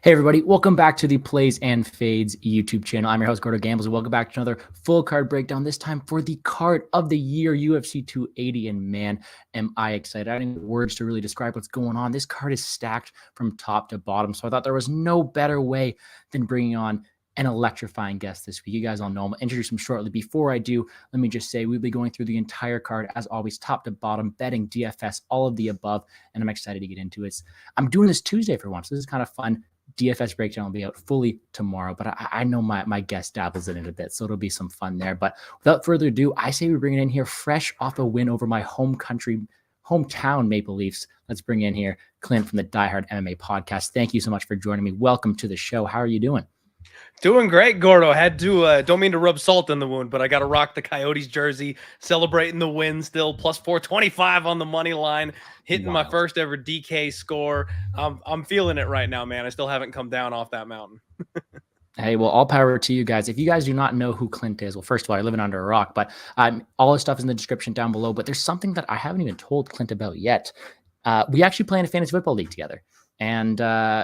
Hey everybody, welcome back to the Plays and Fades YouTube channel. I'm your host, GordoGambles, and welcome back to another full card breakdown, this time for the card of the year, UFC 280, and man, am I excited. I don't have words to really describe what's going on. This card is stacked from top to bottom, so I thought there was no better way than bringing on an electrifying guest this week. You guys all know him. I'll introduce him shortly. Before I do, let me just say we'll be going through the entire card, as always, top to bottom, betting, DFS, all of the above, and I'm excited to get into it. I'm doing this Tuesday for once, so this is kind of fun. DFS breakdown will be out fully tomorrow, but I know my guest dabbles in it a bit, so it'll be some fun there. But without further ado, I say we bring it in here fresh off a win over my hometown Maple Leafs. Let's bring in here Clint from the DieHardMMA podcast. Thank you so much for joining me. Welcome to the show. How are you doing? Doing great, Gordo. Had to, don't mean to rub salt in the wound, but I got to rock the Coyotes jersey, celebrating the win still, plus 425 on the money line, hitting my first ever DK score. I'm feeling it right now, man. I still haven't come down off that mountain. Hey, well, all power to you guys. If you guys do not know who Clint is, well, first of all, you're living under a rock, but all his stuff is in the description down below. But there's something that I haven't even told Clint about yet. We actually play in a fantasy football league together. And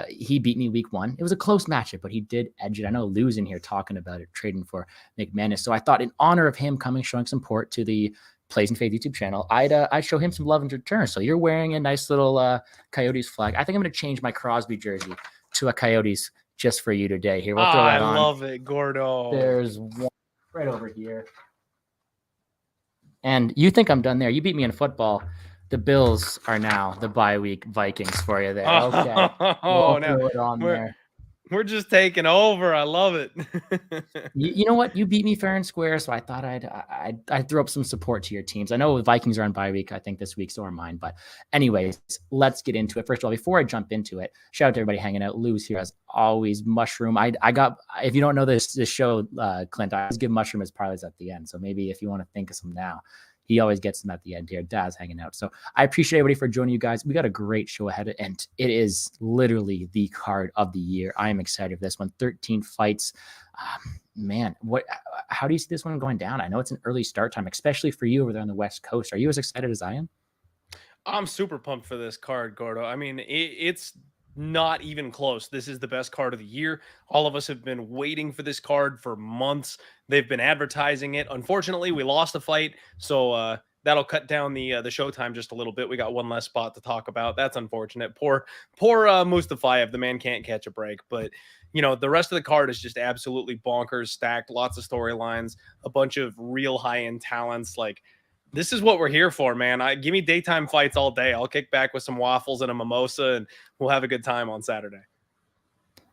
he beat me week one. It was a close matchup, but he did edge it. I know Lou's in here talking about it, trading for McManus. So I thought in honor of him coming, showing support to the Plays and Fade YouTube channel, I'd show him some love in return. So you're wearing a nice little Coyotes flag. I think I'm going to change my Crosby jersey to a Coyotes just for you today. Here, we'll throw that on. I love it, Gordo. There's one right over here. And you think I'm done there. You beat me in football. The Bills are now the bye week Vikings for you there. Okay. Oh, no. We're just taking over. I love it. you know what? You beat me fair and square, so I thought I'd throw up some support to your teams. I know the Vikings are on bye week, I think this week, so are mine. But anyways, let's get into it. First of all, before I jump into it, shout out to everybody hanging out. Lou's here as always. Mushroom. I got, if you don't know this show, Clint, I always give Mushroom his parlays at the end. So maybe if you want to think of some now. He always gets them at the end here. Dad's hanging out. So I appreciate everybody for joining you guys. We got a great show ahead, and it is literally the card of the year. I am excited for this one. 13 fights. Man, how do you see this one going down? I know it's an early start time, especially for you over there on the West Coast. Are you as excited as I am? I'm super pumped for this card, Gordo. I mean, it's not even close. This is the best card of the year. All of us have been waiting for this card for months. They've been advertising it. Unfortunately, we lost the fight, so that'll cut down the showtime just a little bit. We got one less spot to talk about. That's unfortunate. Poor Mustafayev. The man can't catch a break. But you know, the rest of the card is just absolutely bonkers, stacked. Lots of storylines, a bunch of real high-end talents. Like, this is what we're here for, man. Give me daytime fights all day. I'll kick back with some waffles and a mimosa, and we'll have a good time on Saturday.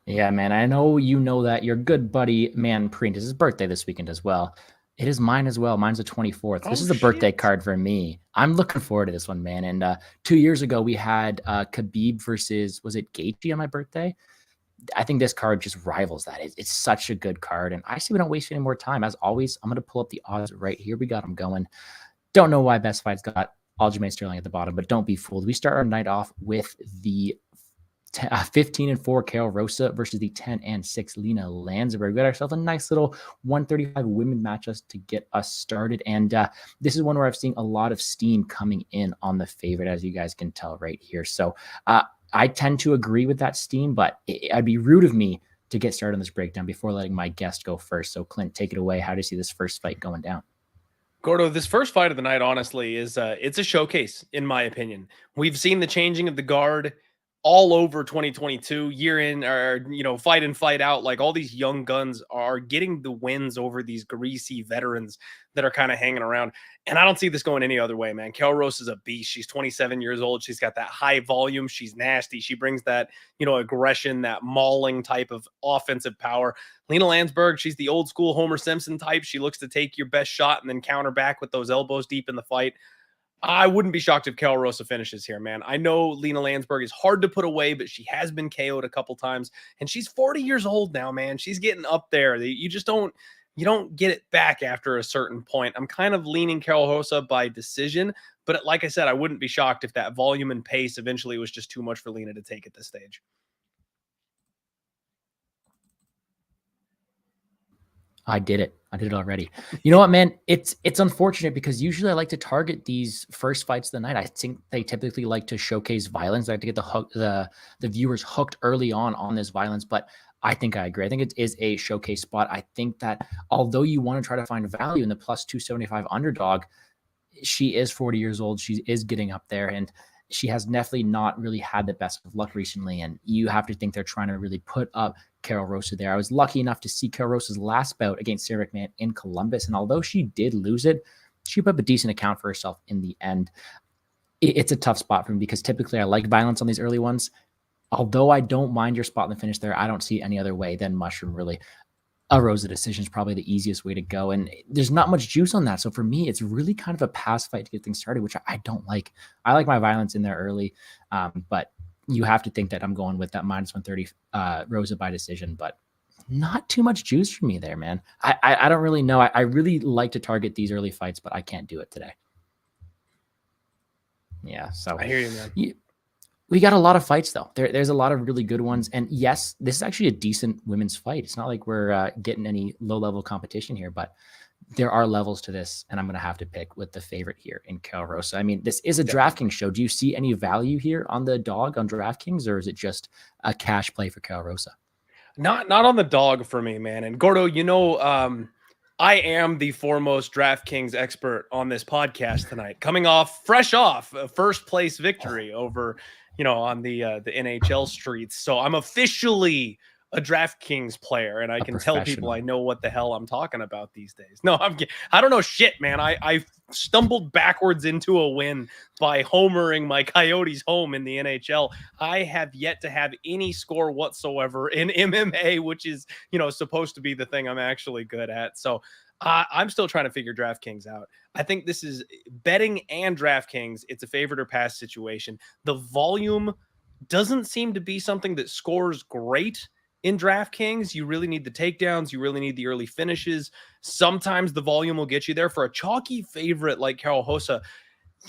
Yeah, man. I know you know that. Your good buddy, Man Print, is his birthday this weekend as well. It is mine as well. Mine's the 24th. This is the birthday card for me. I'm looking forward to this one, man. And 2 years ago, we had Khabib versus, was it Gaethje on my birthday? I think this card just rivals that. It's such a good card. And I say we don't waste any more time. As always, I'm going to pull up the odds right here. We got them going. Don't know why Best Fights got Aljamain Sterling at the bottom, but don't be fooled. We start our night off with the 15-4 Carol Rosa versus the 10-6 Lena Landsberg. We got ourselves a nice little 135 women matchups to get us started. And this is one where I've seen a lot of steam coming in on the favorite, as you guys can tell right here. So I tend to agree with that steam, but it'd be rude of me to get started on this breakdown before letting my guest go first. So Clint, take it away. How do you see this first fight going down? Gordo, this first fight of the night, honestly, is it's a showcase, in my opinion. We've seen the changing of the guard all over 2022, year in, or, you know, fight in, fight out. Like, all these young guns are getting the wins over these greasy veterans that are kind of hanging around. And I don't see this going any other way, man. Carol Rosa is a beast. She's 27 years old. She's got that high volume. She's nasty. She brings that, you know, aggression, that mauling type of offensive power. Lena Landsberg, she's the old school Homer Simpson type. She looks to take your best shot and then counter back with those elbows deep in the fight. I wouldn't be shocked if Carol Rosa finishes here, man. I know Lena Landsberg is hard to put away, but she has been KO'd a couple times, and she's 40 years old now, man. She's getting up there. You just don't get it back after a certain point. I'm kind of leaning Carol Rosa by decision, but like I said, I wouldn't be shocked if that volume and pace eventually was just too much for Lena to take at this stage. I did it. I did it already. You know what, man? It's unfortunate because usually I like to target these first fights of the night. I think they typically like to showcase violence. They like to get the viewers hooked early on this violence. But I think I agree. I think it is a showcase spot. I think that although you want to try to find value in the plus 275 underdog, she is 40 years old. She is getting up there, and she has definitely not really had the best of luck recently. And you have to think they're trying to really put up Carol Rosa there. I was lucky enough to see Carol Rosa's last bout against Sarah McMahon in Columbus. And although she did lose it, she put up a decent account for herself in the end. It's a tough spot for me because typically I like violence on these early ones. Although I don't mind your spot in the finish there, I don't see any other way than Mushroom, really. A Rosa decision is probably the easiest way to go. And there's not much juice on that. So for me, it's really kind of a pass fight to get things started, which I don't like. I like my violence in there early. But you have to think that I'm going with that minus 130 Rosa by decision, but not too much juice for me there, man. I don't really know. I really like to target these early fights, but I can't do it today. Yeah. So I hear you, man. We got a lot of fights, though. There's a lot of really good ones. And yes, this is actually a decent women's fight. It's not like we're getting any low-level competition here, but there are levels to this, and I'm going to have to pick with the favorite here in Carol Rosa. I mean, this is a DraftKings show. Do you see any value here on the dog on DraftKings, or is it just a cash play for Carol Rosa? Not on the dog for me, man. And Gordo, you know, I am the foremost DraftKings expert on this podcast tonight, coming fresh off a first place victory over, on the NHL streets. So I'm officially a DraftKings player, and I can tell people I know what the hell I'm talking about these days. No, I don't know shit, man. I stumbled backwards into a win by homering my Coyotes home in the NHL. I have yet to have any score whatsoever in MMA, which is, supposed to be the thing I'm actually good at. So I'm still trying to figure DraftKings out. I think this is betting and DraftKings. It's a favorite or pass situation. The volume doesn't seem to be something that scores great in DraftKings. You really need the takedowns. You really need the early finishes. Sometimes the volume will get you there. For a chalky favorite like Carol Rosa,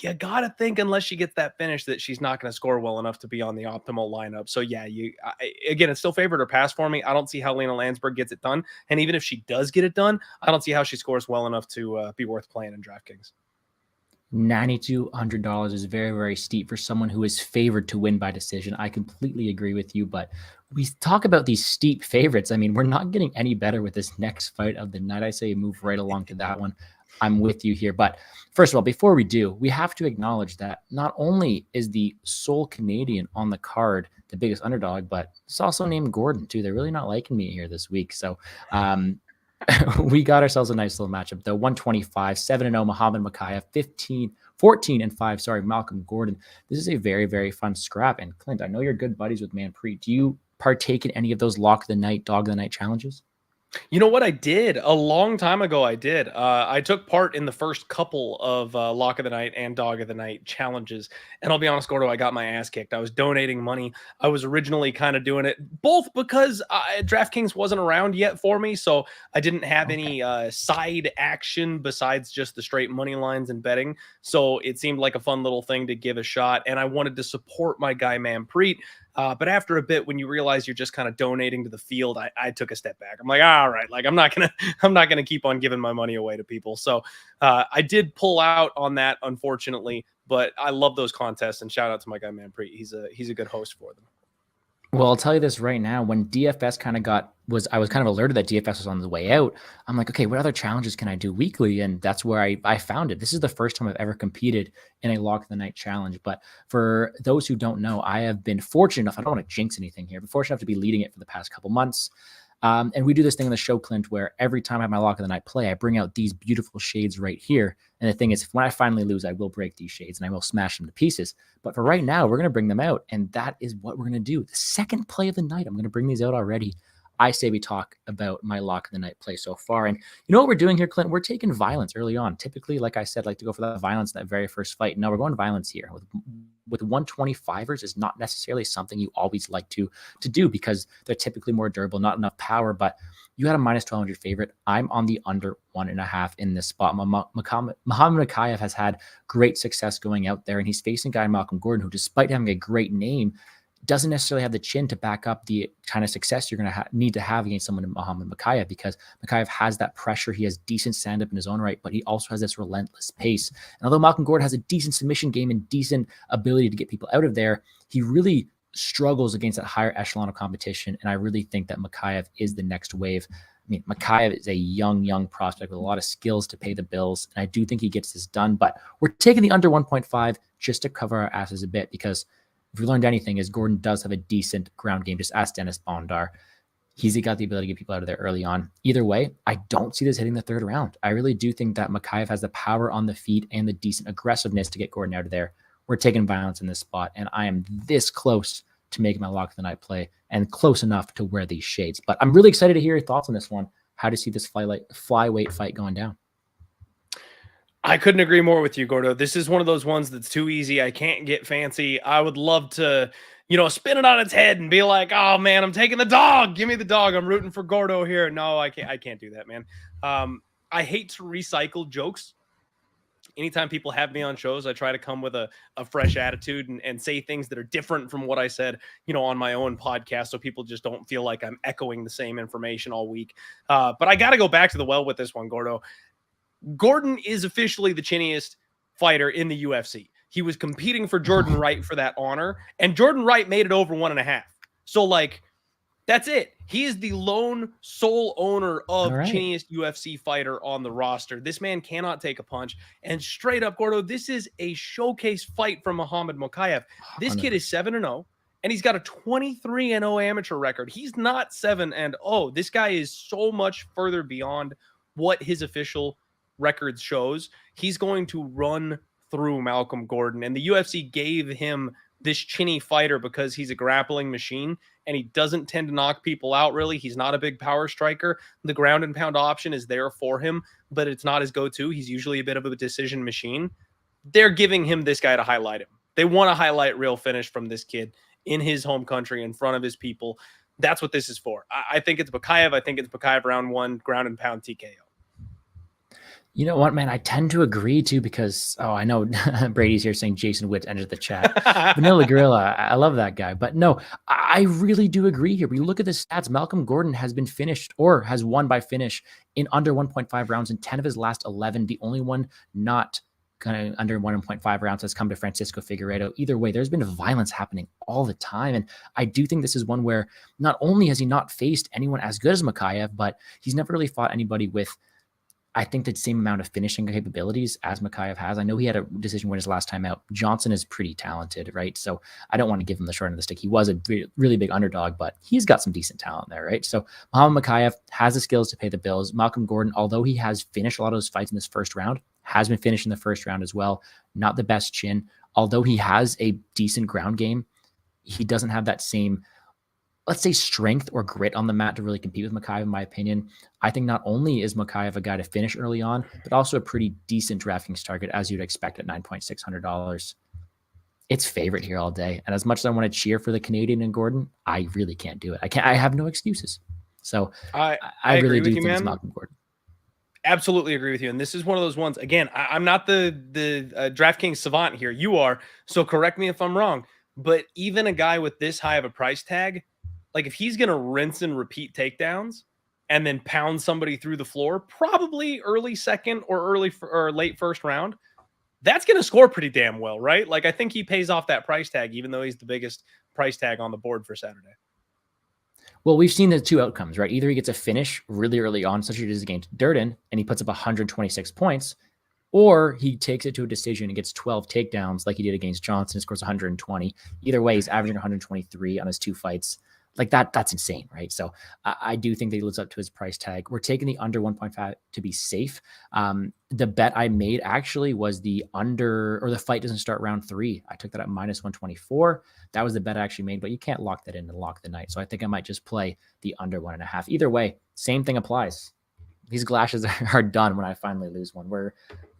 you got to think, unless she gets that finish, that she's not going to score well enough to be on the optimal lineup. So yeah, again, it's still favorite or pass for me. I don't see how Lena Landsberg gets it done. And even if she does get it done, I don't see how she scores well enough to be worth playing in DraftKings. $9,200 is very, very steep for someone who is favored to win by decision. I completely agree with you, but we talk about these steep favorites. I mean, we're not getting any better with this next fight of the night. I say move right along to that one. I'm with you here. But first of all, before we do, we have to acknowledge that not only is the sole Canadian on the card the biggest underdog, but it's also named Gordon too. They're really not liking me here this week. So we got ourselves a nice little matchup though. 125, 7-0 Muhammad Makachev, 14-5. Sorry, Malcolm Gordon. This is a very, very fun scrap. And Clint, I know you're good buddies with Manpreet. Do you partake in any of those lock of the night, dog of the night challenges? You know what I did a long time ago? I did. I took part in the first couple of Lock of the Night and Dog of the Night challenges. And I'll be honest, Gordo, I got my ass kicked. I was donating money. I was originally kind of doing it both because DraftKings wasn't around yet for me. So I didn't have any side action besides just the straight money lines and betting. So it seemed like a fun little thing to give a shot. And I wanted to support my guy, Manpreet. But after a bit, when you realize you're just kind of donating to the field, I took a step back. I'm like, all right, like I'm not gonna keep on giving my money away to people. So I did pull out on that, unfortunately. But I love those contests, and shout out to my guy Manpreet. He's a good host for them. Well, I'll tell you this right now. When DFS I was kind of alerted that DFS was on the way out. I'm like, okay, what other challenges can I do weekly? And that's where I found it. This is the first time I've ever competed in a Lock of the Night challenge. But for those who don't know, I have been fortunate enough, I don't want to jinx anything here, but fortunate enough to be leading it for the past couple months. And we do this thing on the show, Clint, where every time I have my Lock of the Night play, I bring out these beautiful shades right here. And the thing is, when I finally lose, I will break these shades and I will smash them to pieces. But for right now, we're going to bring them out. And that is what we're going to do. The second play of the night, I'm going to bring these out already. I say we talk about my Lock of the Night play so far. And you know what we're doing here, Clint? We're taking violence early on. Typically, like I said, like to go for that violence in that very first fight. Now we're going violence here. With 125ers is not necessarily something you always like to do because they're typically more durable, not enough power. But you had a minus 1,200 favorite. I'm on the under 1.5 in this spot. Muhammad Makachev has had great success going out there, and he's facing a guy, Malcolm Gordon, who, despite having a great name, doesn't necessarily have the chin to back up the kind of success you're going to need to have against someone in Muhammad Makachev, because Makachev has that pressure. He has decent stand-up in his own right, but he also has this relentless pace. And although Malcolm Gordon has a decent submission game and decent ability to get people out of there, he really struggles against that higher echelon of competition. And I really think that Makachev is the next wave. I mean, Makachev is a young prospect with a lot of skills to pay the bills. And I do think he gets this done, but we're taking the under 1.5 just to cover our asses a bit, because if we learned anything is Gordon does have a decent ground game. Just ask Dennis Bondar. He's got the ability to get people out of there early on. Either way, I don't see this hitting the third round. I really do think that Makachev has the power on the feet and the decent aggressiveness to get Gordon out of there. We're taking violence in this spot, and I am this close to making my lock of the night play and close enough to wear these shades. But I'm really excited to hear your thoughts on this one. How do you see this flyweight fight going down? I couldn't agree more with you, Gordo. This is one of those ones that's too easy. I can't get fancy. I would love to, spin it on its head and be like, oh man, I'm taking the dog. Give me the dog. I'm rooting for Gordo here. No, I can't do that, man. I hate to recycle jokes. Anytime people have me on shows, I try to come with a fresh attitude and say things that are different from what I said, on my own podcast, so people just don't feel like I'm echoing the same information all week. But I got to go back to the well with this one, Gordo. Gordon is officially the chinniest fighter in the UFC. He was competing for Jordan Wright for that honor, and Jordan Wright made it over 1.5. So, that's it. He is the lone sole owner of chinniest UFC fighter on the roster. This man cannot take a punch. And straight up, Gordo, this is a showcase fight from Muhammad Makachev. This kid is 7-0, and he's got a 23-0 amateur record. He's not 7-0. This guy is so much further beyond what his official records shows. He's going to run through Malcolm Gordon, and the UFC gave him this chinny fighter because he's a grappling machine and he doesn't tend to knock people out. Really, he's not a big power striker. The ground and pound option is there for him, but it's not his go-to. He's usually a bit of a decision machine. They're giving him this guy to highlight him. They want to highlight real finish from this kid in his home country in front of his people. That's what this is for. I think it's Makachev. I think it's Makachev round 1, ground and pound TKO. You know what, man? I tend to agree too, because, I know Brady's here saying Jason Witt entered the chat. Vanilla Gorilla, I love that guy. But no, I really do agree here. We look at the stats. Malcolm Gordon has been finished or has won by finish in under 1.5 rounds in 10 of his last 11. The only one not kind of under 1.5 rounds has come to Francisco Figueiredo. Either way, there's been violence happening all the time. And I do think this is one where not only has he not faced anyone as good as Makachev, but he's never really fought anybody with, I think, the same amount of finishing capabilities as Makachev has. I know he had a decision win his last time out. Johnson is pretty talented, right? So I don't want to give him the short end of the stick. He was a really big underdog, but he's got some decent talent there, right? So Muhammad Makachev has the skills to pay the bills. Malcolm Gordon, although he has finished a lot of those fights in this first round, has been finished in the first round as well. Not the best chin. Although he has a decent ground game, he doesn't have that same, let's say, strength or grit on the mat to really compete with Makachev, in my opinion. I think not only is Makachev a guy to finish early on, but also a pretty decent DraftKings target, as you'd expect at $9,600. It's favorite here all day. And as much as I want to cheer for the Canadian and Gordon, I really can't do it. I have no excuses. So I really do think it's Malcolm Gordon. Absolutely agree with you. And this is one of those ones, again, I'm not the DraftKings savant here. You are. So correct me if I'm wrong. But even a guy with this high of a price tag, if he's going to rinse and repeat takedowns and then pound somebody through the floor, probably early second or late first round, that's going to score pretty damn well, right? I think he pays off that price tag, even though he's the biggest price tag on the board for Saturday. Well, we've seen the two outcomes, right? Either he gets a finish really early on, such as it is against Durden, and he puts up 126 points, or he takes it to a decision and gets 12 takedowns like he did against Johnson, scores 120. Either way, he's averaging 123 on his 2 fights. That's insane, right? So I do think that he lives up to his price tag. We're taking the under 1.5 to be safe. The bet I made actually was the under, or the fight doesn't start round 3. I took that at -124. That was the bet I actually made, but you can't lock that in and lock the night. So I think I might just play the under 1.5. Either way, same thing applies. These glasses are done when I finally lose one. We're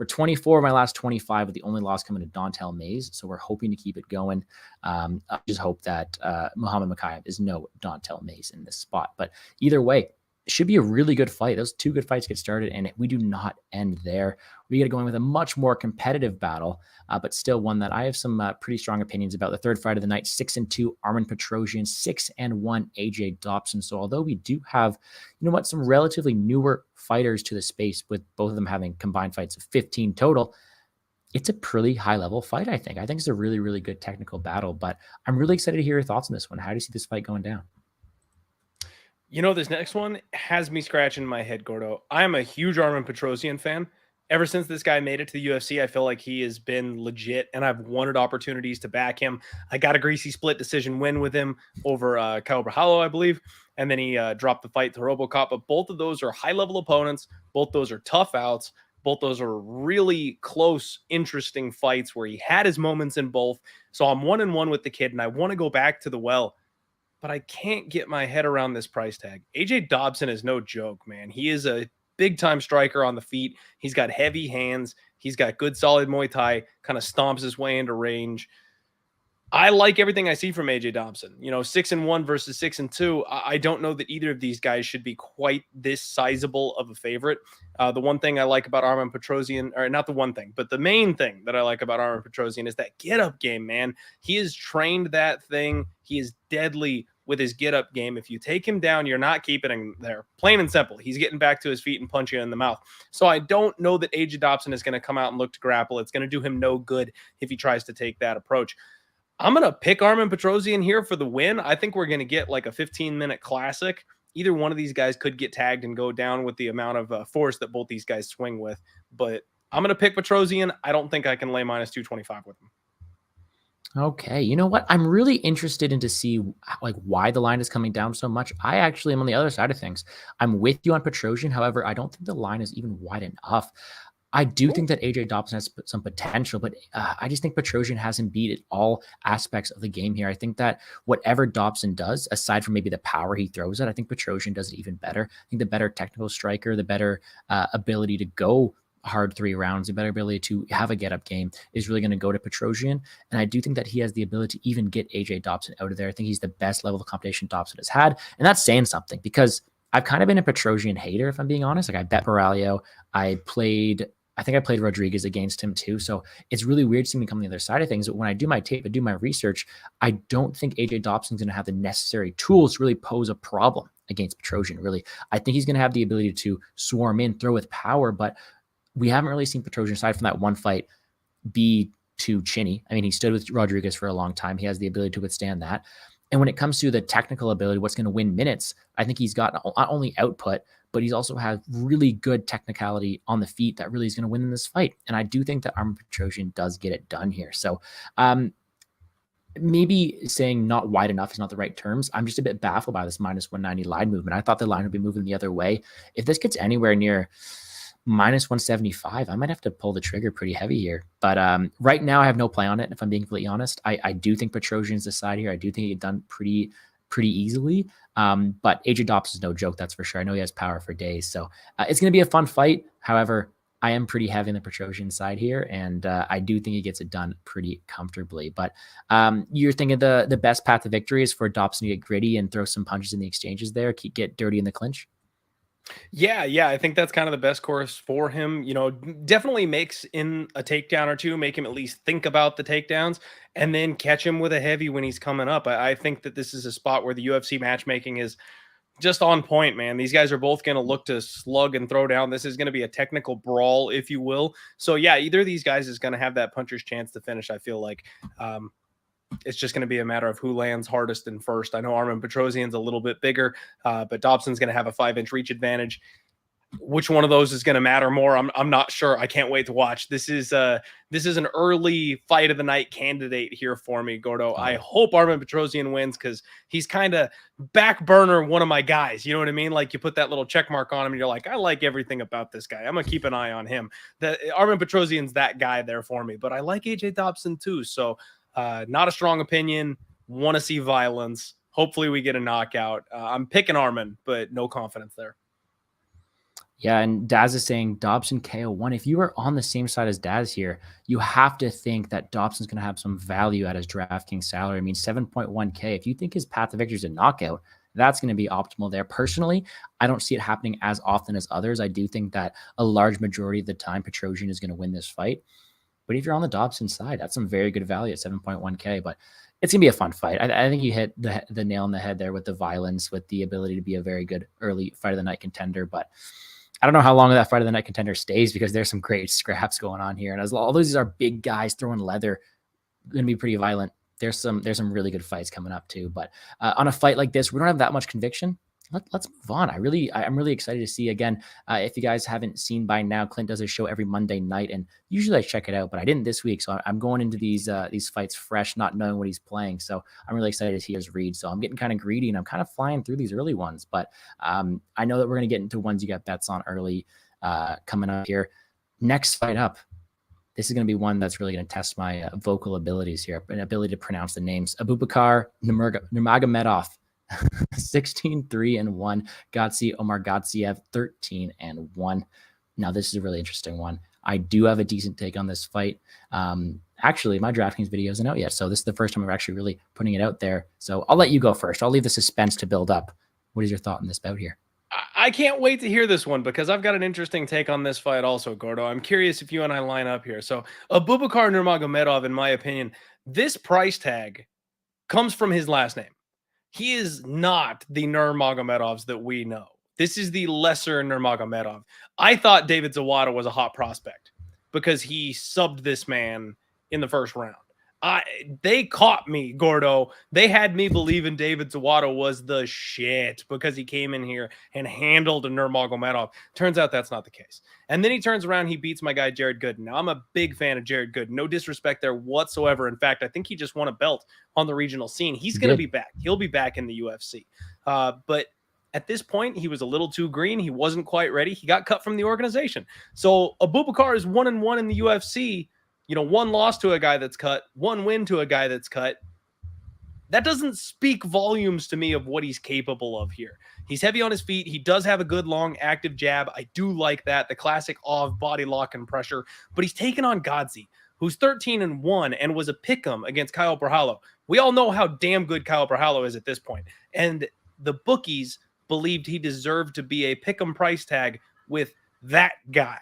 24 of my last 25, with the only loss coming to Dontel Mays. So we're hoping to keep it going. I just hope that Muhammad Makachev is no Dontel Mays in this spot. But either way, should be a really good fight. Those two good fights get started, and we do not end there. We get going with a much more competitive battle, but still one that I have some pretty strong opinions about. The third fight of the night, 6-2 Armen Petrosian, 6-1 AJ Dobson. So although we do have, some relatively newer fighters to the space, with both of them having combined fights of 15 total, it's a pretty high-level fight, I think. I think it's a really, really good technical battle, but I'm really excited to hear your thoughts on this one. How do you see this fight going down? This next one has me scratching my head, Gordo. I'm a huge Armen Petrosian fan. Ever since this guy made it to the UFC, I feel like he has been legit, and I've wanted opportunities to back him. I got a greasy split decision win with him over Kyle Borralho, I believe, and then he dropped the fight to RoboCop. But both of those are high-level opponents. Both those are tough outs. Both those are really close, interesting fights where he had his moments in both. So I'm 1-1 with the kid, and I want to go back to the well, but I can't get my head around this price tag. AJ Dobson is no joke, man. He is a big-time striker on the feet. He's got heavy hands. He's got good, solid Muay Thai, kind of stomps his way into range. I like everything I see from AJ Dobson. 6-1 versus 6-2. I don't know that either of these guys should be quite this sizable of a favorite. The one thing I like about Armen Petrosian, or not the one thing, but the main thing that I like about Armen Petrosian is that get-up game, man. He has trained that thing. He is deadly with his get-up game. If you take him down, you're not keeping him there. Plain and simple. He's getting back to his feet and punching you in the mouth. So I don't know that AJ Dobson is going to come out and look to grapple. It's going to do him no good if he tries to take that approach. I'm going to pick Armen Petrosian here for the win. I think we're going to get like a 15-minute classic. Either one of these guys could get tagged and go down with the amount of force that both these guys swing with. But I'm going to pick Petrosian. I don't think I can lay minus 225 with him. Okay, you know what? I'm really interested in to see why the line is coming down so much. I actually am on the other side of things. I'm with you on Petrosian. However, I don't think the line is even wide enough. I do think that AJ Dobson has some potential, but I just think Petrosian has him beat at all aspects of the game here. I think that whatever Dobson does, aside from maybe the power he throws at, I think Petrosian does it even better. I think the better technical striker, the better ability to go hard 3 rounds, the better ability to have a get-up game is really going to go to Petrosian. And I do think that he has the ability to even get AJ Dobson out of there. I think he's the best level of competition Dobson has had. And that's saying something, because I've kind of been a Petrosian hater, if I'm being honest. I bet Borralho. I think I played Rodriguez against him too. So it's really weird seeing me come on the other side of things. But when I do my tape and do my research, I don't think AJ Dobson's going to have the necessary tools to really pose a problem against Petrosian. Really, I think he's going to have the ability to swarm in, throw with power, but we haven't really seen Petrosian, aside from that one fight, be too chinny. I mean, he stood with Rodriguez for a long time. He has the ability to withstand that. And when it comes to the technical ability, what's going to win minutes, I think he's got not only output, but he's also had really good technicality on the feet that really is going to win in this fight. And I do think that Armen Petrosian does get it done here. So maybe saying not wide enough is not the right terms. I'm just a bit baffled by this minus 190 line movement. I thought the line would be moving the other way. If this gets anywhere near minus 175, I might have to pull the trigger pretty heavy here. But right now I have no play on it, if I'm being completely honest. I do think Petrosian's the side here. I do think he get done pretty easily. But AJ Dobson's no joke, that's for sure. I know he has power for days. So it's going to be a fun fight. However, I am pretty heavy on the Petrosian side here, and I do think he gets it done pretty comfortably. But you're thinking the best path to victory is for Dobson to get gritty and throw some punches in the exchanges there, get dirty in the clinch? Yeah, I think that's kind of the best course for him. Definitely makes in a takedown or two, make him at least think about the takedowns, and then catch him with a heavy when he's coming up. I think that this is a spot where the UFC matchmaking is just on point, man. These guys are both going to look to slug and throw down. This is going to be a technical brawl, if you will. So yeah, either of these guys is going to have that puncher's chance to finish, I feel like. It's just going to be a matter of who lands hardest and first. I know Armen Petrosian's a little bit bigger, but Dobson's going to have a 5-inch reach advantage. Which one of those is going to matter more? I'm not sure. I can't wait to watch. This is an early fight of the night candidate here for me, Gordo. I hope Armen Petrosian wins, because he's kind of back burner one of my guys. You know what I mean? Like, you put that little check mark on him and you're like, I like everything about this guy. I'm going to keep an eye on him. Armen Petrosian's that guy there for me, but I like AJ Dobson too. So not a strong opinion. Want to see violence. Hopefully we get a knockout. I'm picking Armen, but no confidence there. Yeah, and Daz is saying Dobson KO1. If you are on the same side as Daz here, you have to think that Dobson's going to have some value at his DraftKings salary. I mean, 7.1K. If you think his path to victory is a knockout, That's going to be optimal there. Personally, I don't see it happening as often as others. I do think that a large majority of the time, Petrosian is going to win this fight. But if you're on the Dobson side, that's some very good value at 7.1K. But it's going to be a fun fight. I think you hit the nail on the head there with the violence, with the ability to be a very good early fight of the night contender. But I don't know how long that fight of the night contender stays, because there's some great scraps going on here. And as all these are big guys throwing leather, going to be pretty violent. There's some really good fights coming up too. But on a fight like this, we don't have that much conviction. Let's move on. I'm really excited to see again. If you guys haven't seen by now, Clint does a show every Monday night, and usually I check it out, but I didn't this week. So I'm going into these fights fresh, not knowing what he's playing. So I'm really excited to hear his read. So I'm getting kind of greedy, and I'm kind of flying through these early ones. But I know that we're going to get into ones you got bets on early coming up here. Next fight up. This is going to be one that's really going to test my vocal abilities here, and ability to pronounce the names. Abubakar Nurmagomedov, 16-3-1. Godzi Omar Godziev, 13-1. Now, this is a really interesting one. I do have a decent take on this fight. Actually, my DraftKings video isn't out yet, so this is the first time we're actually really putting it out there. So I'll let you go first. I'll leave the suspense to build up. What is your thought on this bout here? I can't wait to hear this one, because I've got an interesting take on this fight also, Gordo. I'm curious if you and I line up here. So Abubakar Nurmagomedov, in my opinion, this price tag comes from his last name. He is not the Nurmagomedovs that we know. This is the lesser Nurmagomedov. I thought David Zawada was a hot prospect because he subbed this man in the first round. They caught me, Gordo. They had me believing David Zawada was the shit because he came in here and handled a Nurmagomedov. Turns out that's not the case. And then he turns around, he beats my guy Jared Gooden. Now, I'm a big fan of Jared Gooden. No disrespect there whatsoever. In fact, I think he just won a belt on the regional scene. He's going to be back. He'll be back in the UFC. But at this point, he was a little too green. He wasn't quite ready. He got cut from the organization. So Abubakar is 1-1 in the UFC. You know, one loss to a guy that's cut, one win to a guy that's cut. That doesn't speak volumes to me of what he's capable of here. He's heavy on his feet. He does have a good, long, active jab. I do like that. The classic off body lock and pressure. But he's taken on Godzi, who's 13-1 and was a pick'em against Kyle Borralho. We all know how damn good Kyle Borralho is at this point. And the bookies believed he deserved to be a pick'em price tag with that guy.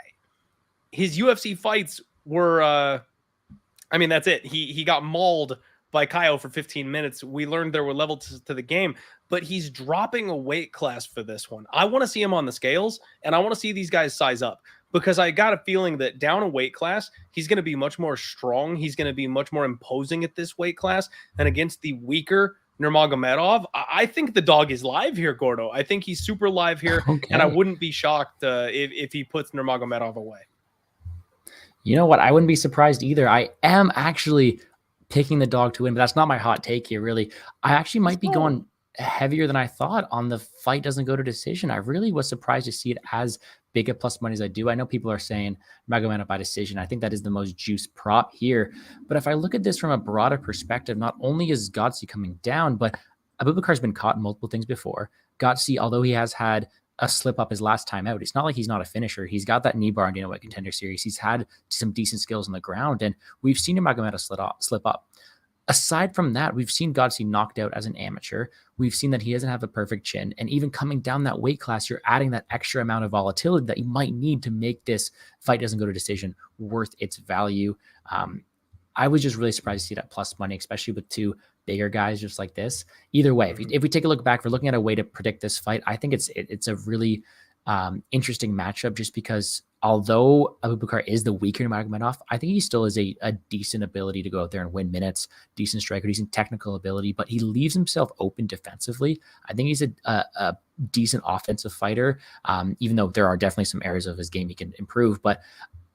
His UFC fights were, I mean, that's it. He got mauled by Kyle for 15 minutes. We learned there were levels to the game, but he's dropping a weight class for this one. I want to see him on the scales, and I want to see these guys size up, because I got a feeling that down a weight class, he's going to be much more strong. He's going to be much more imposing at this weight class, and against the weaker Nurmagomedov, I think the dog is live here, Gordo. I think he's super live here, and I wouldn't be shocked if he puts Nurmagomedov away. You know what? I wouldn't be surprised either. I am actually picking the dog to win, but that's not my hot take here, really. I actually might be going heavier than I thought on the fight doesn't go to decision. I really was surprised to see it as big a plus money as I do. I know people are saying Nurmagomedov by decision. I think that is the most juice prop here. But if I look at this from a broader perspective, not only is Godzi coming down, but Abubakar's been caught in multiple things before. Godzi, although he has had a slip up his last time out, it's not like he's not a finisher. He's got that knee bar in Dana White Contender Series. He's had some decent skills on the ground, and we've seen Nurmagomedov slip up. Aside from that, we've seen Godzi knocked out as an amateur. We've seen that he doesn't have a perfect chin, and even coming down that weight class, you're adding that extra amount of volatility that you might need to make this fight doesn't go to decision worth its value. I was just really surprised to see that plus money, especially with two bigger guys just like this. Either way, if we take a look back, we're looking at a way to predict this fight. I think it's a really interesting matchup, just because although Abubakar is the weaker Nurmagomedov, I think he still is a decent ability to go out there and win minutes, decent striker, decent technical ability, but he leaves himself open defensively. I think he's a decent offensive fighter, even though there are definitely some areas of his game he can improve. But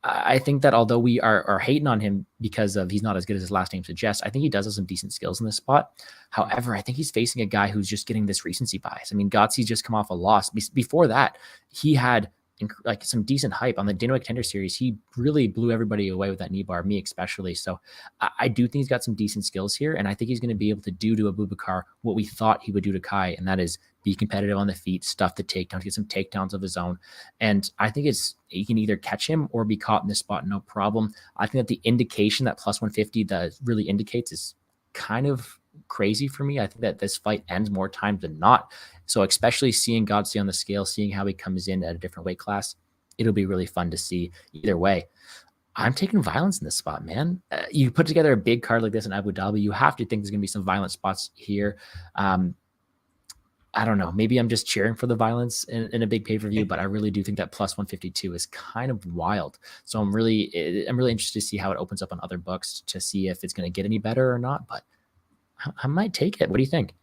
I think that although we are hating on him because of he's not as good as his last name suggests, I think he does have some decent skills in this spot. However, I think he's facing a guy who's just getting this recency bias. I mean, Godzi's just come off a loss. Before that, he had like some decent hype on the Dana White Contender Series. He really blew everybody away with that knee bar, me especially. So I do think he's got some decent skills here, and I think he's going to be able to do to Abubakar what we thought he would do to Kai, and that is be competitive on the feet, stuff the takedowns, get some takedowns of his own. And I think he can either catch him or be caught in this spot, no problem. I think that the indication that plus 150 does really indicates is kind of crazy for me. I think that this fight ends more times than not. So especially seeing Godzi on the scale, seeing how he comes in at a different weight class, it'll be really fun to see either way. I'm taking violence in this spot, man. You put together a big card like this in Abu Dhabi, you have to think there's going to be some violent spots here. I don't know. Maybe I'm just cheering for the violence in a big pay-per-view, but I really do think that plus 152 is kind of wild. So I'm really interested to see how it opens up on other books to see if it's going to get any better or not. But I might take it. What do you think?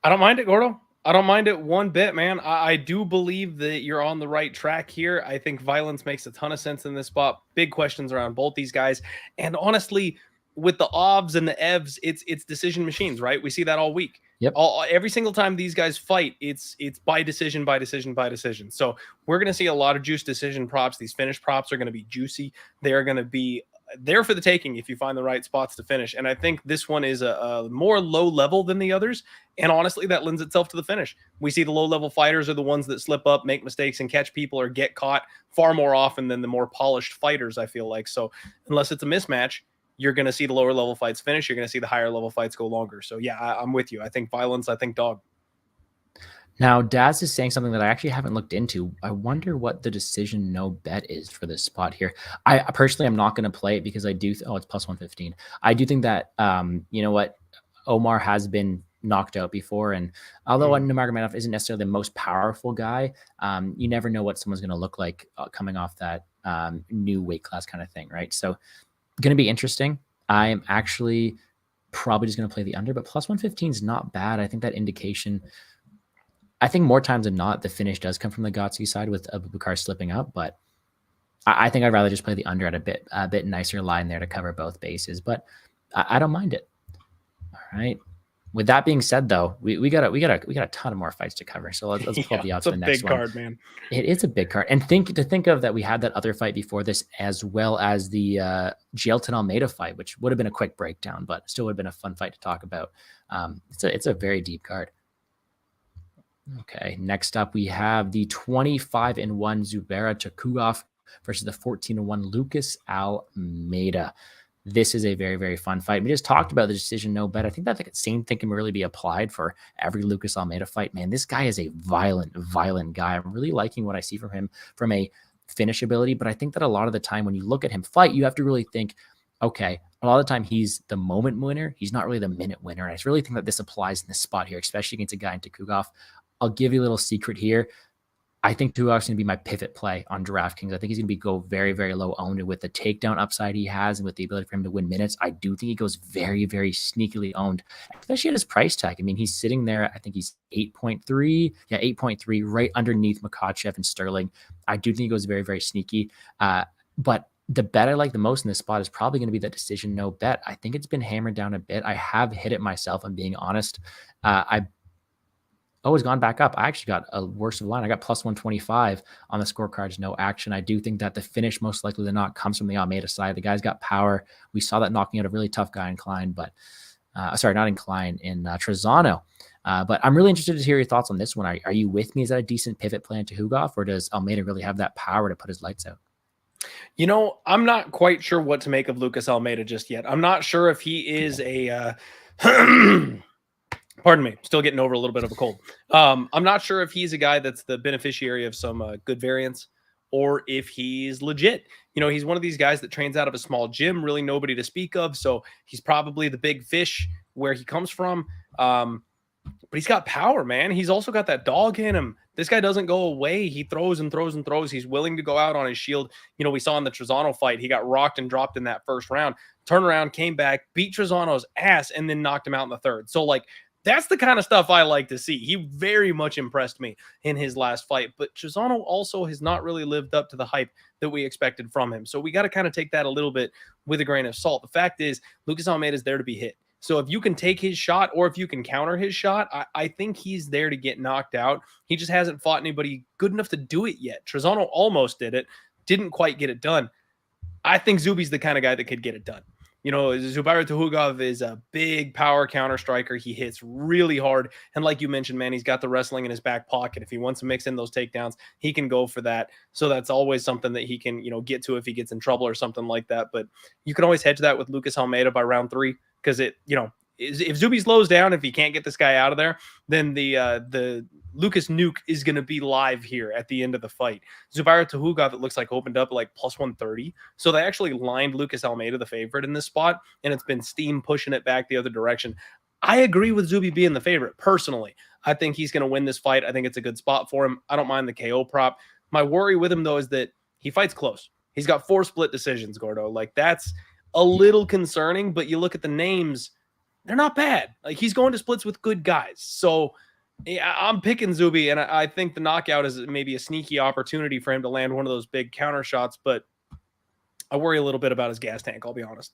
I don't mind it, Gordo. I don't mind it one bit, man. I do believe that you're on the right track here. I think violence makes a ton of sense in this spot. Big questions around both these guys. And honestly, with the OBS and the EVs, it's decision machines, right? We see that all week. Yep. Every single time these guys fight, it's by decision, by decision, by decision. So we're going to see a lot of juice decision props. These finish props are going to be juicy. They're going to be there for the taking if you find the right spots to finish. And I think this one is a more low level than the others. And honestly, that lends itself to the finish. We see the low level fighters are the ones that slip up, make mistakes, and catch people or get caught far more often than the more polished fighters, I feel like. So unless it's a mismatch, you're going to see the lower level fights finish. You're going to see the higher level fights go longer. So yeah, I'm with you. I think violence, I think dog. Now, Daz is saying something that I actually haven't looked into. I wonder what the decision no bet is for this spot here. I personally am not going to play it because I do. Oh, it's plus 115. I do think that, you know what, Omar has been knocked out before. And although Nurmagomedov isn't necessarily the most powerful guy, you never know what someone's going to look like coming off that new weight class kind of thing, right? So going to be interesting. I'm actually probably just going to play the under, but plus 115 is not bad. I think that indication... I think more times than not, the finish does come from the Godzi side with Abubakar slipping up, but I think I'd rather just play the under at a bit nicer line there to cover both bases, but I don't mind it. All right. With that being said, though, we got a ton of more fights to cover. So let's pull up the odds for the next one. It's a big card, man. It is a big card. And think of that we had that other fight before this, as well as the Jailton Almeida fight, which would have been a quick breakdown, but still would have been a fun fight to talk about. It's a very deep card. Okay, next up we have the 25-1 Zubaira Chookagian versus the 14-1 Lucas Almeida. This is a very, very fun fight. We just talked about the decision no bet. I think that the same thing can really be applied for every Lucas Almeida fight. Man, this guy is a violent guy. I'm really liking what I see from him from a finish ability, but I think that a lot of the time when you look at him fight, you have to really think, okay, a lot of the time he's the moment winner. He's not really the minute winner. And I really think that this applies in this spot here, especially against a guy in Tuhugov. I'll give you a little secret here. I think Tuhugov's going to be my pivot play on DraftKings. I think he's going to go very, very low owned with the takedown upside he has and with the ability for him to win minutes. I do think he goes very, very sneakily owned, especially at his price tag. I mean, he's sitting there. I think he's 8.3. Yeah, 8.3, right underneath Makachev and Sterling. I do think he goes very, very sneaky. But the bet I like the most in this spot is probably going to be that decision no bet. I think it's been hammered down a bit. I have hit it myself, I'm being honest. It's gone back up. I actually got a worse of a line. I got plus 125 on the scorecards, no action. I do think that the finish, most likely than not, comes from the Almeida side. The guy's got power. We saw that knocking out a really tough guy in Klein, but not in Klein, in Trezano. But I'm really interested to hear your thoughts on this one. Are you with me? Is that a decent pivot plan to Tuhugov, or does Almeida really have that power to put his lights out? You know, I'm not quite sure what to make of Lucas Almeida just yet. I'm not sure if he is a pardon me, still getting over a little bit of a cold. I'm not sure if he's a guy that's the beneficiary of some good variance or if he's legit. You know, he's one of these guys that trains out of a small gym, really nobody to speak of. So he's probably the big fish where he comes from. But he's got power, man. He's also got that dog in him. This guy doesn't go away. He throws and throws and throws. He's willing to go out on his shield. You know, we saw in the Trezano fight, he got rocked and dropped in that first round. Turned around, came back, beat Trezano's ass, and then knocked him out in the third. So, like, that's the kind of stuff I like to see. He very much impressed me in his last fight, but Trezano also has not really lived up to the hype that we expected from him. So we got to kind of take that a little bit with a grain of salt. The fact is, Lucas Almeida is there to be hit. So if you can take his shot or if you can counter his shot, I think he's there to get knocked out. He just hasn't fought anybody good enough to do it yet. Trezano almost did it, didn't quite get it done. I think Zuby's the kind of guy that could get it done. You know, Zubaira Tuhugov is a big power counter striker. He hits really hard. And like you mentioned, man, he's got the wrestling in his back pocket. If he wants to mix in those takedowns, he can go for that. So that's always something that he can, you know, get to if he gets in trouble or something like that. But you can always hedge that with Lucas Almeida by round 3 because it, you know, if Zuby slows down, if he can't get this guy out of there, then the Lucas Nuke is going to be live here at the end of the fight. Zubaira Tuhugov, it looks like, opened up at like plus 130. So they actually lined Lucas Almeida, the favorite, in this spot, and it's been steam pushing it back the other direction. I agree with Zuby being the favorite. Personally, I think he's going to win this fight. I think it's a good spot for him. I don't mind the KO prop. My worry with him, though, is that he fights close. He's got 4 split decisions, Gordo. Like, that's a little concerning, but you look at the names, they're not bad. Like, he's going to splits with good guys. So yeah, I'm picking Zuby, and I think the knockout is maybe a sneaky opportunity for him to land one of those big counter shots, but I worry a little bit about his gas tank, I'll be honest.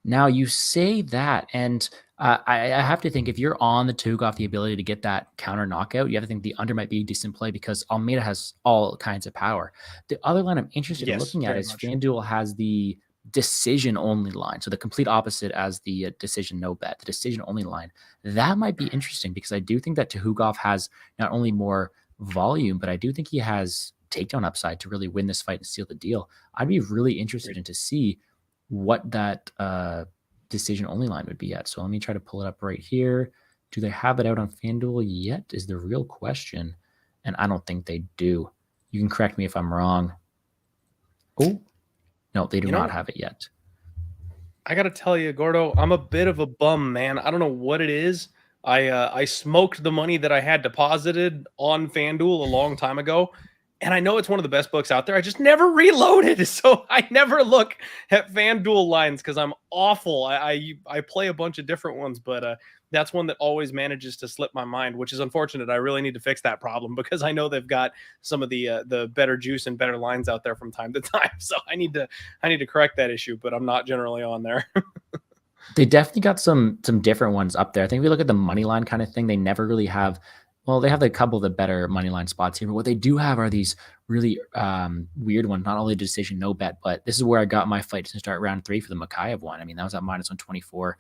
Now you say that, and I have to think if you're on the Tuhugov, the ability to get that counter knockout, you have to think the under might be a decent play because Almeida has all kinds of power. The other line I'm interested in looking at is FanDuel has the decision only line. So the complete opposite as the decision no bet, the decision only line. That might be interesting because I do think that Tuhugov has not only more volume, but I do think he has takedown upside to really win this fight and seal the deal. I'd be really interested in to see what that decision only line would be at. So let me try to pull it up right here. Do they have it out on FanDuel yet is the real question. And I don't think they do. You can correct me if I'm wrong. Oh, no, they do not have it yet. I got to tell you, Gordo, I'm a bit of a bum, man. I don't know what it is. I smoked the money that I had deposited on FanDuel a long time ago. And I know it's one of the best books out there. I just never reloaded. So I never look at FanDuel lines because I'm awful. I play a bunch of different ones, but that's one that always manages to slip my mind, which is unfortunate. I really need to fix that problem because I know they've got some of the better juice and better lines out there from time to time. So I need to correct that issue, but I'm not generally on there. They definitely got some different ones up there. I think if we look at the money line kind of thing, they never really have. Well, they have a couple of the better money line spots here, but what they do have are these really weird ones. Not only decision no bet, but this is where I got my fight to start round 3 for the Makachev one. I mean, that was at minus 124.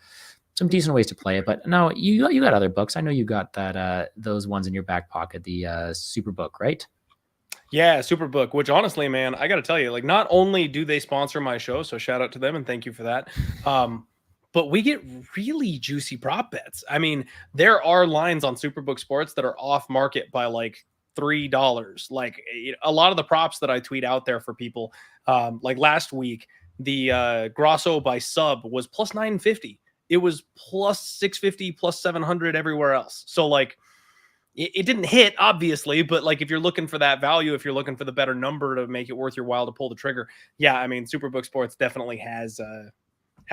Some decent ways to play it, but no, you got other books. I know you got that those ones in your back pocket, the Superbook, right? Yeah, Superbook, which honestly, man, I got to tell you, like, not only do they sponsor my show, so shout out to them and thank you for that. But we get really juicy prop bets. I mean, there are lines on Superbook Sports that are off market by like $3. Like a lot of the props that I tweet out there for people, like last week, the Grosso by sub was plus 950. It was plus 650, plus 700 everywhere else. So like it didn't hit, obviously, but like if you're looking for that value, if you're looking for the better number to make it worth your while to pull the trigger, yeah, I mean, Superbook Sports definitely has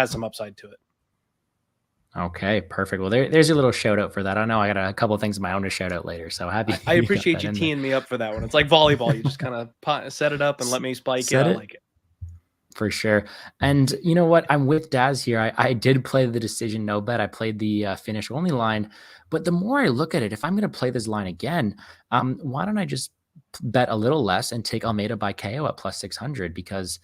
some upside to it. Okay, perfect. Well, there's a little shout out for that. I know I got a couple of things of my own to shout out later. So happy. I appreciate you teeing me up for that one. It's like volleyball. You just kind of set it up and let me spike it. I like it. For sure. And you know what? I'm with Daz here. I did play the decision no bet. I played the finish only line. But the more I look at it, if I'm going to play this line again, why don't I just bet a little less and take Almeida by KO at plus 600? Because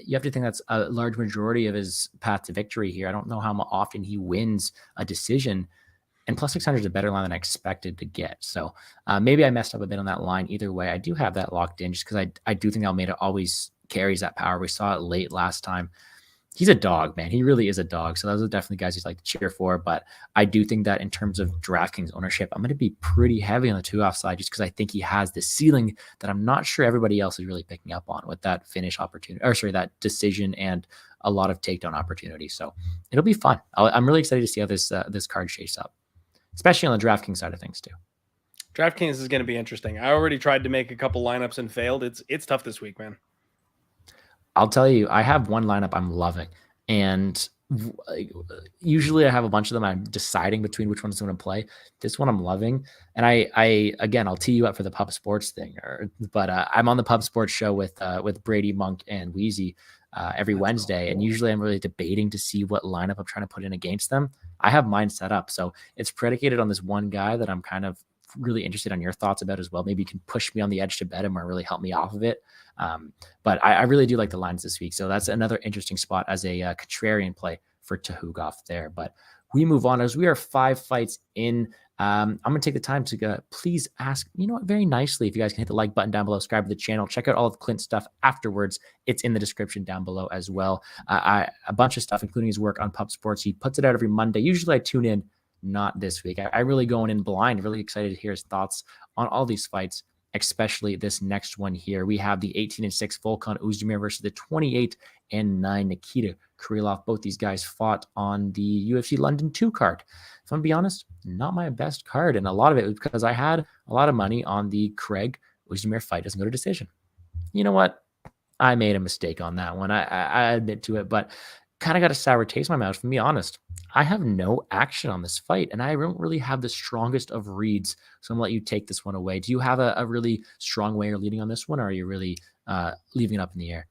you have to think that's a large majority of his path to victory here. I don't know how often he wins a decision, and plus 600 is a better line than I expected to get. So maybe I messed up a bit on that line. Either way, I do have that locked in just because I do think Almeida always carries that power. We saw it late last time. He's a dog, man. He really is a dog. So those are definitely guys he's like to cheer for. But I do think that in terms of DraftKings ownership, I'm going to be pretty heavy on the Tuhugov side just because I think he has this ceiling that I'm not sure everybody else is really picking up on with that finish opportunity, or sorry, that decision and a lot of takedown opportunities. So it'll be fun. I'm really excited to see how this card shapes up, especially on the DraftKings side of things too. DraftKings is going to be interesting. I already tried to make a couple lineups and failed. It's tough this week, man. I'll tell you, I have one lineup I'm loving, and usually I have a bunch of them. I'm deciding between which ones I'm going to play. This one I'm loving, and I again, I'll tee you up for the Pub Sports thing, but I'm on the Pub Sports show with Brady, Monk, and Wheezy every Wednesday, and usually I'm really debating to see what lineup I'm trying to put in against them. I have mine set up, so it's predicated on this one guy that I'm kind of really interested on your thoughts about as well. Maybe you can push me on the edge to bet him or really help me off of it. But I really do like the lines this week. So that's another interesting spot as a contrarian play for Tuhugov there. But we move on as we are 5 fights in I'm going to take the time to please ask, you know what, very nicely, if you guys can hit the like button down below, subscribe to the channel, check out all of Clint's stuff afterwards. It's in the description down below as well. A bunch of stuff, including his work on Pup Sports. He puts it out every Monday. Usually I tune in, not this week. I really going in blind, really excited to hear his thoughts on all these fights, especially this next one here. We have the 18-6 Volkan Oezdemir versus the 28-9 Nikita Krylov. Both these guys fought on the UFC London 2 card. If I'm gonna be honest, not my best card, and a lot of it was because I had a lot of money on the Craig Oezdemir fight doesn't go to decision. You know what? I made a mistake on that one. I admit to it, but kind of got a sour taste in my mouth. To be honest, I have no action on this fight, and I don't really have the strongest of reads. So I'm gonna let you take this one away. Do you have a really strong way you're leading on this one, or are you really leaving it up in the air?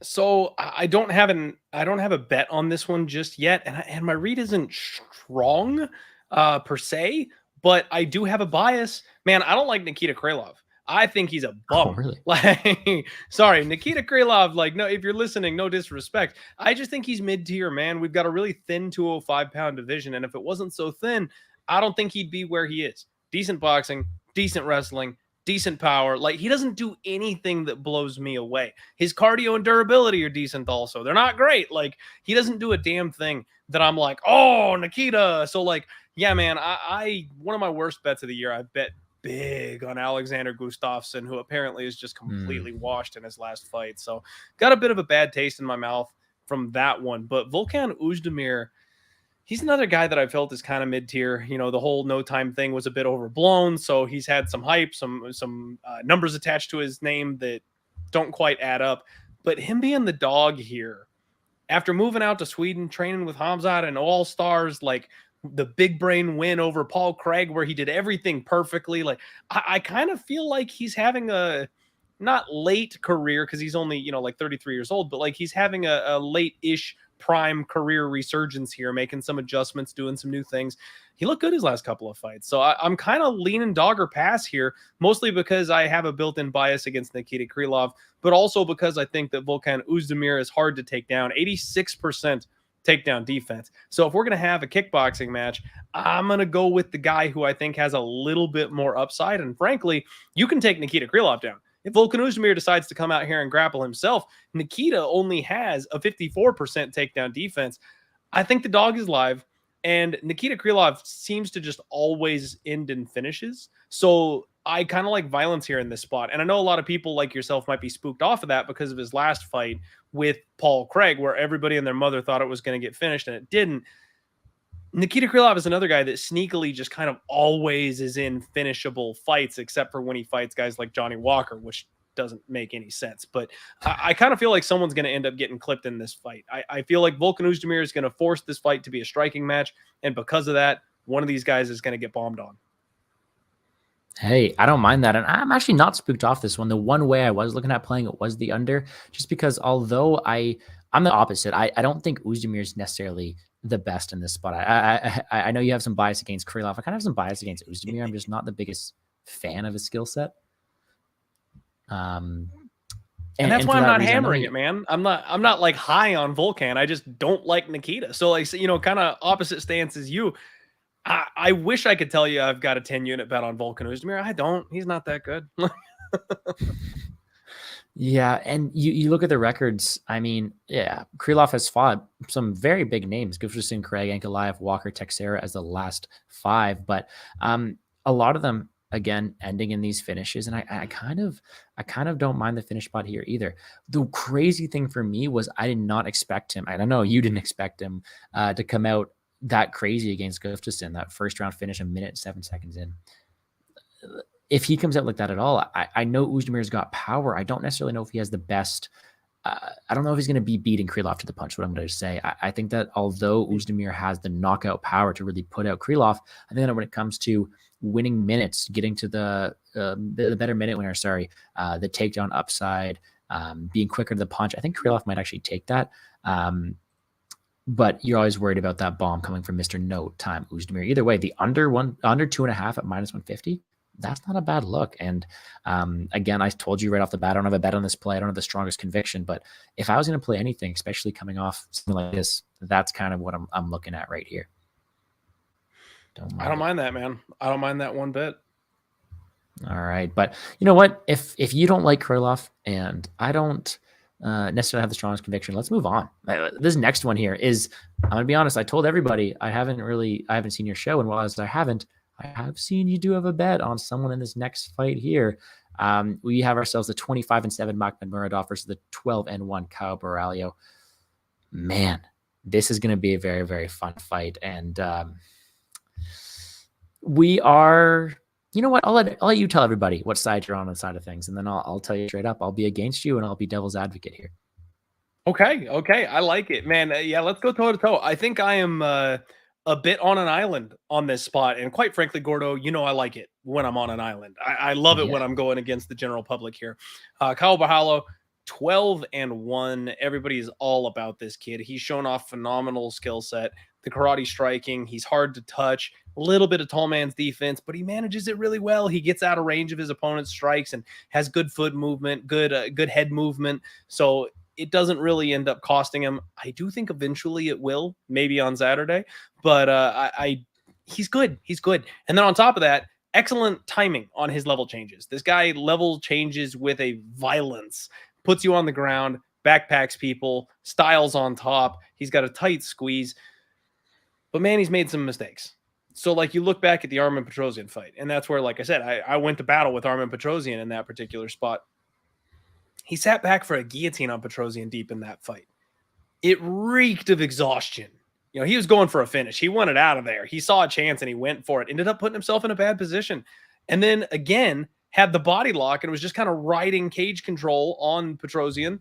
So I don't have a bet on this one just yet, and my read isn't strong per se, but I do have a bias. Man, I don't like Nikita Krylov. I think he's a bum. Oh, really? Like, sorry, Nikita Krylov. Like, no, if you're listening, no disrespect. I just think he's mid-tier, man. We've got a really thin 205-pound division, and if it wasn't so thin, I don't think he'd be where he is. Decent boxing, decent wrestling, decent power. Like, he doesn't do anything that blows me away. His cardio and durability are decent also. They're not great. Like, he doesn't do a damn thing that I'm like, oh, Nikita. So, like, yeah, man, I one of my worst bets of the year, I bet big on Alexander Gustafsson, who apparently is just completely washed in his last fight. So got a bit of a bad taste in my mouth from that one. But Volkan Oezdemir, he's another guy that I felt is kind of mid-tier. You know, the whole no time thing was a bit overblown. So he's had some hype, some numbers attached to his name that don't quite add up. But him being the dog here, after moving out to Sweden, training with Hamzat and All Stars, like the big brain win over Paul Craig, where he did everything perfectly. Like, I kind of feel like he's having a not late career, because he's only, you know, like 33 years old, but like he's having a late-ish prime career resurgence here, making some adjustments, doing some new things. He looked good his last couple of fights. So I'm kind of leaning dog or pass here, mostly because I have a built-in bias against Nikita Krylov, but also because I think that Volkan Oezdemir is hard to take down. 86% takedown defense. So if we're going to have a kickboxing match, I'm going to go with the guy who I think has a little bit more upside. And frankly, you can take Nikita Krylov down. If Volkan Oezdemir decides to come out here and grapple himself, Nikita only has a 54% takedown defense. I think the dog is live, and Nikita Krylov seems to just always end in finishes. So I kind of like violence here in this spot. And I know a lot of people like yourself might be spooked off of that because of his last fight with Paul Craig, where everybody and their mother thought it was going to get finished and it didn't. Nikita Krylov is another guy that sneakily just kind of always is in finishable fights, except for when he fights guys like Johnny Walker, which doesn't make any sense. But I kind of feel like someone's going to end up getting clipped in this fight. I feel like Volkan Oezdemir is going to force this fight to be a striking match. And because of that, one of these guys is going to get bombed on. Hey, I don't mind that. And I'm actually not spooked off this one. The one way I was looking at playing it was the under, just because although I'm the opposite. I don't think Oezdemir is necessarily the best in this spot. I know you have some bias against Krylov. I kind of have some bias against Oezdemir. I'm just not the biggest fan of his skill set. And that's why I'm not reason, hammering it, man. I'm not like high on Volkan. I just don't like Nikita. So like, you know, kind of opposite stance as you. I wish I could tell you I've got a 10-unit bet on Volkan Oezdemir. I don't. He's not that good. Yeah, and you look at the records. I mean, yeah, Krylov has fought some very big names: Gustafsson, Craig, Ankalaev, Walker, Teixeira as the last 5. But a lot of them, again, ending in these finishes. And I kind of don't mind the finish spot here either. The crazy thing for me was I did not expect him. I don't know, you didn't expect him to come out that crazy against Gustafsson, that first round finish a minute 7 seconds in. If he comes out like that at all, I know Oezdemir's got power. I don't necessarily know if he has the best. I don't know if he's going to be beating Krylov to the punch, what I'm going to say. I think that although Oezdemir has the knockout power to really put out Krylov, I think that when it comes to winning minutes, getting to the better minute winner, the takedown upside, being quicker to the punch, I think Krylov might actually take that. But you're always worried about that bomb coming from Mr. No Time Oezdemir. Either way, the under 2.5 at -150, that's not a bad look. And again, I told you right off the bat, I don't have a bet on this play. I don't have the strongest conviction, but if I was going to play anything, especially coming off something like this, that's kind of what I'm looking at right here. I don't mind that, man. I don't mind that one bit. All right. But you know what? If you don't like Krylov and I don't necessarily have the strongest conviction, let's move on. This next one here is, I'm going to be honest, I told everybody I haven't seen your show. And while I have seen you do have a bet on someone in this next fight here. We have ourselves the 25-7 Muradov versus the 12-1 Kyle Borralho. Man, this is going to be a very, very fun fight. And we are... You know what? I'll let you tell everybody what side you're on the side of things, and then I'll tell you straight up. I'll be against you, and I'll be devil's advocate here. Okay, I like it, man. Yeah, let's go toe to toe. I think I am a bit on an island on this spot, and quite frankly, Gordo, you know I like it when I'm on an island. I love it when I'm going against the general public here. Kyle Borralho, 12-1. Everybody is all about this kid. He's shown off phenomenal skill set. The karate striking, he's hard to touch, a little bit of tall man's defense, but he manages it really well. He gets out of range of his opponent's strikes and has good foot movement, good head movement. So it doesn't really end up costing him. I do think eventually it will, maybe on Saturday, but he's good. He's good. And then on top of that, excellent timing on his level changes. This guy level changes with a violence, puts you on the ground, backpacks people, styles on top. He's got a tight squeeze. But man, he's made some mistakes. So like you look back at the Armen Petrosian fight, and that's where, like I said, I went to battle with Armen Petrosian in that particular spot. He sat back for a guillotine on Petrosian deep in that fight. It reeked of exhaustion. You know, he was going for a finish. He wanted out of there. He saw a chance and he went for it. Ended up putting himself in a bad position. And then again, had the body lock and was just kind of riding cage control on Petrosian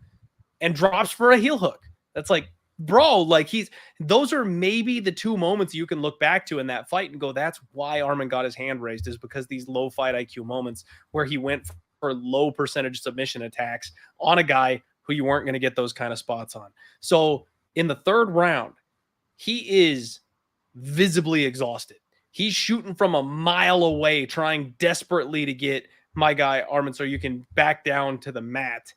and drops for a heel hook. That's like, bro, like those are maybe the two moments you can look back to in that fight and go, that's why Armen got his hand raised, is because these low fight IQ moments where he went for low percentage submission attacks on a guy who you weren't going to get those kind of spots on. So in the third round, he is visibly exhausted. He's shooting from a mile away, trying desperately to get my guy Armen so you can back down to the mat.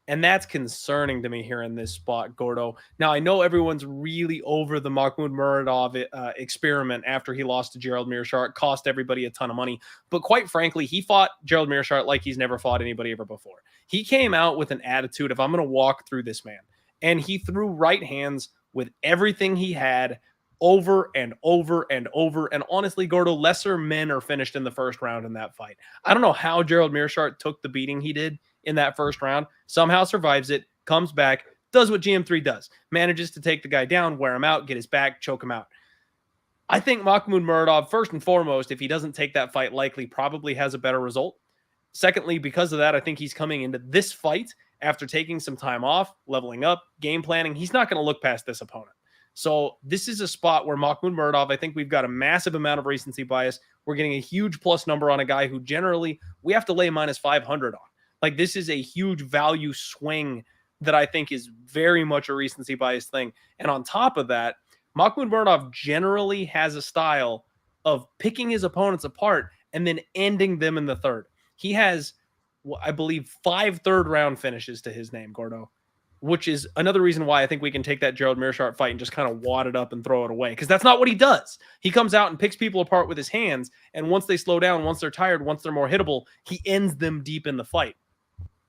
And that's concerning to me here in this spot, Gordo. Now, I know everyone's really over the Mahmoud Muradov experiment after he lost to Gerald Meerschaert. It cost everybody a ton of money. But quite frankly, he fought Gerald Meerschaert like he's never fought anybody ever before. He came out with an attitude of, I'm going to walk through this man. And he threw right hands with everything he had over and over and over. And honestly, Gordo, lesser men are finished in the first round in that fight. I don't know how Gerald Meerschaert took the beating he did in that first round, somehow survives it, comes back, does what GM3 does, manages to take the guy down, wear him out, get his back, choke him out. I think Mahmoud Muradov, first and foremost, if he doesn't take that fight, likely probably has a better result. Secondly, because of that, I think he's coming into this fight after taking some time off, leveling up, game planning. He's not going to look past this opponent. So this is a spot where Mahmoud Muradov, I think we've got a massive amount of recency bias. We're getting a huge plus number on a guy who generally we have to lay minus 500 on. Like, this is a huge value swing that I think is very much a recency bias thing. And on top of that, Mahmoud Muradov generally has a style of picking his opponents apart and then ending them in the third. He has, I believe, 5 third-round finishes to his name, Gordo, which is another reason why I think we can take that Gerald Meerschaert fight and just kind of wad it up and throw it away, because that's not what he does. He comes out and picks people apart with his hands, and once they slow down, once they're tired, once they're more hittable, he ends them deep in the fight.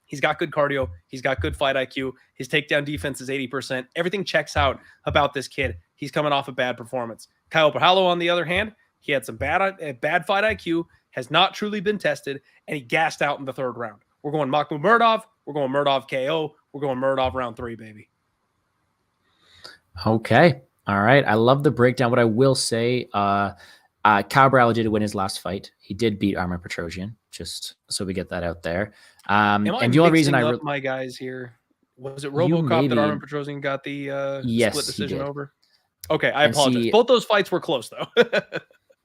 He's got good cardio. He's got good fight IQ. His takedown defense is 80%. Everything checks out about this kid. He's coming off a bad performance. Kyle Borralho, on the other hand, he had some bad fight IQ, has not truly been tested, and he gassed out in the third round. We're going Mahmoud Muradov. We're going Muradov KO. We're going Muradov round 3, baby. Okay. All right. I love the breakdown. What I will say, Kyle Borralho did win his last fight. He did beat Armen Petrosian, just so we get that out there. And the only reason my guys here, was it RoboCop that Armen Petrosian got the split decision over? Okay, I apologize. Both those fights were close, though.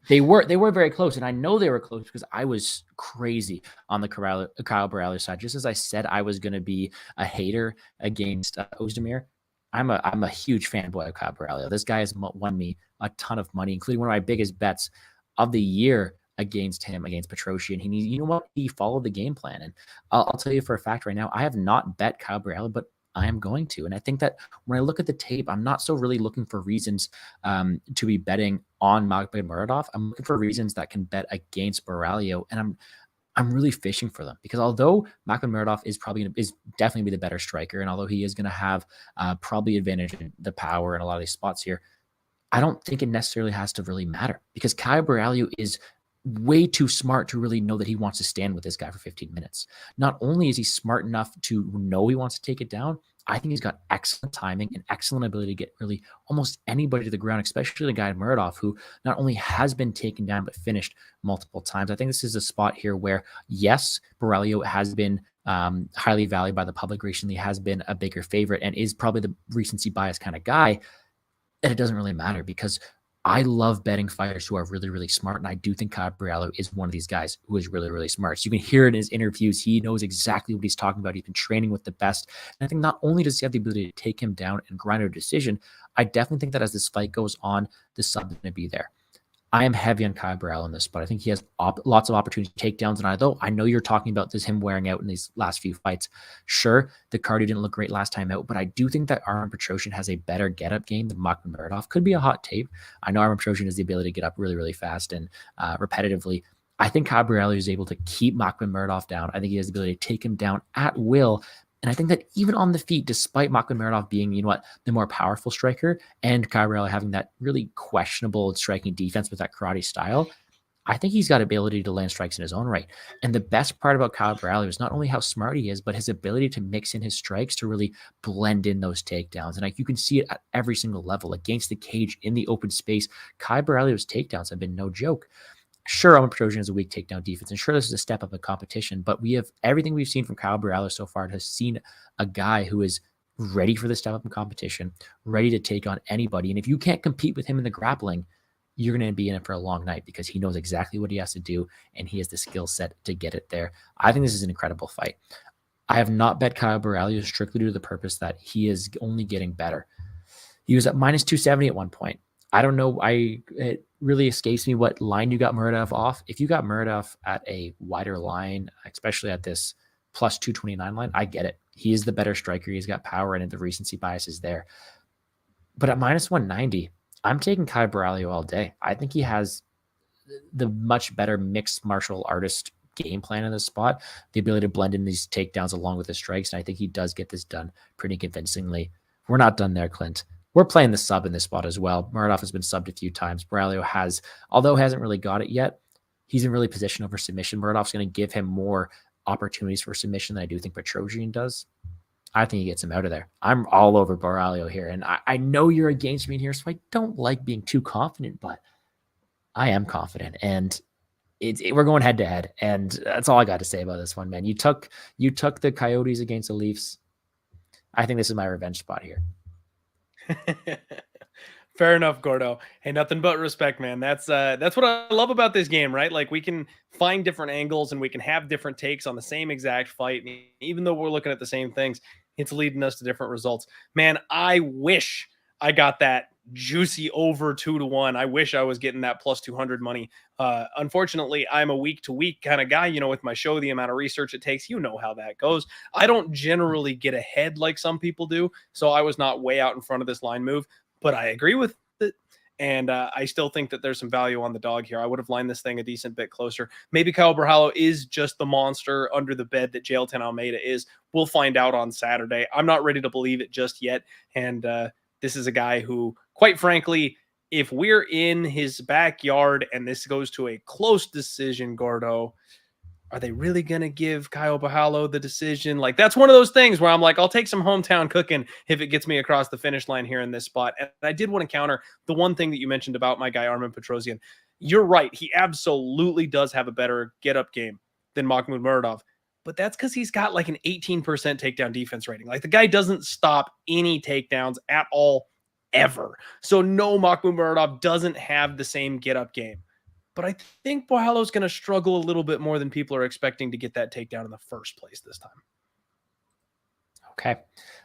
They were very close, and I know they were close because I was crazy on the Kyle Borralho side. Just as I said, I was going to be a hater against Oezdemir. I'm a huge fanboy of Kyle Borralho. This guy has won me a ton of money, including one of my biggest bets of the year against him, against Petrosian. You know what? He followed the game plan, and I'll tell you for a fact right now, I have not bet Kyle Borralho, but I am going to. And I think that when I look at the tape, I'm not so really looking for reasons to be betting on Muradov, I'm looking for reasons that can bet against Borralho, and I'm really fishing for them because although Muradov is definitely be the better striker, and although he is going to have probably advantage in the power in a lot of these spots here, I don't think it necessarily has to really matter because Kyle Borralho is way too smart to really know that he wants to stand with this guy for 15 minutes. Not only is he smart enough to know he wants to take it down, I think he's got excellent timing and excellent ability to get really almost anybody to the ground, especially the guy Muradov, who not only has been taken down, but finished multiple times. I think this is a spot here where, yes, Borralho has been highly valued by the public recently, has been a bigger favorite, and is probably the recency bias kind of guy. And it doesn't really matter because I love betting fighters who are really, really smart. And I do think Kyle Borralho is one of these guys who is really, really smart. So you can hear it in his interviews. He knows exactly what he's talking about. He's been training with the best. And I think not only does he have the ability to take him down and grind out a decision, I definitely think that as this fight goes on, the sub is going to be there. I am heavy on Kyle Borralho in this, but I think he has lots of opportunity takedowns. And although I know you're talking about him wearing out in these last few fights, sure, the cardio didn't look great last time out, but I do think that Armen Petrosian has a better get-up game than Muradov. Could be a hot tape. I know Armen Petrosian has the ability to get up really, really fast and repetitively. I think Kyle Borralho is able to keep Muradov down. I think he has the ability to take him down at will. And I think that even on the feet, despite Muradov being, the more powerful striker and Kyle Borralho having that really questionable striking defense with that karate style, I think he's got ability to land strikes in his own right. And the best part about Kyle Borralho is not only how smart he is, but his ability to mix in his strikes to really blend in those takedowns. And you can see it at every single level against the cage in the open space. Kyle Borralho's takedowns have been no joke. Sure, Armen Petrosian has a weak takedown defense, and sure, this is a step up in competition, but everything we've seen from Kyle Borralho so far has seen a guy who is ready for the step up in competition, ready to take on anybody. And if you can't compete with him in the grappling, you're going to be in it for a long night because he knows exactly what he has to do, and he has the skill set to get it there. I think this is an incredible fight. I have not bet Kyle Borralho strictly due to the purpose that he is only getting better. He was at minus 270 at one point. I don't know. It really escapes me what line you got Muradov off. If you got Muradov at a wider line, especially at this plus 229 line, I get it. He is the better striker. He's got power and the recency bias is there. But at minus 190, I'm taking Kyle Borralho all day. I think he has the much better mixed martial artist game plan in this spot, the ability to blend in these takedowns along with the strikes. And I think he does get this done pretty convincingly. We're not done there, Clint. We're playing the sub in this spot as well. Muradov has been subbed a few times. Borralho has, although hasn't really got it yet, he's in really position over submission. Muradov's going to give him more opportunities for submission than I do think Petrosian does. I think he gets him out of there. I'm all over Borralho here, and I know you're against me here, so I don't like being too confident, but I am confident, and we're going head to head, and that's all I got to say about this one, man. You took the Coyotes against the Leafs. I think this is my revenge spot here. Fair enough, Gordo. Hey, nothing but respect, man. That's what I love about this game, right? Like we can find different angles and we can have different takes on the same exact fight. And even though we're looking at the same things, it's leading us to different results. Man, I wish I got that juicy over 2-1. I wish I was getting that plus 200 money. Unfortunately, I'm a week to week kind of guy, with my show, the amount of research it takes, how that goes. I don't generally get ahead like some people do. So I was not way out in front of this line move, but I agree with it. And I still think that there's some value on the dog here. I would have lined this thing a decent bit closer. Maybe Kyle Borralho is just the monster under the bed that Jailton Almeida is. We'll find out on Saturday. I'm not ready to believe it just yet. And this is a guy who, quite frankly, if we're in his backyard and this goes to a close decision, Gordo, are they really going to give Kyle Borralho the decision? Like, that's one of those things where I'm like, I'll take some hometown cooking if it gets me across the finish line here in this spot. And I did want to counter the one thing that you mentioned about my guy, Armen Petrosian. You're right. He absolutely does have a better get-up game than Muradov. But that's because he's got like an 18% takedown defense rating. Like, the guy doesn't stop any takedowns at all, ever. So no, Muradov doesn't have the same get-up game. But I think Borralho's going to struggle a little bit more than people are expecting to get that takedown in the first place this time. Okay.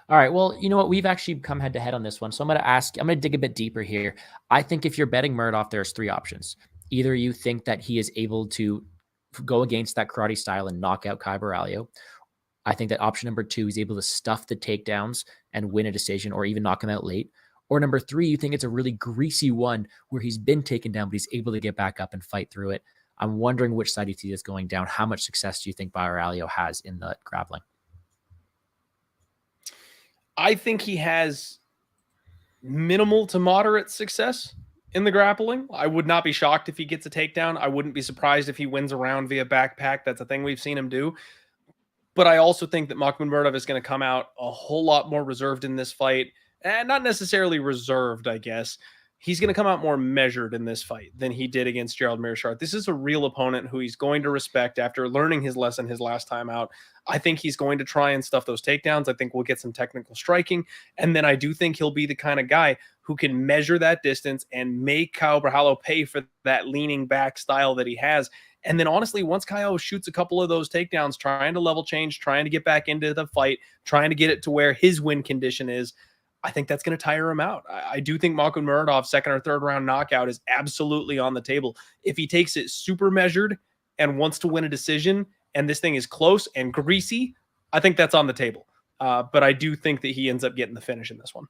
All right. Well, you know what? We've actually come head to head on this one. So I'm going to dig a bit deeper here. I think if you're betting Muradov, there's three options. Either you think that he is able to go against that karate style and knock out Kyle Borralho. I think that option number two is able to stuff the takedowns and win a decision or even knock him out late. Or number 3, you think it's a really greasy one where he's been taken down, but he's able to get back up and fight through it. I'm wondering which side you see this going down. How much success do you think Borralho has in the grappling? I think he has minimal to moderate success in the grappling. I would not be shocked if he gets a takedown. I wouldn't be surprised if he wins a round via backpack. That's a thing we've seen him do. But I also think that Muradov is going to come out a whole lot more reserved in this fight. And not necessarily reserved, I guess. He's going to come out more measured in this fight than he did against Gerald Meerschaert. This is a real opponent who he's going to respect after learning his lesson his last time out. I think he's going to try and stuff those takedowns. I think we'll get some technical striking. And then I do think he'll be the kind of guy who can measure that distance and make Caio Borralho pay for that leaning back style that he has. And then honestly, once Caio shoots a couple of those takedowns, trying to level change, trying to get back into the fight, trying to get it to where his win condition is, I think that's going to tire him out. I do think Muradov second or third round knockout is absolutely on the table. If he takes it super measured and wants to win a decision and this thing is close and greasy, I think that's on the table. But I do think that he ends up getting the finish in this one.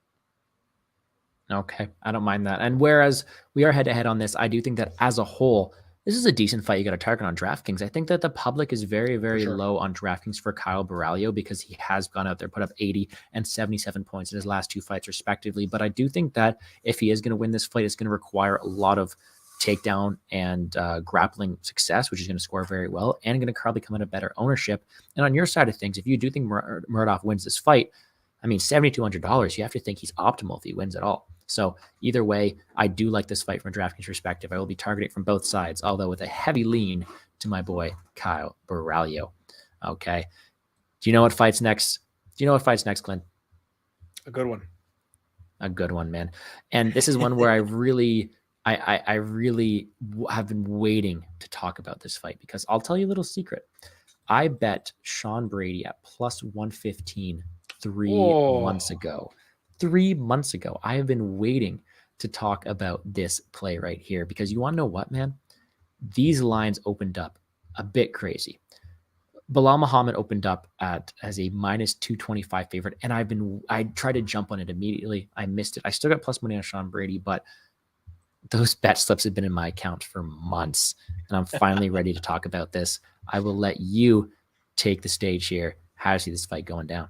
Okay, I don't mind that. And whereas we are head-to-head on this, I do think that as a whole, this is a decent fight you got to target on DraftKings. I think that the public is very, very low on DraftKings for Caio Borralho because he has gone out there, put up 80 and 77 points in his last 2 fights respectively. But I do think that if he is going to win this fight, it's going to require a lot of takedown and grappling success, which is going to score very well and going to probably come at a better ownership. And on your side of things, if you do think Muradov wins this fight, I mean, $7,200, you have to think he's optimal if he wins at all. So either way, I do like this fight from a DraftKings perspective. I will be targeting from both sides, although with a heavy lean to my boy, Caio Borralho. Okay. Do you know what fights next? Do you know what fights next, Clint? A good one. A good one, man. And this is one where I really have been waiting to talk about this fight because I'll tell you a little secret. I bet Sean Brady at plus 115 3 months ago. 3 months ago. I have been waiting to talk about this play right here because you want to know what, man? These lines opened up a bit crazy. Belal Muhammad opened up as a minus 225 favorite, and I tried to jump on it immediately. I missed it. I still got plus money on Sean Brady, but those bet slips have been in my account for months, and I'm finally ready to talk about this. I will let you take the stage here. How do you see this fight going down?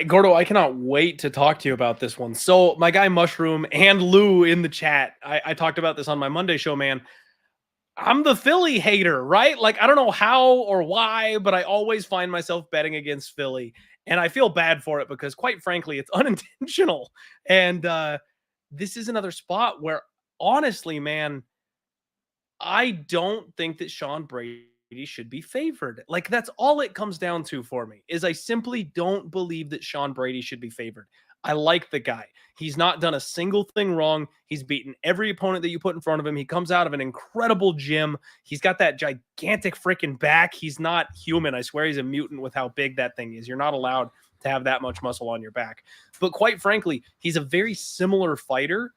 Gordo, I cannot wait to talk to you about this one. So my guy Mushroom and Lou in the chat, I talked about this on my Monday show, man. I'm the Philly hater, right? Like, I don't know how or why, but I always find myself betting against Philly. And I feel bad for it because, quite frankly, it's unintentional. And this is another spot where, honestly, man, I don't think that Sean Brady should be favored. Like, that's all it comes down to for me, is I simply don't believe that Sean Brady should be favored. I like the guy. He's not done a single thing wrong. He's beaten every opponent that you put in front of him. He comes out of an incredible gym. He's got that gigantic freaking back. He's not human. I swear he's a mutant with how big that thing is. You're not allowed to have that much muscle on your back. But quite frankly, he's a very similar fighter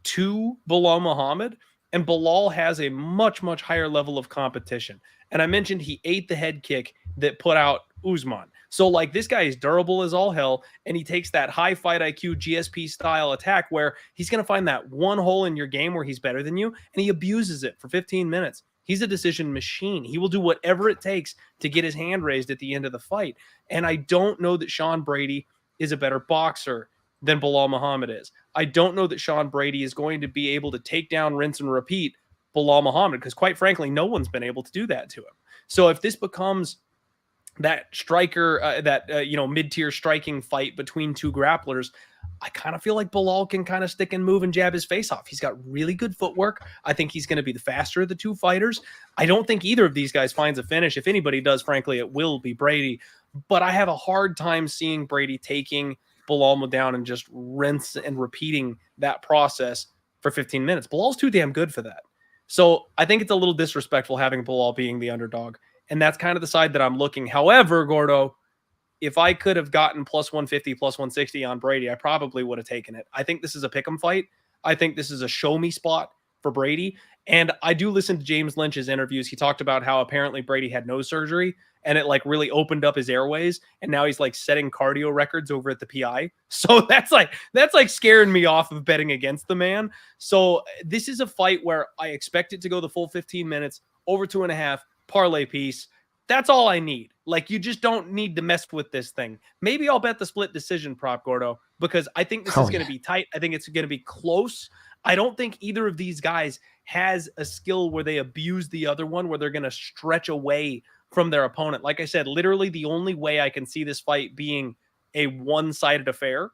to Belal Muhammad, and Belal has a much, much higher level of competition. And I mentioned he ate the head kick that put out Usman. So, like, this guy is durable as all hell, and he takes that high fight IQ GSP style attack where he's going to find that one hole in your game where he's better than you, and he abuses it for 15 minutes. He's a decision machine. He will do whatever it takes to get his hand raised at the end of the fight. And I don't know that Sean Brady is a better boxer than Belal Muhammad is. I don't know that Sean Brady is going to be able to take down, rinse, and repeat Belal Muhammad because, quite frankly, no one's been able to do that to him. So if this becomes that striker, mid-tier striking fight between two grapplers, I kind of feel like Belal can kind of stick and move and jab his face off. He's got really good footwork. I think he's going to be the faster of the two fighters. I don't think either of these guys finds a finish. If anybody does, frankly, it will be Brady. But I have a hard time seeing Brady taking Belal down and just rinse and repeating that process for 15 minutes. Belal's too damn good for that. So I think it's a little disrespectful having Belal being the underdog. And that's kind of the side that I'm looking. However, Gordo, if I could have gotten plus 150, plus 160 on Brady, I probably would have taken it. I think this is a pick'em fight. I think this is a show me spot for Brady. And I do listen to James Lynch's interviews. He talked about how apparently Brady had no surgery and it like really opened up his airways. And now he's like setting cardio records over at the PI. So that's like scaring me off of betting against the man. So this is a fight where I expect it to go the full 15 minutes, over 2.5, parlay piece. That's all I need. Like, you just don't need to mess with this thing. Maybe I'll bet the split decision prop, Gordo, because I think this is going to be tight. I think it's going to be close. I don't think either of these guys has a skill where they abuse the other one, where they're going to stretch away from their opponent. Like I said, literally the only way I can see this fight being a one-sided affair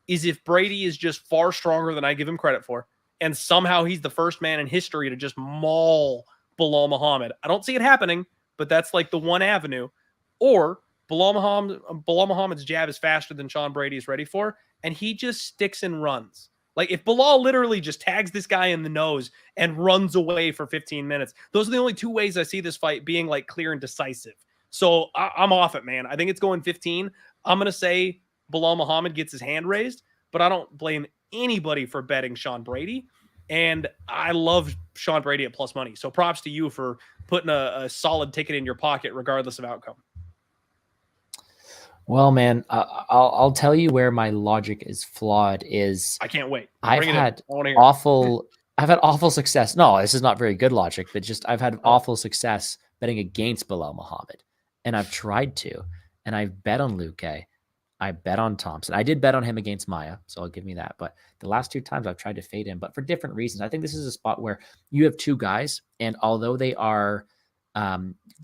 is if Brady is just far stronger than I give him credit for, and somehow he's the first man in history to just maul Belal Muhammad. I don't see it happening, but that's like the one avenue. Or Belal Muhammad's jab is faster than Sean Brady is ready for, and he just sticks and runs. Like, if Belal literally just tags this guy in the nose and runs away for 15 minutes, those are the only two ways I see this fight being like clear and decisive. So I'm off it, man. I think it's going 15. I'm going to say Belal Muhammad gets his hand raised, but I don't blame anybody for betting Sean Brady. And I love Sean Brady at plus money. So props to you for putting a solid ticket in your pocket, regardless of outcome. Well, man, I'll tell you where my logic is flawed. I can't wait. I've had awful success. No, this is not very good logic, but just I've had awful success betting against Belal Muhammad, and I've tried to, and I've bet on Luque. I bet on Thompson. I did bet on him against Maia, so I'll give me that. But the last two times I've tried to fade him, but for different reasons. I think this is a spot where you have two guys, and although they are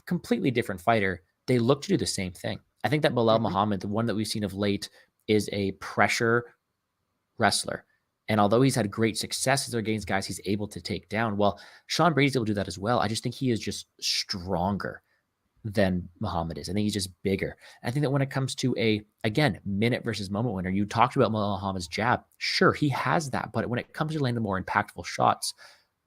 completely different fighter, they look to do the same thing. I think that Belal Muhammad, the one that we've seen of late, is a pressure wrestler. And although he's had great successes against guys he's able to take down, well, Sean Brady's able to do that as well. I just think he is just stronger than Muhammad is. I think he's just bigger. I think that when it comes to again, minute versus moment winner, you talked about Muhammad's jab. Sure, he has that. But when it comes to landing more impactful shots,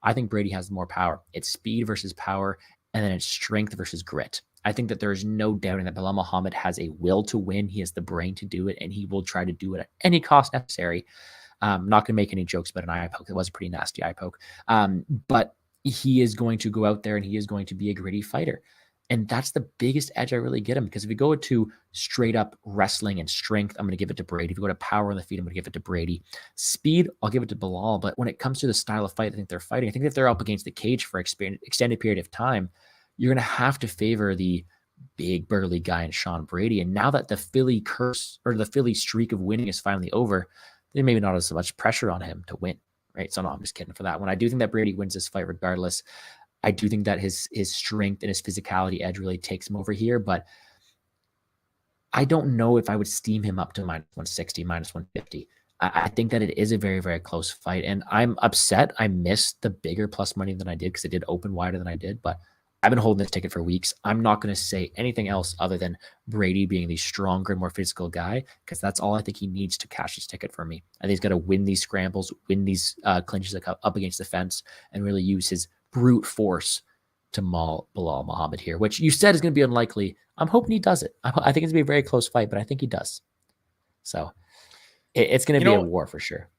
I think Brady has more power. It's speed versus power, and then it's strength versus grit. I think that there is no doubting that Belal Muhammad has a will to win. He has the brain to do it, and he will try to do it at any cost necessary. I'm not going to make any jokes about an eye poke. It was a pretty nasty eye poke. But he is going to go out there, and he is going to be a gritty fighter. And that's the biggest edge I really get him, because if we go to straight up wrestling and strength, I'm going to give it to Brady. If we go to power on the feet, I'm going to give it to Brady. Speed, I'll give it to Belal. But when it comes to the style of fight I think they're fighting, I think if they're up against the cage for an extended period of time, you're going to have to favor the big burly guy in Sean Brady. And now that the Philly curse or the Philly streak of winning is finally over, there maybe not as much pressure on him to win, right? So no, I'm just kidding for that one. I do think that Brady wins this fight regardless. I do think that his strength and his physicality edge really takes him over here, but I don't know if I would steam him up to minus 160, minus 150. I think that it is a very, very close fight, and I'm upset I missed the bigger plus money than I did because it did open wider than I did, but I've been holding this ticket for weeks. I'm not going to say anything else other than Brady being the stronger, more physical guy, because that's all I think he needs to cash his ticket for me. I think he's got to win these scrambles, win these clinches up against the fence, and really use his brute force to maul Belal Muhammad here, which you said is going to be unlikely. I'm hoping he does it. I think it's going to be a very close fight, but I think he does. So it's going to be a war for sure.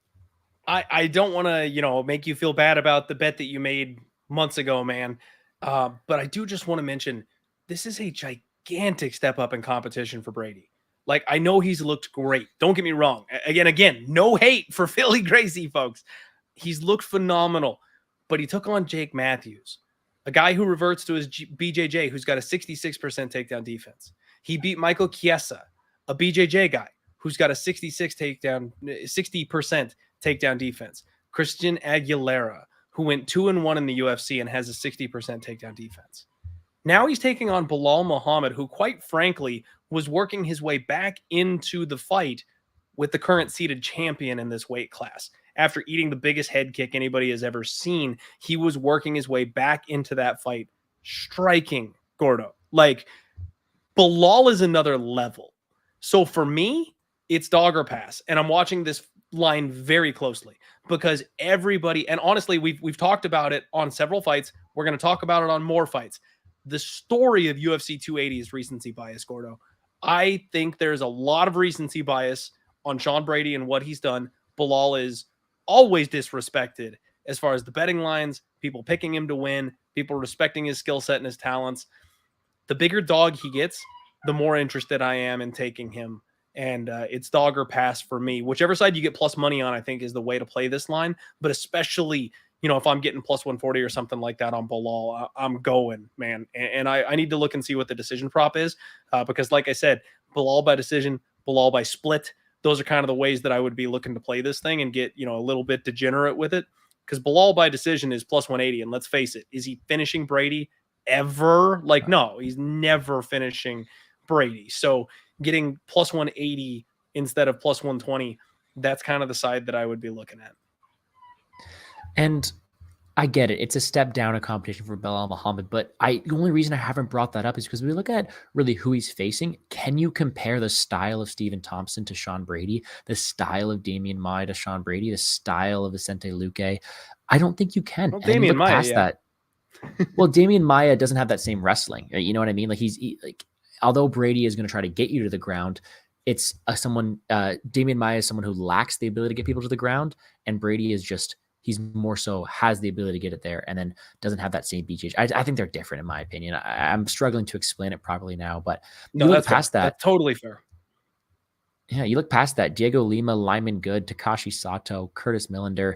I don't want to, make you feel bad about the bet that you made months ago, man. But I do just want to mention, this is a gigantic step up in competition for Brady. Like, I know he's looked great. Don't get me wrong. Again, no hate for Philly Gracie, folks. He's looked phenomenal, but he took on Jake Matthews, a guy who reverts to his BJJ, who's got a 66% takedown defense. He beat Michael Chiesa, a BJJ guy who's got a 60% takedown defense. Christian Aguilera, who went 2-1 in the UFC and has a 60% takedown defense. Now he's taking on Belal Muhammad, who quite frankly was working his way back into the fight with the current seeded champion in this weight class. After eating the biggest head kick anybody has ever seen, he was working his way back into that fight, striking Gordo. Like, Belal is another level. So for me, it's dog or pass. And I'm watching this line very closely because everybody, and honestly, we've talked about it on several fights. We're going to talk about it on more fights. The story of UFC 280 is recency bias, Gordo. I think there's a lot of recency bias on Sean Brady and what he's done. Belal is always disrespected. as far as the betting lines, people picking him to win, people respecting his skill set and his talents. The bigger dog he gets, the more interested I am in taking him. And it's dog or pass for me. Whichever side you get plus money on, I think, is the way to play this line. But especially, if I'm getting plus 140 or something like that on Belal, I'm going, man. And I need to look and see what the decision prop is. Because like I said, Belal by decision, Belal by split. Those are kind of the ways that I would be looking to play this thing and get, a little bit degenerate with it. Because Belal by decision is plus 180. And let's face it, is he finishing Brady ever? Like, no, he's never finishing Brady. So getting plus 180 instead of plus 120, that's kind of the side that I would be looking at. And I get it. It's a step down in competition for Belal Muhammad, but the only reason I haven't brought that up is because we look at really who he's facing. Can you compare the style of Stephen Thompson to Sean Brady, the style of Damian Maia to Sean Brady, the style of Vicente Luque? I don't think you can. Well, Damian Maia, that. Well, Damian Maia doesn't have that same wrestling. You know what I mean? Like although Brady is going to try to get you to the ground, it's Damian Maia is someone who lacks the ability to get people to the ground, and Brady is he's more so has the ability to get it there and then doesn't have that same beach. I think they're different in my opinion. I'm struggling to explain it properly now, but no, you look past that. That's totally fair. Yeah, you look past that. Diego Lima, Lyman Good, Takashi Sato, Curtis Millender,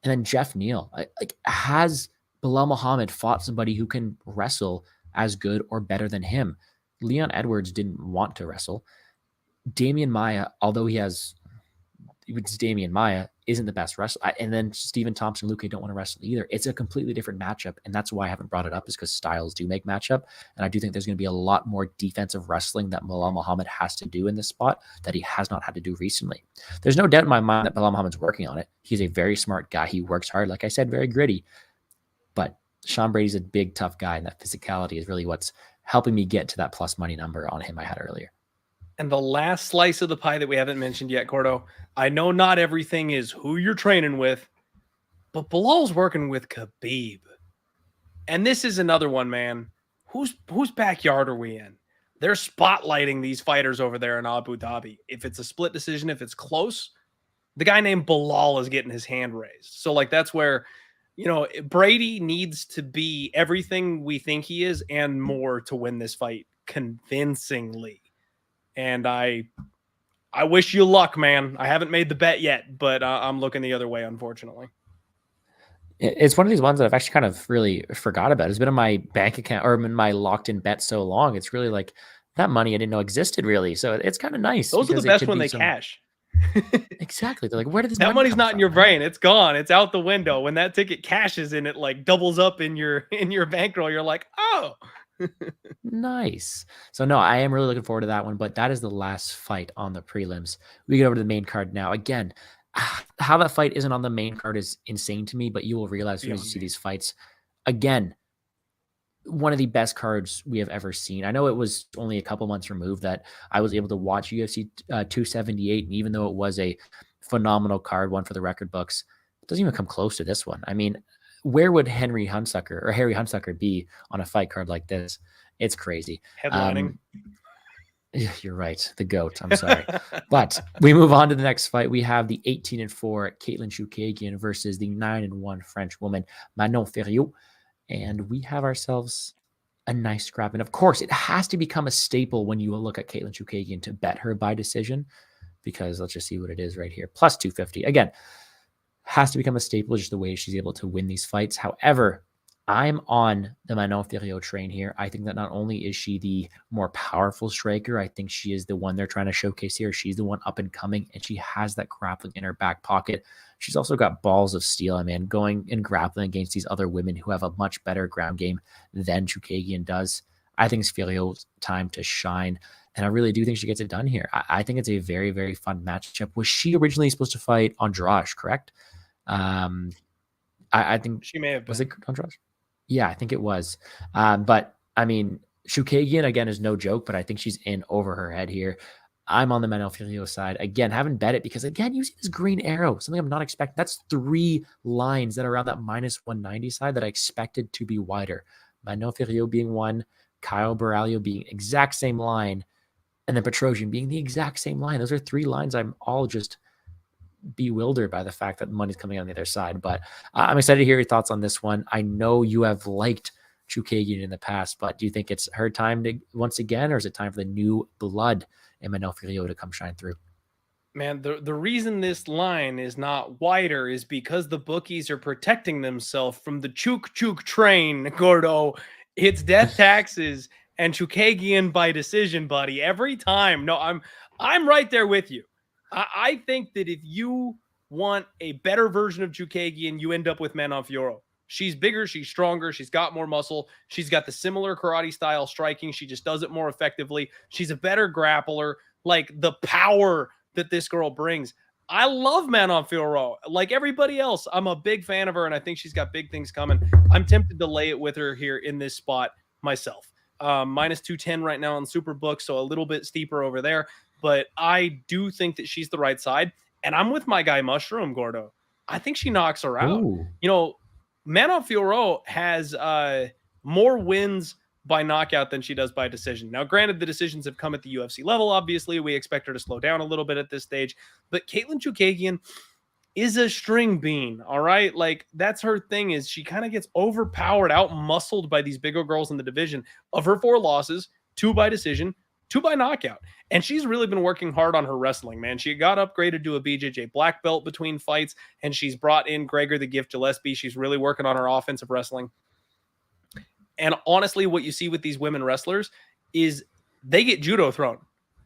and then Jeff Neal. Has Belal Muhammad fought somebody who can wrestle as good or better than him? Leon Edwards didn't want to wrestle. Damian Maia, although it's Damian Maia, isn't the best wrestler. And then Stephen Thompson and Luque don't want to wrestle either. It's a completely different matchup. And that's why I haven't brought it up, is because styles do make matchup. And I do think there's going to be a lot more defensive wrestling that Belal Muhammad has to do in this spot that he has not had to do recently. There's no doubt in my mind that Belal Muhammad's working on it. He's a very smart guy. He works hard. Like I said, very gritty. But Sean Brady's a big, tough guy. And that physicality is really what's helping me get to that plus money number on him I had earlier. And the last slice of the pie that we haven't mentioned yet, Gordo, I know not everything is who you're training with, but Belal's working with Khabib. And this is another one, man. Whose backyard are we in? They're spotlighting these fighters over there in Abu Dhabi. If it's a split decision, if it's close, the guy named Belal is getting his hand raised. So, that's where, Brady needs to be everything we think he is and more to win this fight convincingly. And I wish you luck, man. I haven't made the bet yet, but I'm looking the other way, unfortunately. It's one of these ones that I've actually kind of really forgot about. It's been in my bank account or in my locked in bet so long. It's really like that money I didn't know existed really. So it's kind of nice. Those are the best when they cash. Exactly. They're like, where did this that money's not in your brain? It's gone. It's out the window. When that ticket cashes and it doubles up in your bankroll, you're like, oh. Nice. So no, I am really looking forward to that one, but that is the last fight on the prelims. We get over to the main card now. Again, how that fight isn't on the main card is insane to me, but you will realize as soon as you see these fights, again, one of the best cards we have ever seen. I know it was only a couple months removed that I was able to watch UFC 278, and even though it was a phenomenal card, one for the record books, it doesn't even come close to this one. I mean, where would Harry Hunsucker be on a fight card like this? It's crazy. Headlining. You're right. The GOAT. I'm sorry. But we move on to the next fight. We have the 18-4 Caitlin Chookagian versus the 9-1 French woman, Manon Fiorot. And we have ourselves a nice scrap. And of course, it has to become a staple when you look at Caitlin Chookagian to bet her by decision, because let's just see what it is right here. Plus 250. Again, has to become a staple, just the way she's able to win these fights. However, I'm on the Manon Fiorot train here. I think that not only is she the more powerful striker, I think she is the one they're trying to showcase here. She's the one up and coming, and she has that grappling in her back pocket. She's also got balls of steel, I mean, going and grappling against these other women who have a much better ground game than Chookagian does. I think it's Fiorot's time to shine, and I really do think she gets it done here. I think it's a very, very fun matchup. Was she originally supposed to fight Andrade, correct? I think she may have been. Was it Andrade? Yeah, I think it was. But I mean, Chookagian again is no joke, but I think she's in over her head here. I'm on the Manon Fiorot side. Again, haven't bet it because, again, you see this green arrow, something I'm not expecting. That's 3 lines that are around that minus 190 side that I expected to be wider. Manon Fiorot being one, Kyle Borralho being exact same line, and then Petrosian being the exact same line. Those are 3 lines I'm all just bewildered by the fact that money's coming on the other side. But I'm excited to hear your thoughts on this one. I know you have liked Chookagian in the past, but do you think it's her time to once again, or is it time for the new blood in Manon Fiorot to come shine through? Man, the reason this line is not wider is because the bookies are protecting themselves from the chook train, Gordo. It's death taxes and Chookagian by decision, buddy. Every time. No, I'm right there with you. I think that if you want a better version of Chookagian, you end up with Manon Fiorot. She's bigger, she's stronger, she's got more muscle, she's got the similar karate style striking, she just does it more effectively. She's a better grappler. Like, the power that this girl brings. I love Manon Fiorot. Like everybody else, I'm a big fan of her, and I think she's got big things coming. I'm tempted to lay it with her here in this spot myself. Minus 210 right now on Superbook, so a little bit steeper over there. But I do think that she's the right side. And I'm with my guy Mushroom, Gordo. I think she knocks her out. Ooh. You know, Manon Fiorot has more wins by knockout than she does by decision. Now, granted, the decisions have come at the UFC level. Obviously, we expect her to slow down a little bit at this stage. But Katlyn Chookagian is a string bean, all right? Like, that's her thing, is she kind of gets overpowered, out-muscled by these bigger girls in the division. Of her 4 losses, 2 by decision, 2 by knockout. And she's really been working hard on her wrestling, man. She got upgraded to a BJJ black belt between fights, and she's brought in Gregor the Gift Gillespie. She's really working on her offensive wrestling. And honestly, what you see with these women wrestlers is they get judo thrown.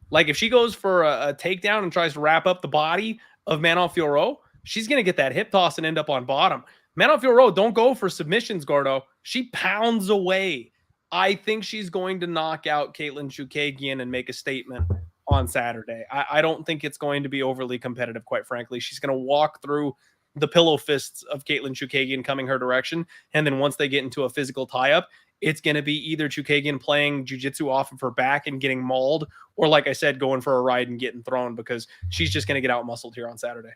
Like, if she goes for a takedown and tries to wrap up the body of Manon Fiorot, she's going to get that hip toss and end up on bottom. Manon Fiorot don't go for submissions, Gordo. She pounds away. I think she's going to knock out Katlyn Chookagian and make a statement on Saturday. I don't think it's going to be overly competitive, quite frankly. She's going to walk through the pillow fists of Katlyn Chookagian coming her direction. And then once they get into a physical tie-up, it's going to be either Chookagian playing jiu-jitsu off of her back and getting mauled, or, like I said, going for a ride and getting thrown, because she's just going to get out-muscled here on Saturday.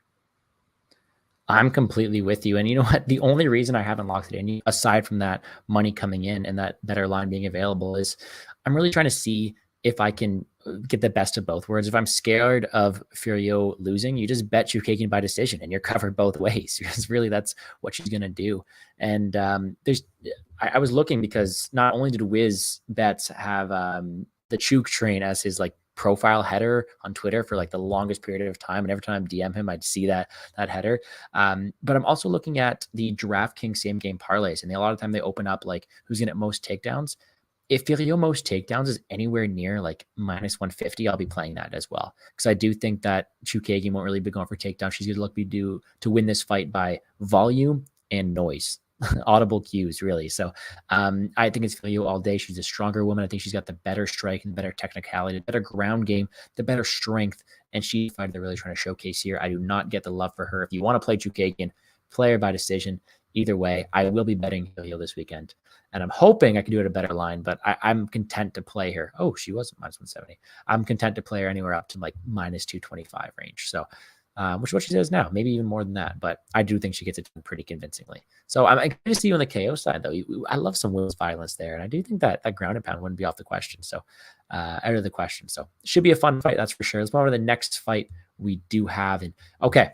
I'm completely with you. And you know what? The only reason I haven't locked it in, aside from that money coming in and that better line being available, is I'm really trying to see if I can get the best of both worlds. If I'm scared of Fiorot losing, you just bet Chookagian by decision and you're covered both ways, because really that's what she's going to do. And I was looking, because not only did WizBets have the Chook train as his like profile header on Twitter for like the longest period of time, and every time I DM him, I'd see that header. But I'm also looking at the DraftKings same game parlays, and a lot of time they open up like who's going to get most takedowns. If Fiorot most takedowns is anywhere near like minus 150, I'll be playing that as well, because I do think that Chookagian won't really be going for takedowns. She's going to look to win this fight by volume and noise. Audible cues, really. So I think it's Fiorot all day. She's a stronger woman. I think she's got the better strike and the better technicality, the better ground game, the better strength, and she's the fighter they're really trying to showcase here. I do not get the love for her. If you want to play Chookagian, play her by decision. Either way, I will be betting Fiorot this weekend, and I'm hoping I can do it at a better line, but I'm content to play her. Oh, she was minus 170. I'm content to play her anywhere up to like minus 225 range. So which is what she does now, maybe even more than that. But I do think she gets it done pretty convincingly. So I'm excited to see you on the KO side, though. I love some women's violence there, and I do think that ground and pound wouldn't be off the question. So out of the question. So it should be a fun fight, that's for sure. Let's move on to the next fight we do have. And okay,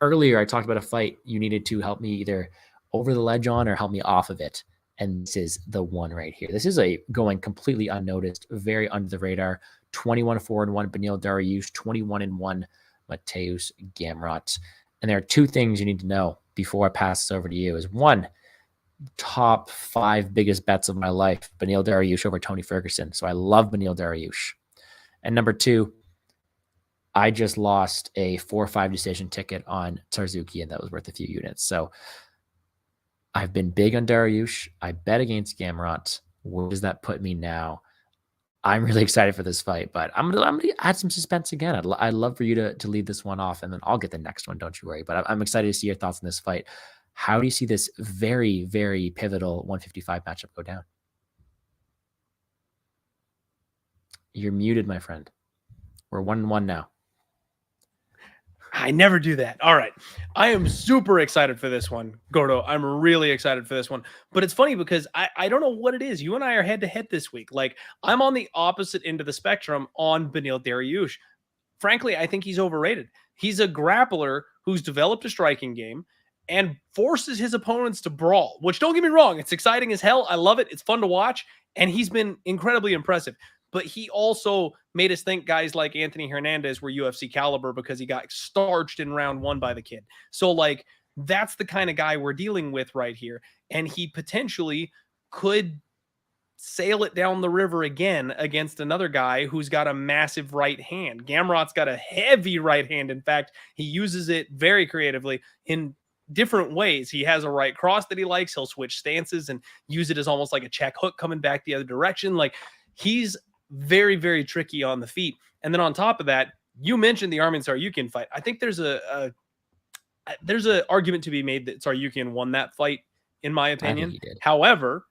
earlier I talked about a fight you needed to help me either over the ledge on or help me off of it. And this is the one right here. This is going completely unnoticed, very under the radar. 21-4-1 Beneil Dariush, 21-1 Mateusz Gamrot. And there are 2 things you need to know before I pass this over to you. Is one, top 5 biggest bets of my life, Beneil Dariush over Tony Ferguson. So I love Beneil Dariush. And number 2, I just lost a 4-5 decision ticket on Tsarzuki, and that was worth a few units. So I've been big on Dariush. I bet against Gamrot. Where does that put me now? I'm really excited for this fight, but I'm gonna add some suspense again. I'd love for you to lead this one off, and then I'll get the next one. Don't you worry. But I'm excited to see your thoughts on this fight. How do you see this very, very pivotal 155 matchup go down? You're muted, my friend. We're 1-1 now. I never do that. All right. I am super excited for this one, Gordo. I'm really excited for this one. But it's funny because I don't know what it is. You and I are head-to-head this week. Like, I'm on the opposite end of the spectrum on Beneil Dariush. Frankly, I think he's overrated. He's a grappler who's developed a striking game and forces his opponents to brawl, which, don't get me wrong, it's exciting as hell. I love it. It's fun to watch. And he's been incredibly impressive. But he also made us think guys like Anthony Hernandez were UFC caliber because he got starched in round 1 by the kid. So, like, that's the kind of guy we're dealing with right here. And he potentially could sail it down the river again against another guy who's got a massive right hand. Gamrot's got a heavy right hand. In fact, he uses it very creatively in different ways. He has a right cross that he likes. He'll switch stances and use it as almost like a check hook coming back the other direction. Like, he's very, very tricky on the feet. And then on top of that, you mentioned the Armin Tsarukyan fight. I think there's a argument to be made that Tsarukyan won that fight, in my opinion. However,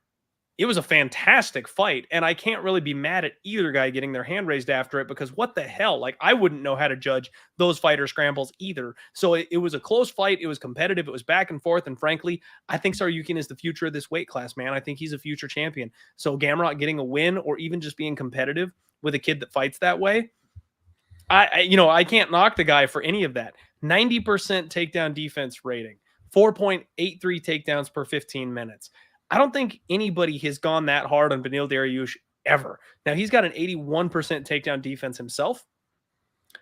it was a fantastic fight, and I can't really be mad at either guy getting their hand raised after it, because what the hell? Like, I wouldn't know how to judge those fighter scrambles either. So it was a close fight. It was competitive. It was back and forth. And frankly, I think Tsarukyan is the future of this weight class, man. I think he's a future champion. So Gamrot getting a win, or even just being competitive with a kid that fights that way, I can't knock the guy for any of that. 90% takedown defense rating, 4.83 takedowns per 15 minutes. I don't think anybody has gone that hard on Beneil Dariush ever. Now, he's got an 81% takedown defense himself,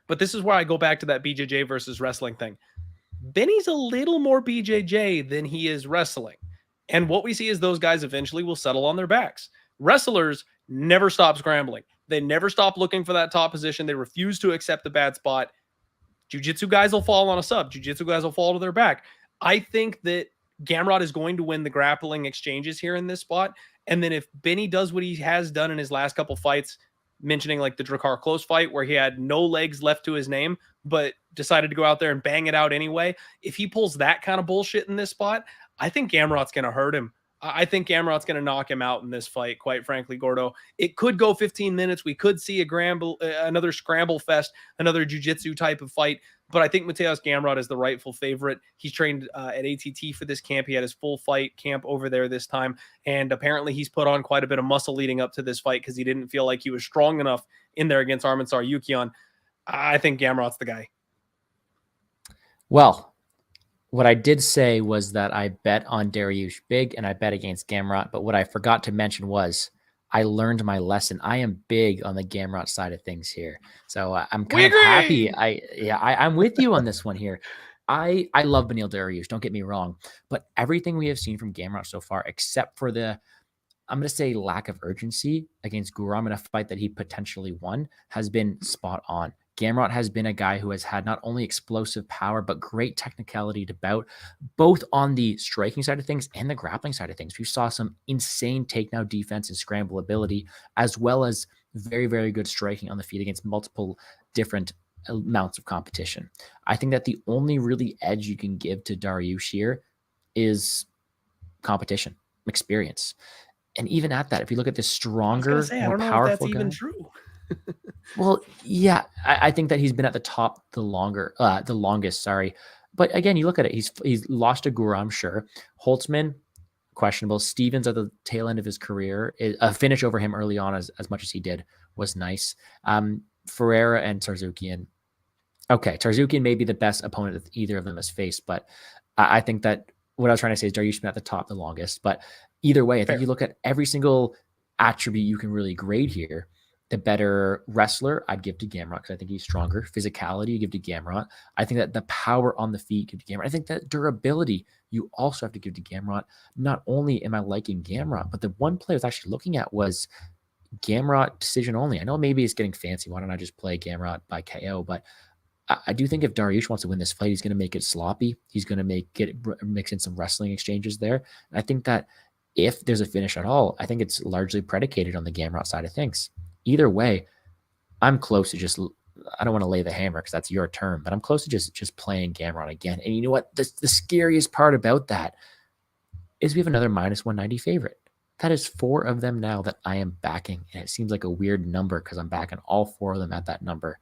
but this is where I go back to that BJJ versus wrestling thing. Benny's a little more BJJ than he is wrestling. And what we see is those guys eventually will settle on their backs. Wrestlers never stop scrambling. They never stop looking for that top position. They refuse to accept the bad spot. Jiu-jitsu guys will fall on a sub. Jiu-jitsu guys will fall to their back. I think that Gamrot is going to win the grappling exchanges here in this spot. And then if Benny does what he has done in his last couple fights, mentioning like the Drakkar close fight where he had no legs left to his name, but decided to go out there and bang it out anyway. If he pulls that kind of bullshit in this spot, I think Gamrot's going to hurt him. I think Gamrot's going to knock him out in this fight, quite frankly, Gordo. It could go 15 minutes. We could see another scramble fest, another jiu-jitsu type of fight. But I think Mateusz Gamrot is the rightful favorite. He's trained at ATT for this camp. He had his full fight camp over there this time. And apparently he's put on quite a bit of muscle leading up to this fight because he didn't feel like he was strong enough in there against Armin Tsarukyan. I think Gamrot's the guy. Well, what I did say was that I bet on Dariush big and I bet against Gamrot. But what I forgot to mention was I learned my lesson. I am big on the Gamrot side of things here. So I'm kind of happy. I'm with you on this one here. I love Beneil Dariush, don't get me wrong. But everything we have seen from Gamrot so far, except for the, I'm going to say, lack of urgency against Guram in a fight that he potentially won, has been spot on. Gamrot has been a guy who has had not only explosive power, but great technicality to bout, both on the striking side of things and the grappling side of things. We saw some insane takedown defense and scramble ability, as well as very, very good striking on the feet against multiple different amounts of competition. I think that the only really edge you can give to Dariush here is competition, experience. And even at that, if you look at the stronger, more powerful guy, even true. Well, yeah, I think that he's been at the top the longest. Sorry, but again, you look at it. He's lost to Guram, sure. Holtzman, questionable. Stevens at the tail end of his career, a finish over him early on as much as he did was nice. Ferreira and Tsarukyan. Okay, Tsarukyan may be the best opponent that either of them has faced, but I think that what I was trying to say is Dariush been at the top the longest. But either way, I think you look at every single attribute you can really grade here. The better wrestler, I'd give to Gamrot because I think he's stronger. Physicality, you give to Gamrot. I think that the power on the feet, give to Gamrot. I think that durability, you also have to give to Gamrot. Not only am I liking Gamrot, but the one play I was actually looking at was Gamrot decision only. I know maybe it's getting fancy. Why don't I just play Gamrot by KO? But I do think if Dariush wants to win this fight, he's going to make it sloppy. He's going to mix in some wrestling exchanges there. And I think that if there's a finish at all, I think it's largely predicated on the Gamrot side of things. Either way, I'm close to just, I don't want to lay the hammer because that's your term, but I'm close to just playing Gamrot again. And you know what? The scariest part about that is we have another -190 favorite. That is 4 of them now that I am backing. And it seems like a weird number because I'm backing all 4 of them at that number.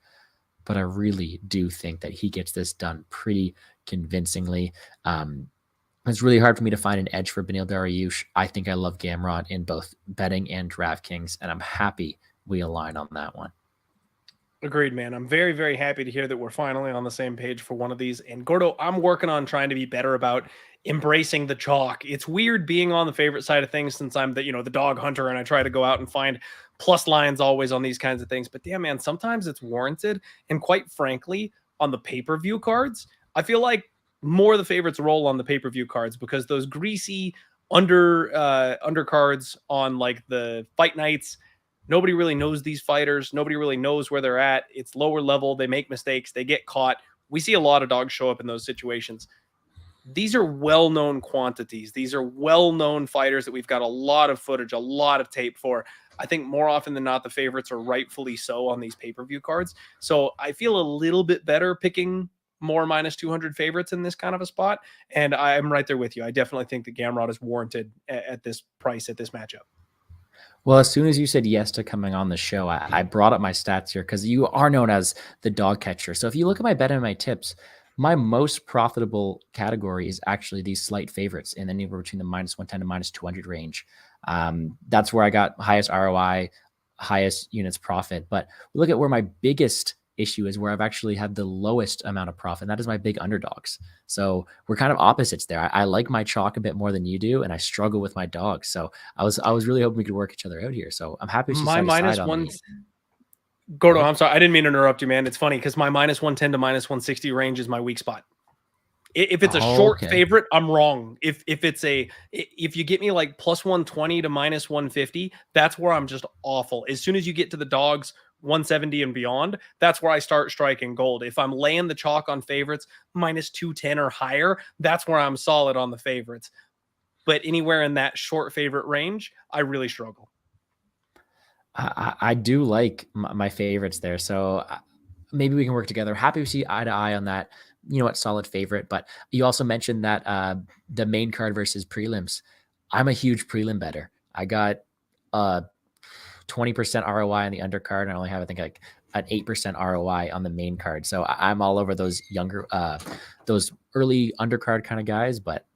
But I really do think that he gets this done pretty convincingly. It's really hard for me to find an edge for Beneil Dariush. I think I love Gamrot in both betting and DraftKings, and I'm happy we align on that one. Agreed, man. I'm very, very happy to hear that we're finally on the same page for one of these. And Gordo, I'm working on trying to be better about embracing the chalk. It's weird being on the favorite side of things since I'm the dog hunter and I try to go out and find plus lines always on these kinds of things. But damn, man, sometimes it's warranted. And quite frankly, on the pay-per-view cards, I feel like more of the favorites roll on the pay-per-view cards because those greasy undercards on like the fight nights, nobody really knows these fighters. Nobody really knows where they're at. It's lower level. They make mistakes. They get caught. We see a lot of dogs show up in those situations. These are well-known quantities. These are well-known fighters that we've got a lot of footage, a lot of tape for. I think more often than not, the favorites are rightfully so on these pay-per-view cards. So I feel a little bit better picking more minus 200 favorites in this kind of a spot. And I'm right there with you. I definitely think that Gamrot is warranted at this price, at this matchup. Well, as soon as you said yes to coming on the show, I brought up my stats here because you are known as the dog catcher. So if you look at my bet and my tips, my most profitable category is actually these slight favorites in anywhere between the minus 110 to minus 200 range. That's where I got highest ROI, highest units profit. But look at where my biggest issue is, where I've actually had the lowest amount of profit, and that is my big underdogs. So we're kind of opposites there. I like my chalk a bit more than you do, and I struggle with my dogs. So I was really hoping we could work each other out here. So I'm happy to my minus one. the... Gordo, I'm sorry, I didn't mean to interrupt you, man. It's funny because my minus 110 to minus 160 range is my weak spot. If it's a short favorite, I'm wrong. If you get me like plus 120 to minus 150, that's where I'm just awful. As soon as you get to the dogs 170 and beyond, that's where I start striking gold. If I'm laying the chalk on favorites minus 210 or higher, that's where I'm solid on the favorites. But anywhere in that short favorite range, I really struggle. I do like my favorites there. So maybe we can work together. Happy to see eye to eye on that. You know what, solid favorite. But you also mentioned that the main card versus prelims. I'm a huge prelim better. I got 20% ROI on the undercard, and I only have, I think, like an 8% ROI on the main card. So I'm all over those those early undercard kind of guys. But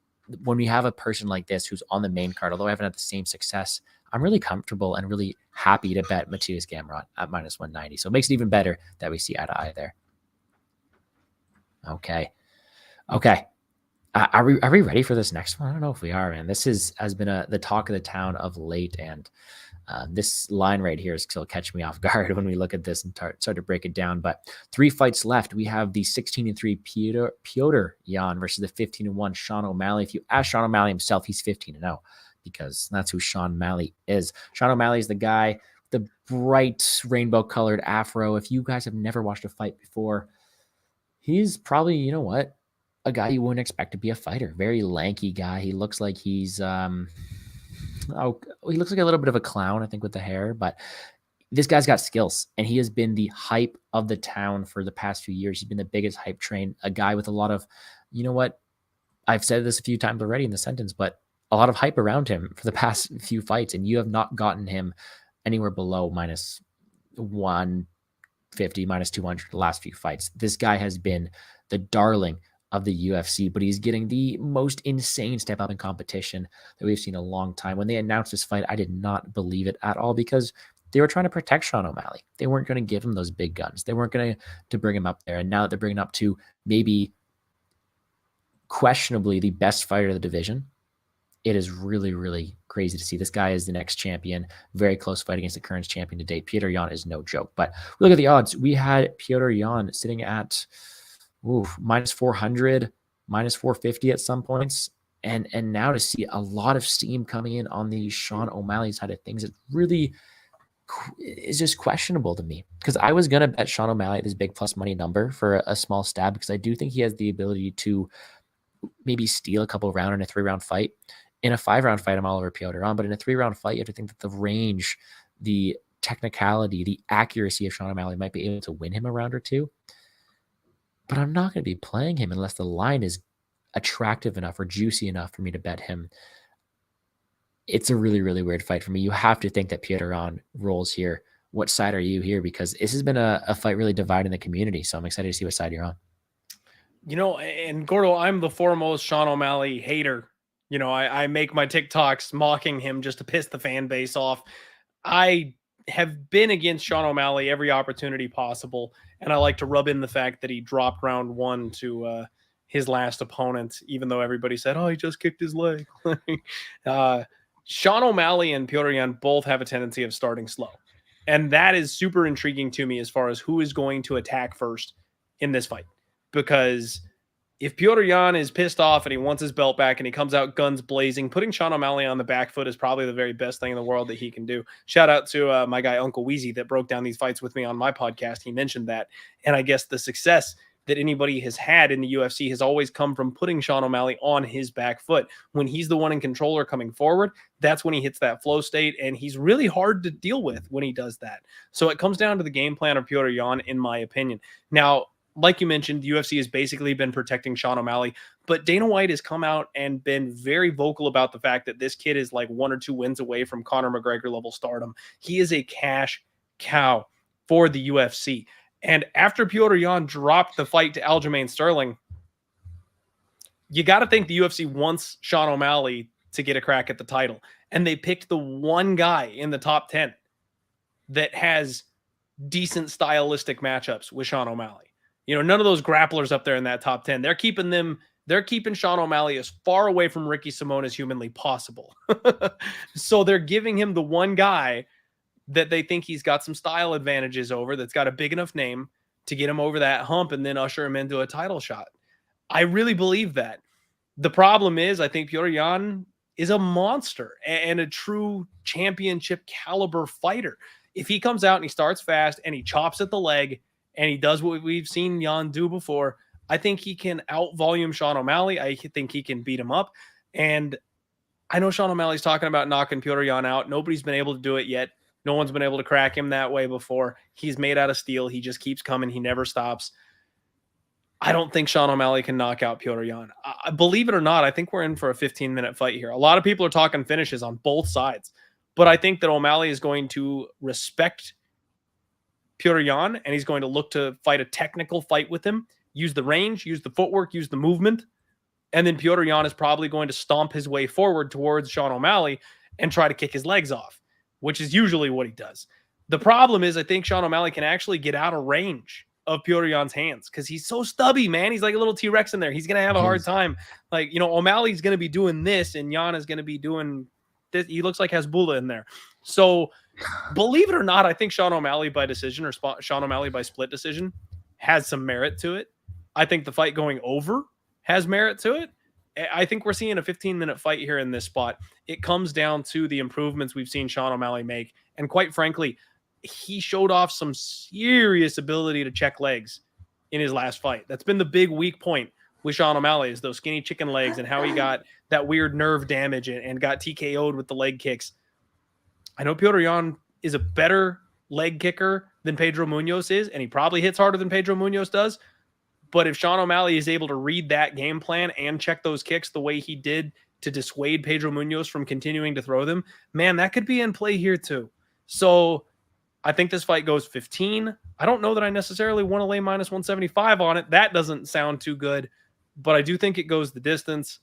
when we have a person like this who's on the main card, although I haven't had the same success, I'm really comfortable and really happy to bet Matthias Gamrot at minus 190. So it makes it even better that we see eye to eye there. Okay. Are we ready for this next one? I don't know if we are, man. This has been the talk of the town of late, and this line right here is still catching me off guard when we look at this and start to break it down. But 3 fights left. We have the 16-3 Petrosian versus the 15-1 Sean O'Malley. If you ask Sean O'Malley himself, he's 15-0 because that's who Sean O'Malley is. Sean O'Malley is the guy, the bright rainbow-colored afro. If you guys have never watched a fight before, he's probably, you know what, a guy you wouldn't expect to be a fighter. Very lanky guy. He looks like he's he looks like a little bit of a clown, I think, with the hair, but this guy's got skills, and he has been the hype of the town for the past few years. He's been the biggest hype train, a guy with a lot of, you know what, I've said this a few times already in the sentence, but a lot of hype around him for the past few fights, and you have not gotten him anywhere below minus 150, minus 200 the last few fights. This guy has been the darling of the UFC, but he's getting the most insane step up in competition that we've seen in a long time. When they announced this fight, I did not believe it at all because they were trying to protect Sean O'Malley. They weren't going to give him those big guns. They weren't going to bring him up there. And now that they're bringing up to maybe questionably the best fighter of the division, it is really, really crazy to see. This guy is the next champion. Very close fight against the current champion to date. Petrosian is no joke. But look at the odds. We had Petrosian sitting at minus 400, minus 450 at some points. And now to see a lot of steam coming in on the Sean O'Malley side of things, it really is just questionable to me. Because I was going to bet Sean O'Malley at this big plus money number for a small stab, because I do think he has the ability to maybe steal a couple round in a 3-round fight. In a 5-round fight, I'm all over Petrosian, but in a 3-round fight, you have to think that the range, the technicality, the accuracy of Sean O'Malley might be able to win him a round or two. But I'm not going to be playing him unless the line is attractive enough or juicy enough for me to bet him. It's a really, really weird fight for me. You have to think that Petrosian rolls here. What side are you here? Because this has been a fight really dividing the community. So I'm excited to see what side you're on. You know, and Gordo, I'm the foremost Sean O'Malley hater. You know, I make my TikToks mocking him just to piss the fan base off. I have been against Sean O'Malley every opportunity possible, and I like to rub in the fact that he dropped round 1 to his last opponent, even though everybody said, "Oh, he just kicked his leg." Sean O'Malley and Petrosian both have a tendency of starting slow, and that is super intriguing to me as far as who is going to attack first in this fight, because if Petrosian is pissed off and he wants his belt back and he comes out guns blazing, putting Sean O'Malley on the back foot is probably the very best thing in the world that he can do. Shout out to my guy, Uncle Weezy, that broke down these fights with me on my podcast. He mentioned that. And I guess the success that anybody has had in the UFC has always come from putting Sean O'Malley on his back foot. When he's the one in control or coming forward, that's when he hits that flow state, and he's really hard to deal with when he does that. So it comes down to the game plan of Petrosian, in my opinion. Now, like you mentioned, the UFC has basically been protecting Sean O'Malley, but Dana White has come out and been very vocal about the fact that this kid is like 1 or 2 wins away from Conor McGregor level stardom. He is a cash cow for the UFC. And after Petrosian dropped the fight to Aljamain Sterling, you got to think the UFC wants Sean O'Malley to get a crack at the title. And they picked the one guy in the top 10 that has decent stylistic matchups with Sean O'Malley. You know, none of those grapplers up there in that top 10. They're keeping Sean O'Malley as far away from Ricky Simón as humanly possible. So they're giving him the one guy that they think he's got some style advantages over, that's got a big enough name to get him over that hump and then usher him into a title shot. I really believe that. The problem is, I think Petrosian is a monster and a true championship caliber fighter. If he comes out and he starts fast and he chops at the leg, and he does what we've seen Jan do before, I think he can out-volume Sean O'Malley. I think he can beat him up. And I know Sean O'Malley's talking about knocking Petrosian out. Nobody's been able to do it yet. No one's been able to crack him that way before. He's made out of steel. He just keeps coming. He never stops. I don't think Sean O'Malley can knock out Petrosian. Believe it or not, I think we're in for a 15-minute fight here. A lot of people are talking finishes on both sides. But I think that O'Malley is going to respect Petrosian, and he's going to look to fight a technical fight with him, use the range, use the footwork, use the movement, and then Petrosian is probably going to stomp his way forward towards Sean O'Malley and try to kick his legs off, which is usually what he does. The problem is I think Sean O'Malley can actually get out of range of Petrosian's hands because he's so stubby, man. He's like a little T-Rex in there. He's going to have a hard time. Like, you know, O'Malley's going to be doing this, and Jan is going to be doing this. He looks like Hezbollah in there. So, believe it or not, I think Sean O'Malley by decision or Sean O'Malley by split decision has some merit to it. I think the fight going over has merit to it. I think we're seeing a 15-minute fight here in this spot. It comes down to the improvements we've seen Sean O'Malley make. And quite frankly, he showed off some serious ability to check legs in his last fight. That's been the big weak point with Sean O'Malley, is those skinny chicken legs and how he got that weird nerve damage and got TKO'd with the leg kicks. I know Petrosian is a better leg kicker than Pedro Munoz is, and he probably hits harder than Pedro Munoz does. But if Sean O'Malley is able to read that game plan and check those kicks the way he did to dissuade Pedro Munoz from continuing to throw them, man, that could be in play here too. So I think this fight goes 15. I don't know that I necessarily want to lay minus 175 on it. That doesn't sound too good, but I do think it goes the distance.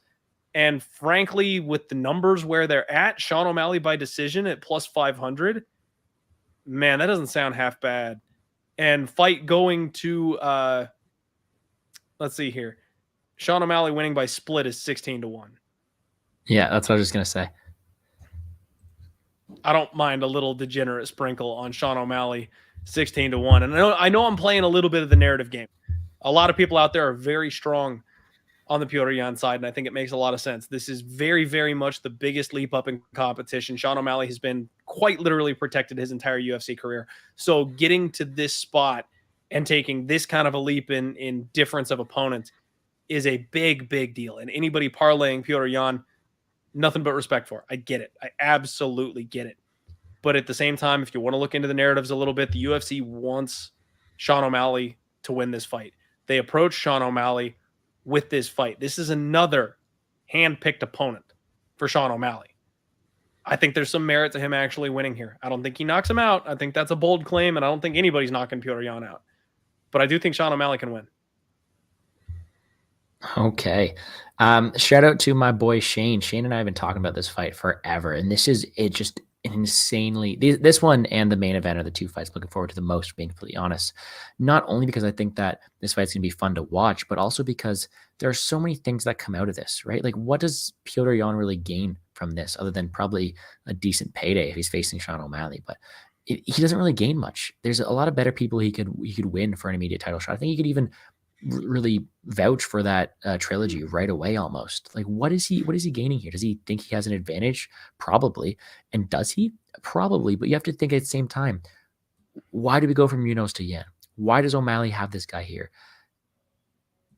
And frankly, with the numbers where they're at, Sean O'Malley by decision at plus 500, man, that doesn't sound half bad. And fight going to, let's see here, Sean O'Malley winning by split is 16-1. Yeah, that's what I was just going to say. I don't mind a little degenerate sprinkle on Sean O'Malley, 16-1. And I know I'm playing a little bit of the narrative game. A lot of people out there are very strong on the Petrosian side, and I think it makes a lot of sense. This is very, very much the biggest leap up in competition. Sean O'Malley has been quite literally protected his entire UFC career. So getting to this spot and taking this kind of a leap in difference of opponent is a big, big deal. And anybody parlaying Petrosian, nothing but respect for. I get it. I absolutely get it. But at the same time, if you want to look into the narratives a little bit, the UFC wants Sean O'Malley to win this fight. They approach Sean O'Malley with this fight. This is another hand-picked opponent for Sean O'Malley. I think there's some merit to him actually winning here. I don't think he knocks him out. I think that's a bold claim, and I don't think anybody's knocking Petrosian out. But I do think Sean O'Malley can win. Okay. Shout out to my boy Shane. Shane and I have been talking about this fight forever, and this is just an insanely this one and the main event are the two fights I'm looking forward to the most, being completely honest. Not only because I think that this fight's gonna be fun to watch, but also because there are so many things that come out of this, right? Like, what does Petr Yan really gain from this other than probably a decent payday if he's facing Sean O'Malley? But he doesn't really gain much. There's a lot of better people he could win for an immediate title shot. I think he could even really vouch for that trilogy right away almost. Like, what is he gaining here? Does he think he has an advantage? Probably. And does he? Probably. But you have to think at the same time, why do we go from Munoz to Yan? Why does O'Malley have this guy here?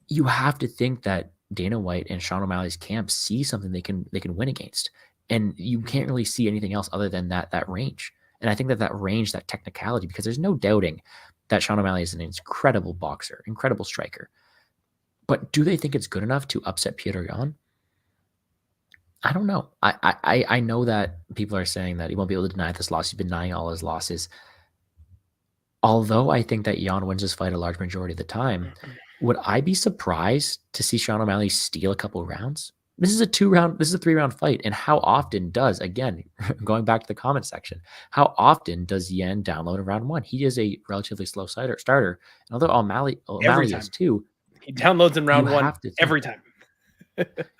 You have to think that Dana White and Sean O'Malley's camp see something they can win against. And you can't really see anything else other than that range. And I think that range, that technicality, because there's no doubting that Sean O'Malley is an incredible boxer, incredible striker. But do they think it's good enough to upset Petr Yan? I don't know. I know that people are saying that he won't be able to deny this loss. He's been denying all his losses. Although I think that Yan wins this fight a large majority of the time, would I be surprised to see Sean O'Malley steal a couple rounds? This is a 3-round fight. And how often does, again, going back to the comment section, how often does Yan download in round one? He is a relatively slow starter. And although O'Malley is too, he downloads in round one every time.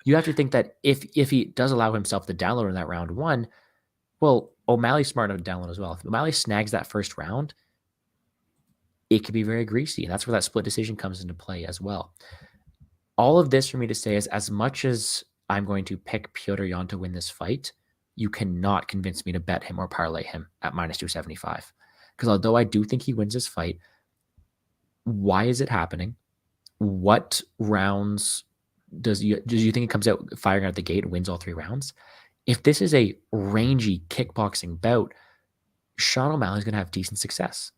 You have to think that if he does allow himself to download in that round one, well, O'Malley's smart enough to download as well. If O'Malley snags that first round, it could be very greasy. And that's where that split decision comes into play as well. All of this for me to say is, as much as I'm going to pick Petr Yan to win this fight, you cannot convince me to bet him or parlay him at -275. Because although I do think he wins this fight, why is it happening? What rounds do you think he comes out firing out the gate and wins all 3 rounds? If this is a rangy kickboxing bout, Sean O'Malley is going to have decent success.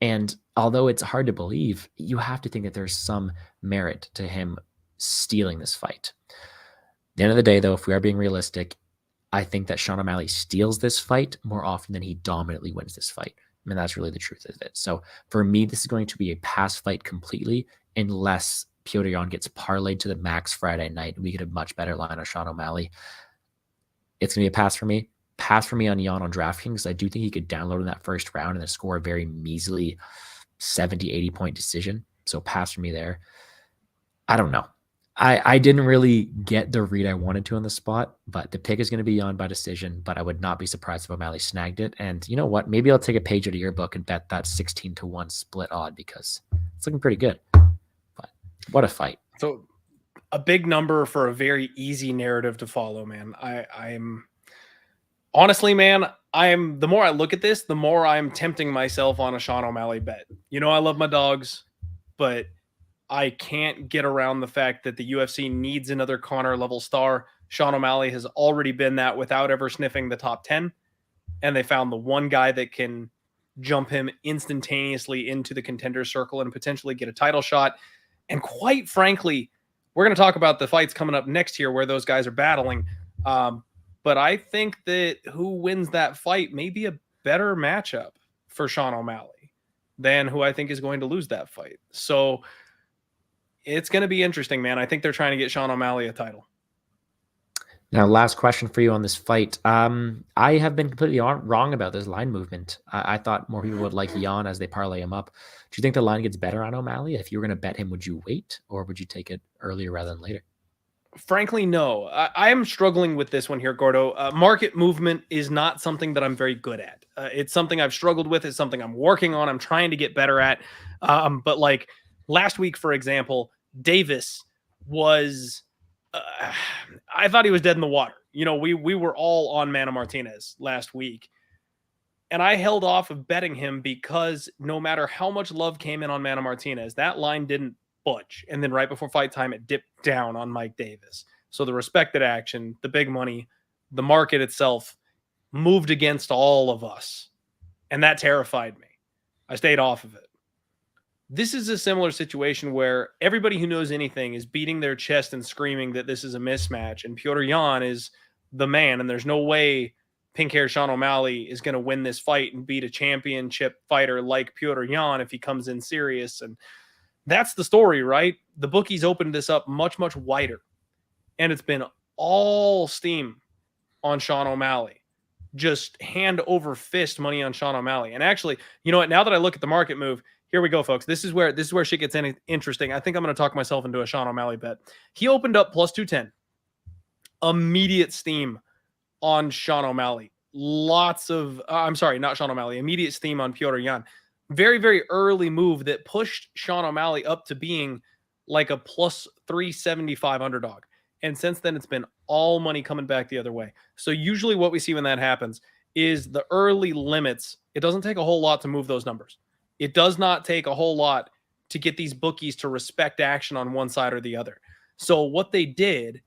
And although it's hard to believe, you have to think that there's some merit to him stealing this fight. At the end of the day, though, if we are being realistic, I think that Sean O'Malley steals this fight more often than he dominantly wins this fight. I mean, that's really the truth of it. So for me, this is going to be a pass fight completely, unless Petr Yan gets parlayed to the max Friday night. We get a much better line on Sean O'Malley. It's going to be a pass for me. Pass for me on Yan on DraftKings. I do think he could download in that first round and then score a very measly 70, 80 point decision. So pass for me there. I don't know. I didn't really get the read I wanted to on the spot, but the pick is going to be Yan by decision, but I would not be surprised if O'Malley snagged it. And you know what? Maybe I'll take a page out of your book and bet that 16-1 split odd, because it's looking pretty good. But what a fight. So a big number for a very easy narrative to follow, man. I'm honestly, man, the more I look at this, the more I'm tempting myself on a Sean O'Malley bet. You know, I love my dogs, but I can't get around the fact that the UFC needs another Conor level star. Sean O'Malley has already been that without ever sniffing the top 10. And they found the one guy that can jump him instantaneously into the contender circle and potentially get a title shot. And quite frankly, we're going to talk about the fights coming up next year where those guys are battling. But I think that who wins that fight may be a better matchup for Sean O'Malley than who I think is going to lose that fight. So it's going to be interesting, man. I think they're trying to get Sean O'Malley a title. Now, last question for you on this fight. I have been completely wrong about this line movement. I thought more people would like Yan as they parlay him up. Do you think the line gets better on O'Malley? If you were going to bet him, would you wait, or would you take it earlier rather than later? Frankly, no. I am struggling with this one here, Gordo. Market movement is not something that I'm very good at. It's something I've struggled with. It's something I'm working on. I'm trying to get better at. But like last week, for example, Davis was... I thought he was dead in the water. You know, we were all on Mana Martinez last week. And I held off of betting him because no matter how much love came in on Mana Martinez, that line didn't budge. And then right before fight time, it dipped down on Mike Davis. So the respected action, the big money, the market itself moved against all of us. And that terrified me. I stayed off of it. This is a similar situation where everybody who knows anything is beating their chest and screaming that this is a mismatch. And Petr Yan is the man. And there's no way pink hair Sean O'Malley is going to win this fight and beat a championship fighter like Petr Yan if he comes in serious. And that's the story, right? The bookies opened this up much, much wider. And it's been all steam on Sean O'Malley. just hand over fist money on Sean O'Malley. And actually, you know what? Now that I look at the market move, here we go, folks. This is where shit gets interesting. I think I'm going to talk myself into a Sean O'Malley bet. He opened up plus 210. Immediate steam on Sean O'Malley. Lots of, I'm sorry, not Sean O'Malley. Immediate steam on Petrosian. Very, very early move that pushed Sean O'Malley up to being like a plus 375 underdog. And since then, it's been all money coming back the other way. So usually what we see when that happens is the early limits. It doesn't take a whole lot to move those numbers. It does not take a whole lot to get these bookies to respect action on one side or the other. So what they did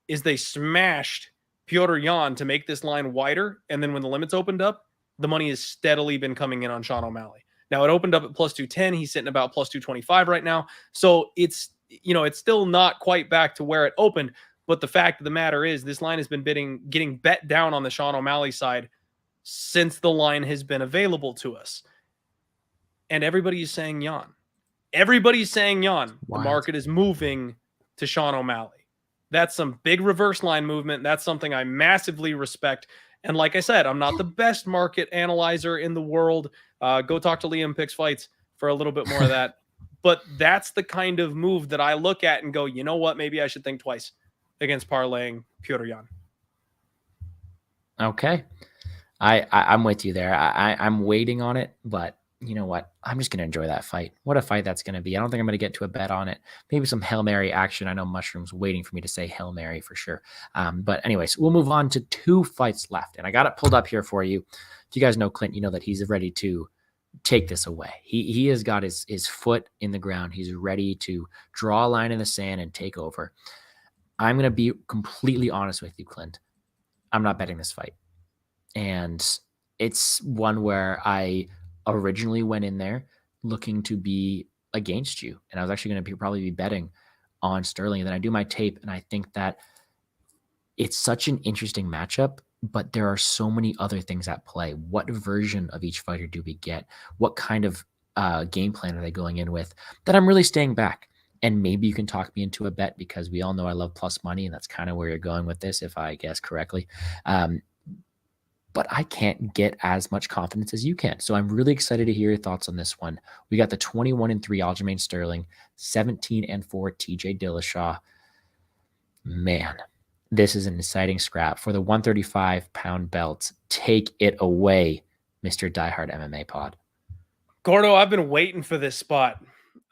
is they smashed Petrosian to make this line wider. And then when the limits opened up, the money has steadily been coming in on Sean O'Malley. Now it opened up at plus 210. He's sitting about plus 225 right now. So it's, it's still not quite back to where it opened. But the fact of the matter is this line has been getting bet down on the Sean O'Malley side since the line has been available to us. And everybody's saying Jan. Everybody's saying Jan. The market is moving to Sean O'Malley. That's some big reverse line movement. That's something I massively respect. And like I said, I'm not the best market analyzer in the world. Go talk to Liam Picks Fights for a little bit more of that. But that's the kind of move that I look at and go, you know what? Maybe I should think twice against parlaying Petrosian. Okay. I'm with you there. I'm waiting on it, but you know what? I'm just going to enjoy that fight. What a fight that's going to be. I don't think I'm going to get to a bet on it. Maybe some Hail Mary action. I know Mushroom's waiting for me to say Hail Mary for sure. But anyways, we'll move on to 2 fights left. And I got it pulled up here for you. If you guys know Clint, you know that he's ready to take this away. He has got his foot in the ground. He's ready to draw a line in the sand and take over. I'm going to be completely honest with you, Clint. I'm not betting this fight. And it's one where I originally went in there looking to be against you. And I was actually going to probably be betting on Sterling. And then I do my tape, and I think that it's such an interesting matchup, but there are so many other things at play. What version of each fighter do we get? What kind of game plan are they going in with? That I'm really staying back. And maybe you can talk me into a bet, because we all know I love plus money, and that's kind of where you're going with this, if I guess correctly. But I can't get as much confidence as you can. So I'm really excited to hear your thoughts on this one. We got the 21-3 Aljamain Sterling, 17-4 TJ Dillashaw. Man, this is an exciting scrap for the 135-pound belt. Take it away, Mr. DieHardMMA Pod. Gordo, I've been waiting for this spot.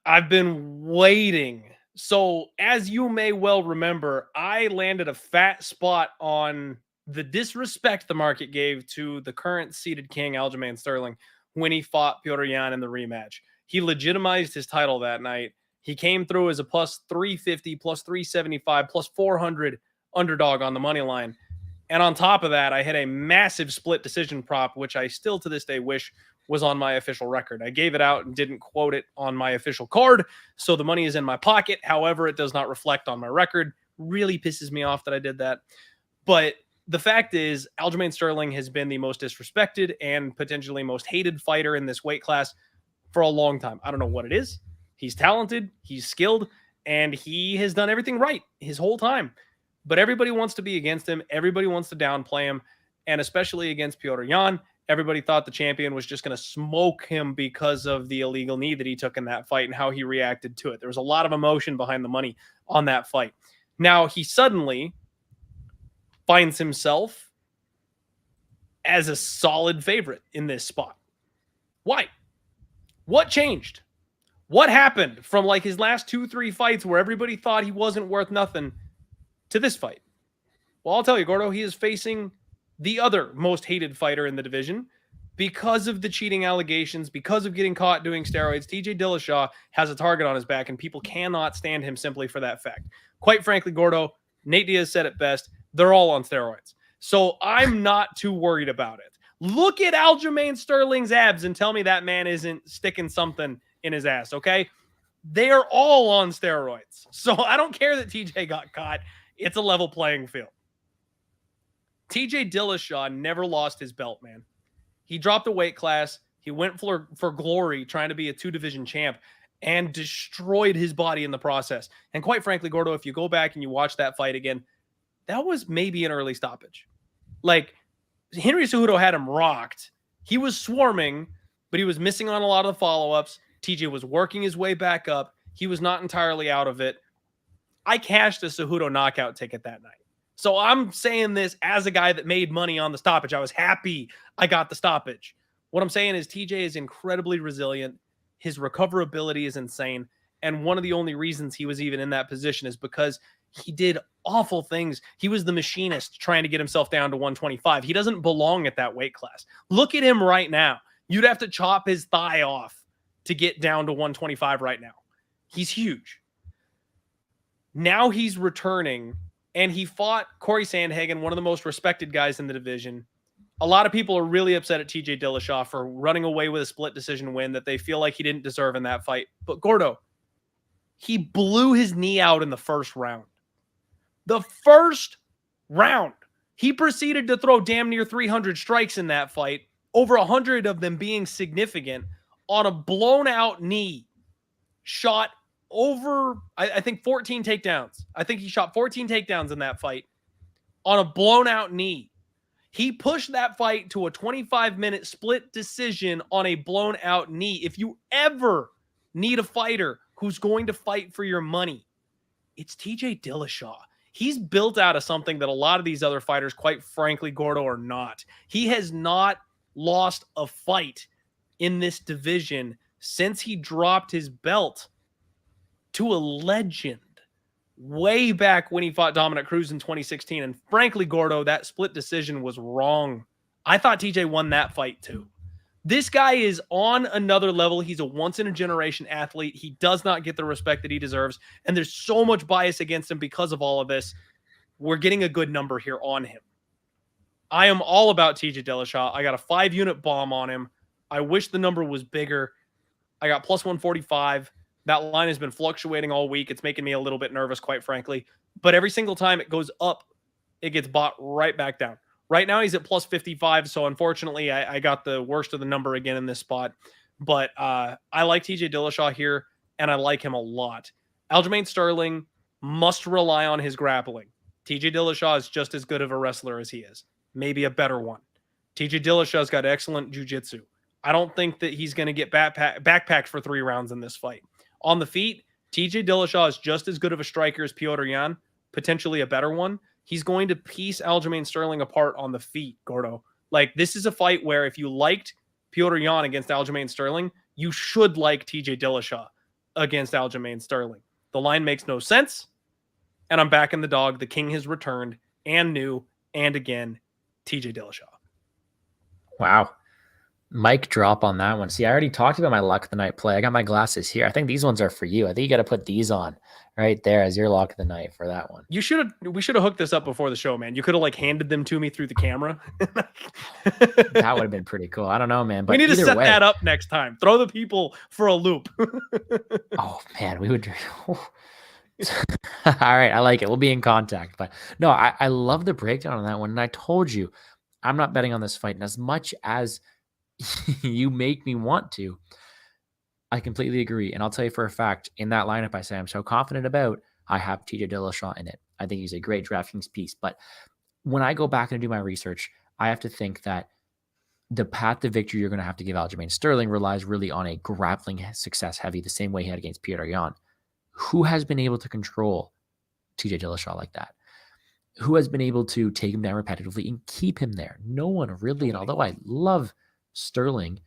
I've been waiting. So as you may well remember, I landed a fat spot on the disrespect the market gave to the current seeded king, Aljamain Sterling, when he fought Petrosian in the rematch. He legitimized his title that night. He came through as a plus 350, plus 375, plus 400 underdog on the money line. And on top of that, I had a massive split decision prop, which I still to this day wish was on my official record. I gave it out and didn't quote it on my official card, so the money is in my pocket. However, it does not reflect on my record. Really pisses me off that I did that. But the fact is, Aljamain Sterling has been the most disrespected and potentially most hated fighter in this weight class for a long time. I don't know what it is. He's talented, he's skilled, and he has done everything right his whole time. But everybody wants to be against him. Everybody wants to downplay him, and especially against Petrosian. Everybody thought the champion was just going to smoke him because of the illegal knee that he took in that fight and how he reacted to it. There was a lot of emotion behind the money on that fight. Now, he suddenly finds himself as a solid favorite in this spot. Why? What changed? What happened from like his last 2-3 fights where everybody thought he wasn't worth nothing to this fight? Well, I'll tell you, Gordo, he is facing the other most hated fighter in the division because of the cheating allegations, because of getting caught doing steroids. TJ Dillashaw has a target on his back, and people cannot stand him simply for that fact. Quite frankly, Gordo, Nate Diaz said it best. They're all on steroids. So I'm not too worried about it. Look at Aljamain Sterling's abs and tell me that man isn't sticking something in his ass, okay? They are all on steroids. So I don't care that TJ got caught. It's a level playing field. TJ Dillashaw never lost his belt, man. He dropped a weight class. He went for glory, trying to be a 2-division champ, and destroyed his body in the process. And quite frankly, Gordo, if you go back and you watch that fight again, that was maybe an early stoppage. Like, Henry Cejudo had him rocked. He was swarming, but he was missing on a lot of the follow-ups. TJ was working his way back up. He was not entirely out of it. I cashed a Cejudo knockout ticket that night. So I'm saying this as a guy that made money on the stoppage. I was happy I got the stoppage. What I'm saying is TJ is incredibly resilient. His recoverability is insane. And one of the only reasons he was even in that position is because he did awful things. He was the machinist trying to get himself down to 125. He doesn't belong at that weight class. Look at him right now. You'd have to chop his thigh off to get down to 125 right now. He's huge. Now he's returning, and he fought Corey Sandhagen, one of the most respected guys in the division. A lot of people are really upset at TJ Dillashaw for running away with a split decision win that they feel like he didn't deserve in that fight. But Gordo, he blew his knee out in the first round. The first round. He proceeded to throw damn near 300 strikes in that fight, over 100 of them being significant, on a blown out knee. Shot over, I think, 14 takedowns. I think he shot 14 takedowns in that fight on a blown out knee. He pushed that fight to a 25-minute split decision on a blown out knee. If you ever need a fighter who's going to fight for your money, it's TJ Dillashaw. He's built out of something that a lot of these other fighters, quite frankly, Gordo, are not. He has not lost a fight in this division since he dropped his belt to a legend way back when he fought Dominic Cruz in 2016. And frankly, Gordo, that split decision was wrong. I thought TJ won that fight too. This guy is on another level. He's a once-in-a-generation athlete. He does not get the respect that he deserves, and there's so much bias against him because of all of this. We're getting a good number here on him. I am all about TJ Dillashaw. I got a 5-unit bomb on him. I wish the number was bigger. I got plus 145. That line has been fluctuating all week. It's making me a little bit nervous, quite frankly. But every single time it goes up, it gets bought right back down. Right now, he's at plus 55, so unfortunately, I got the worst of the number again in this spot. But I like TJ Dillashaw here, and I like him a lot. Aljamain Sterling must rely on his grappling. TJ Dillashaw is just as good of a wrestler as he is. Maybe a better one. TJ Dillashaw's got excellent jiu-jitsu. I don't think that he's going to get backpacked for 3 rounds in this fight. On the feet, TJ Dillashaw is just as good of a striker as Petrosian, potentially a better one. He's going to piece Aljamain Sterling apart on the feet, Gordo. Like, this is a fight where if you liked Petrosian against Aljamain Sterling, you should like TJ Dillashaw against Aljamain Sterling. The line makes no sense, and I'm backing the dog. The king has returned, and new, and again, TJ Dillashaw. Wow. Mic drop on that one. See, I already talked about my lock of the night play. I got my glasses here. I think these ones are for you. I think you got to put these on right there as your lock of the night for that one. We should have hooked this up before the show, man. You could have like handed them to me through the camera. That would have been pretty cool. I don't know, man. But we need to set that up next time. Throw the people for a loop. Oh man, we would. All right, I like it. We'll be in contact. But no, I love the breakdown on that one. And I told you, I'm not betting on this fight. And as much as you make me want to, I completely agree. And I'll tell you for a fact, in that lineup I say I'm so confident about, I have TJ Dillashaw in it. I think he's a great DraftKings piece. But when I go back and do my research, I have to think that the path to victory you're going to have to give Aljamain Sterling relies really on a grappling success heavy, the same way he had against Petrosian. Who has been able to control TJ Dillashaw like that? Who has been able to take him down repetitively and keep him there? No one really. And although I love Sterling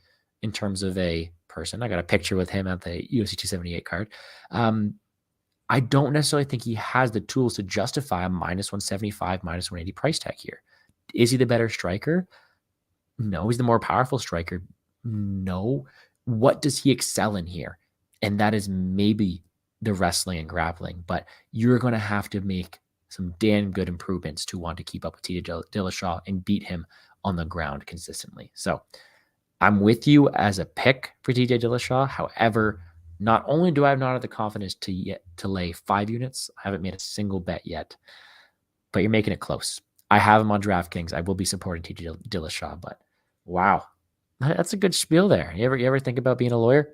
in terms of a person, I got a picture with him at the UFC 278 card. I don't necessarily think he has the tools to justify a minus 175, minus 180 price tag here. Is he the better striker? No. He's the more powerful striker? No. What does he excel in here? And that is maybe the wrestling and grappling, but you're going to have to make some damn good improvements to want to keep up with TJ Dillashaw and beat him on the ground consistently. So I'm with you as a pick for TJ Dillashaw. However, not only do I have not had the confidence to lay 5 units, I haven't made a single bet yet, but you're making it close. I have him on DraftKings. I will be supporting TJ Dillashaw, but wow, that's a good spiel there. You ever think about being a lawyer?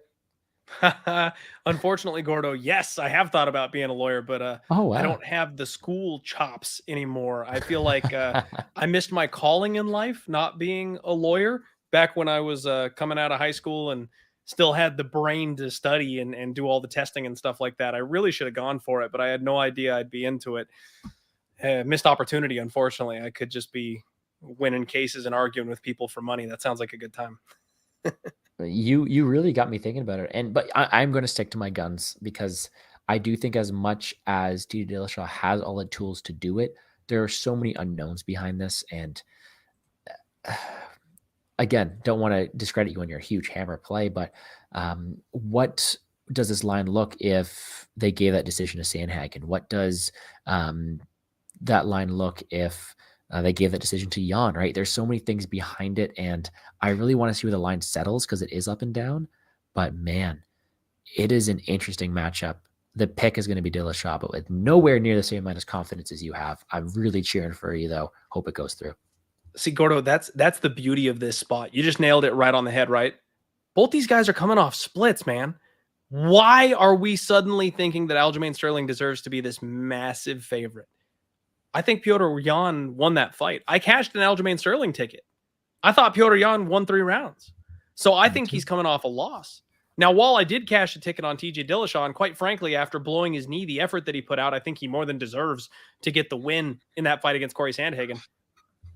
Unfortunately, Gordo, yes, I have thought about being a lawyer, but Oh, I wow. don't have the school chops anymore. I feel like I missed my calling in life, not being a lawyer back when I was coming out of high school and still had the brain to study and do all the testing and stuff like that. I really should have gone for it, but I had no idea I'd be into it. Missed opportunity, unfortunately. I could just be winning cases and arguing with people for money. That sounds like a good time. You really got me thinking about it. But I'm going to stick to my guns because I do think as much as TJ Dillashaw has all the tools to do it, there are so many unknowns behind this. And again, don't want to discredit you on your huge hammer play, but what does this line look if they gave that decision to Sandhagen? What does that line look if they gave that decision to Jan, right? There's so many things behind it, and I really want to see where the line settles because it is up and down. But man, it is an interesting matchup. The pick is going to be Dillashaw, but with nowhere near the same amount of confidence as you have. I'm really cheering for you, though. Hope it goes through. See, Gordo, that's the beauty of this spot. You just nailed it right on the head, right? Both these guys are coming off splits, man. Why are we suddenly thinking that Aljamain Sterling deserves to be this massive favorite? I think Petr Yan won that fight. I cashed an Aljamain Sterling ticket. I thought Petr Yan won 3 rounds. So I think he's coming off a loss. Now, while I did cash a ticket on TJ Dillashaw, and quite frankly, after blowing his knee, the effort that he put out, I think he more than deserves to get the win in that fight against Corey Sandhagen.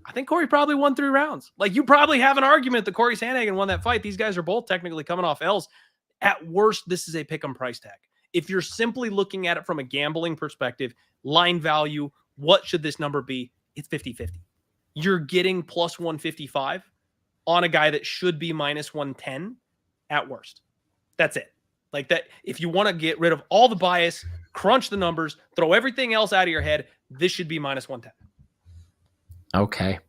I think Corey probably won 3 rounds. Like, you probably have an argument that Corey Sandhagen won that fight. These guys are both technically coming off L's. At worst, this is a pick'em price tag. If you're simply looking at it from a gambling perspective, line value, what should this number be? It's 50-50. You're getting plus 155 on a guy that should be minus 110 at worst. That's it. Like that, if you want to get rid of all the bias, crunch the numbers, throw everything else out of your head, this should be minus 110. Okay.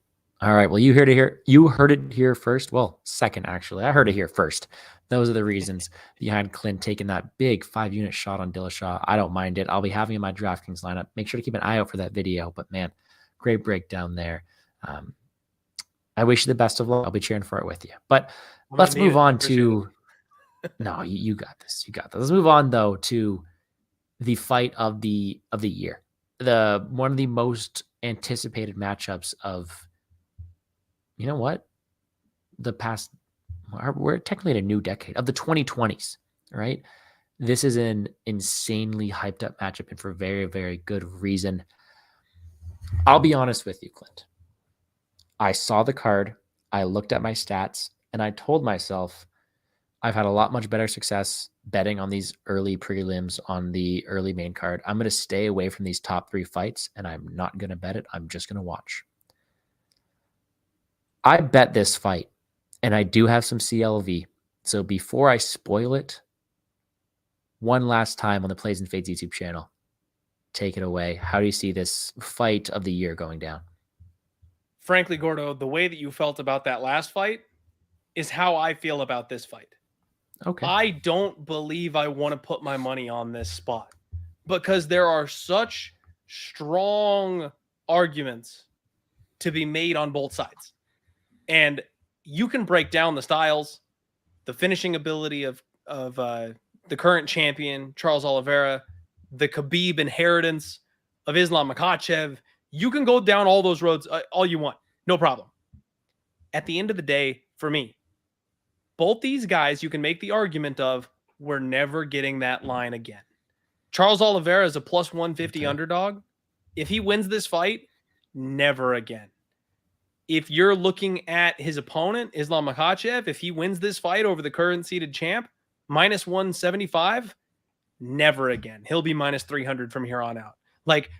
All right. Well, you heard it here first. Well, second, actually. I heard it here first. Those are the reasons behind Clint taking that big 5-unit shot on Dillashaw. I don't mind it. I'll be having in my DraftKings lineup. Make sure to keep an eye out for that video. But man, great breakdown there. I wish you the best of luck. I'll be cheering for it with you. But let's move on to no, you got this. You got this. Let's move on though to the fight of the year. One of the most anticipated matchups of, you know what? The past, we're technically in a new decade of the 2020s, right? This is an insanely hyped up matchup and for very, very good reason. I'll be honest with you, Clint. I saw the card, I looked at my stats, and I told myself I've had a lot much better success betting on these early prelims on the early main card. I'm going to stay away from these top 3 fights, and I'm not going to bet it. I'm just going to watch. I bet this fight, and I do have some CLV. So before I spoil it, one last time on the Plays and Fades YouTube channel, take it away. How do you see this fight of the year going down? Frankly, Gordo, the way that you felt about that last fight is how I feel about this fight. Okay. I don't believe I want to put my money on this spot because there are such strong arguments to be made on both sides. And you can break down the styles, the finishing ability of the current champion, Charles Oliveira, the Khabib inheritance of Islam Makhachev. You can go down all those roads all you want. No problem. At the end of the day, for me, both these guys, you can make the argument of, we're never getting that line again. Charles Oliveira is a plus 150 underdog. If he wins this fight, never again. If you're looking at his opponent, Islam Makhachev, if he wins this fight over the current seeded champ, minus 175, never again. He'll be minus 300 from here on out. Like,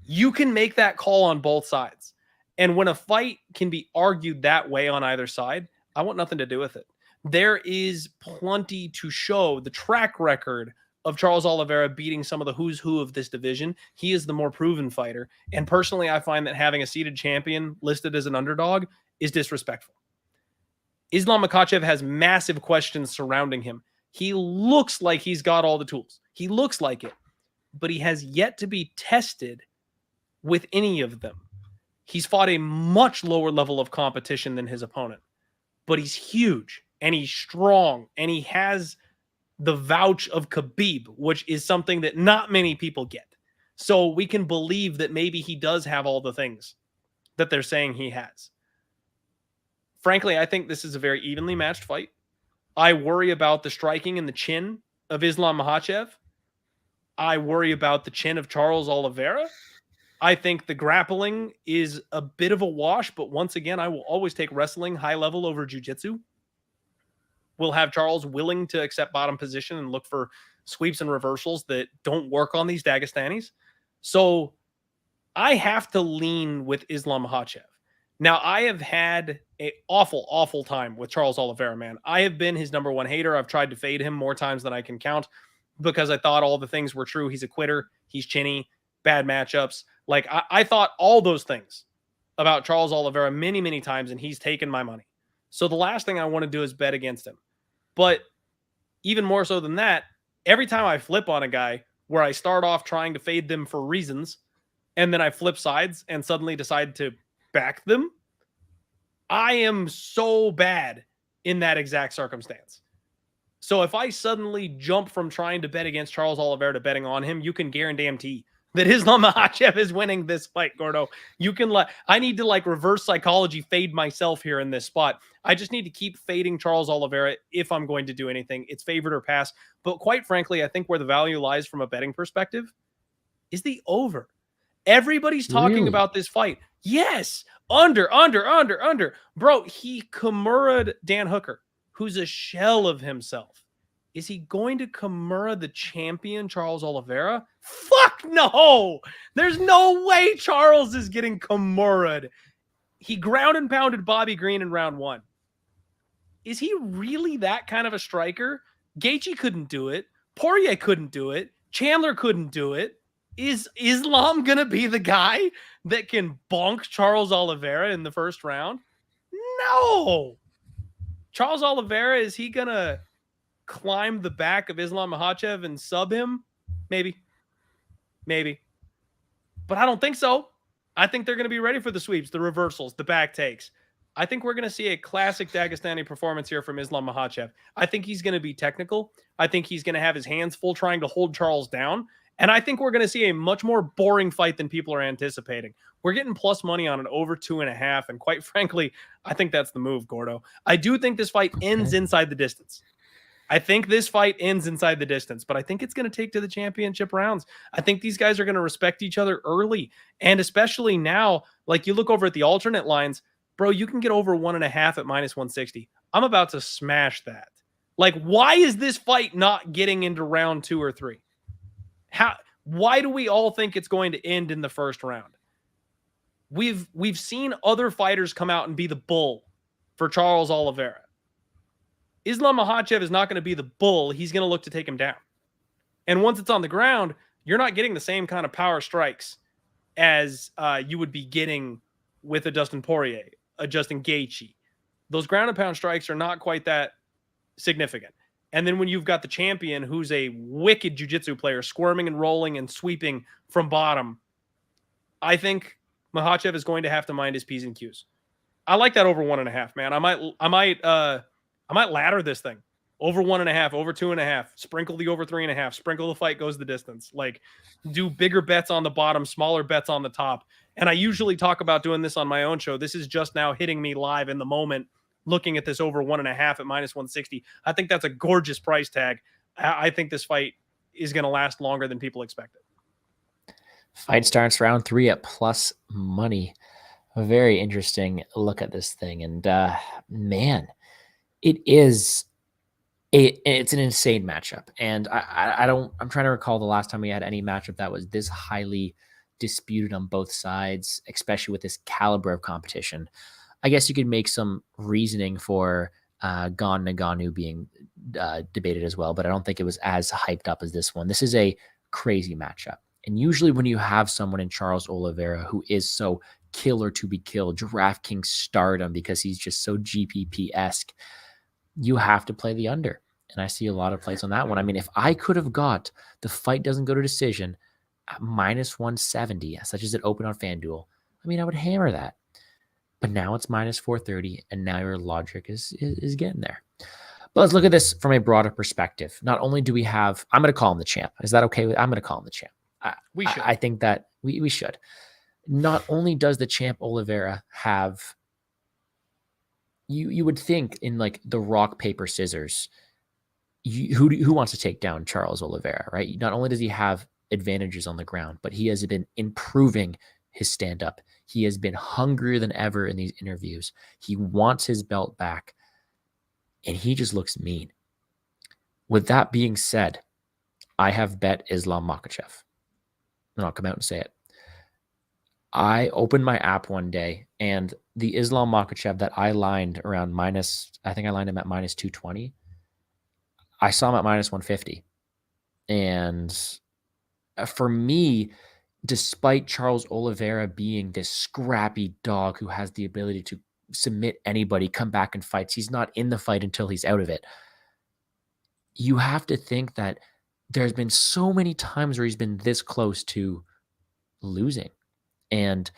you can make that call on both sides. And when a fight can be argued that way on either side, I want nothing to do with it. There is plenty to show the track record of Charles Oliveira beating some of the who's who of this division. He is the more proven fighter. And personally, I find that having a seeded champion listed as an underdog is disrespectful. Islam Makhachev has massive questions surrounding him. He looks like he's got all the tools. He looks like it, but he has yet to be tested with any of them. He's fought a much lower level of competition than his opponent, but he's huge and he's strong and he has the vouch of Khabib, which is something that not many people get. So we can believe that maybe he does have all the things that they're saying he has. Frankly, I think this is a very evenly matched fight. I worry about the striking and the chin of Islam Makhachev. I worry about the chin of Charles Oliveira. I think the grappling is a bit of a wash, but once again, I will always take wrestling high level over jiu-jitsu. We'll have Charles willing to accept bottom position and look for sweeps and reversals that don't work on these Dagestanis. So I have to lean with Islam Makhachev. Now, I have had an awful, awful time with Charles Oliveira, man. I have been his number one hater. I've tried to fade him more times than I can count because I thought all the things were true. He's a quitter. He's chinny, bad matchups. Like, I thought all those things about Charles Oliveira many, many times, and he's taken my money. So the last thing I want to do is bet against him. But even more so than that, every time I flip on a guy where I start off trying to fade them for reasons, and then I flip sides and suddenly decide to back them, I am so bad in that exact circumstance. So if I suddenly jump from trying to bet against Charles Oliveira to betting on him, you can guarantee that Islam Makhachev is winning this fight, Gordo. You can I need to reverse psychology fade myself here in this spot. I just need to keep fading Charles Oliveira if I'm going to do anything. It's favorite or pass. But quite frankly, I think where the value lies from a betting perspective is the over. Everybody's talking about this fight. Yes. Under. Bro, he Kimura'd Dan Hooker, who's a shell of himself. Is he going to Kimura the champion, Charles Oliveira? Fuck no! There's no way Charles is getting Kimura'd. He ground and pounded Bobby Green in round 1. Is he really that kind of a striker? Gaethje couldn't do it. Poirier couldn't do it. Chandler couldn't do it. Is Islam going to be the guy that can bonk Charles Oliveira in the first round? No! Charles Oliveira, is he going to climb the back of Islam Makhachev and sub him? Maybe. But I don't think so. I think they're going to be ready for the sweeps, the reversals, the back takes. I think we're going to see a classic Dagestani performance here from Islam Makhachev. I think he's going to be technical. I think he's going to have his hands full trying to hold Charles down. And I think we're going to see a much more boring fight than people are anticipating. We're getting plus money on an over 2.5. And quite frankly, I think that's the move, Gordo. I do think this fight ends inside the distance. I think this fight ends inside the distance, but I think it's going to take to the championship rounds. I think these guys are going to respect each other early. And especially now, you look over at the alternate lines, bro, you can get over 1.5 at minus 160. I'm about to smash that. Why is this fight not getting into round 2 or 3? Why do we all think it's going to end in the first round? We've seen other fighters come out and be the bull for Charles Oliveira. Islam Makhachev is not going to be the bull. He's going to look to take him down. And once it's on the ground, you're not getting the same kind of power strikes as you would be getting with a Dustin Poirier, a Justin Gaethje. Those ground and pound strikes are not quite that significant. And then when you've got the champion who's a wicked jiu-jitsu player, squirming and rolling and sweeping from bottom, I think Makhachev is going to have to mind his P's and Q's. I like that over 1.5, man. I might ladder this thing. Over 1.5, over 2.5, sprinkle the over 3.5, sprinkle the fight goes the distance. Do bigger bets on the bottom, smaller bets on the top. And I usually talk about doing this on my own show. This is just now hitting me live in the moment, looking at this over 1.5 at minus 160. I think that's a gorgeous price tag. I think this fight is going to last longer than people expected. Fight starts round 3 at plus money. A very interesting look at this thing. And man, it's an insane matchup. And I'm trying to recall the last time we had any matchup that was this highly disputed on both sides, especially with this caliber of competition. I guess you could make some reasoning for Gon Naganu being debated as well, but I don't think it was as hyped up as this one. This is a crazy matchup. And usually when you have someone in Charles Oliveira who is so killer to be killed, DraftKings stardom because he's just so GPP-esque, you have to play the under. And I see a lot of plays on that one. I mean, if I could have got the fight doesn't go to decision at minus 170, such as it opened on FanDuel, I would hammer that. But now it's minus 430, and now your logic is getting there. But let's look at this from a broader perspective. Not only do we have, I'm going to call him the champ. Is that okay? I'm going to call him the champ. We should. I think that we should. Not only does the champ Oliveira have, you would think in like the rock, paper, scissors, who wants to take down Charles Oliveira, right? Not only does he have advantages on the ground, but he has been improving his stand-up. He has been hungrier than ever in these interviews. He wants his belt back, and he just looks mean. With that being said, I have bet Islam Makhachev. And I'll come out and say it. I opened my app one day, and the Islam Makhachev that I lined around minus, I think I lined him at minus 220. I saw him at minus 150. And for me, despite Charles Oliveira being this scrappy dog who has the ability to submit anybody, come back and fights, he's not in the fight until he's out of it. You have to think that there's been so many times where he's been this close to losing. And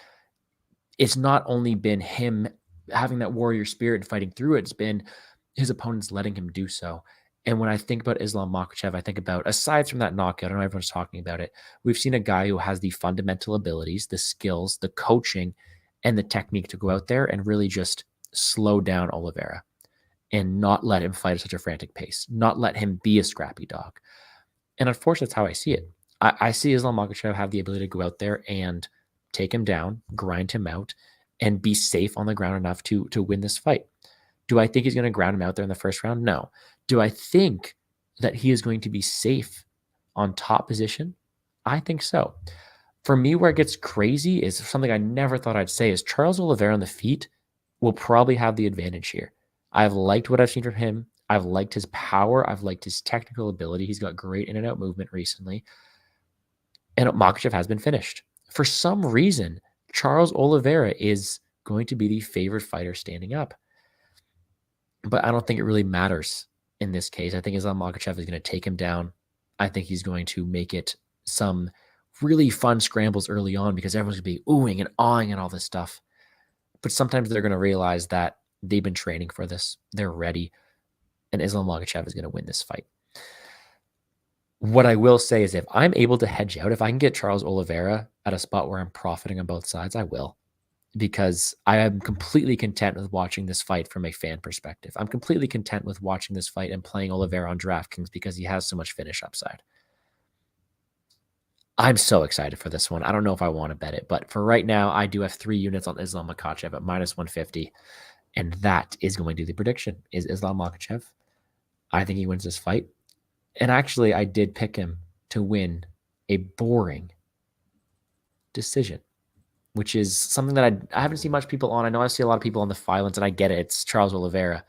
it's not only been him having that warrior spirit and fighting through it, it's been his opponents letting him do so. And when I think about Islam Makhachev, I think about, aside from that knockout, I know everyone's talking about it, we've seen a guy who has the fundamental abilities, the skills, the coaching, and the technique to go out there and really just slow down Oliveira and not let him fight at such a frantic pace, not let him be a scrappy dog. And unfortunately, that's how I see it. I see Islam Makhachev have the ability to go out there and take him down, grind him out, and be safe on the ground enough to win this fight. Do I think he's going to ground him out there in the first round? No. Do I think that he is going to be safe on top position? I think so. For me, where it gets crazy is something I never thought I'd say is Charles Oliveira on the feet will probably have the advantage here. I've liked what I've seen from him. I've liked his power. I've liked his technical ability. He's got great in and out movement recently. And Makhachev has been finished. For some reason, Charles Oliveira is going to be the favorite fighter standing up. But I don't think it really matters in this case. I think Islam Makhachev is going to take him down. I think he's going to make it some really fun scrambles early on because everyone's going to be oohing and awing and all this stuff. But sometimes they're going to realize that they've been training for this. They're ready. And Islam Makhachev is going to win this fight. What I will say is if I'm able to hedge out, if I can get Charles Oliveira at a spot where I'm profiting on both sides, I will. Because I am completely content with watching this fight from a fan perspective. I'm completely content with watching this fight and playing Oliveira on DraftKings because he has so much finish upside. I'm so excited for this one. I don't know if I want to bet it, but for right now, I do have 3 units on Islam Makhachev at minus 150. And that is going to be the prediction, is Islam Makhachev. I think he wins this fight. And actually, I did pick him to win a boring decision, which is something that I haven't seen much people on. I know I see a lot of people on the violence, and I get it. It's Charles Oliveira.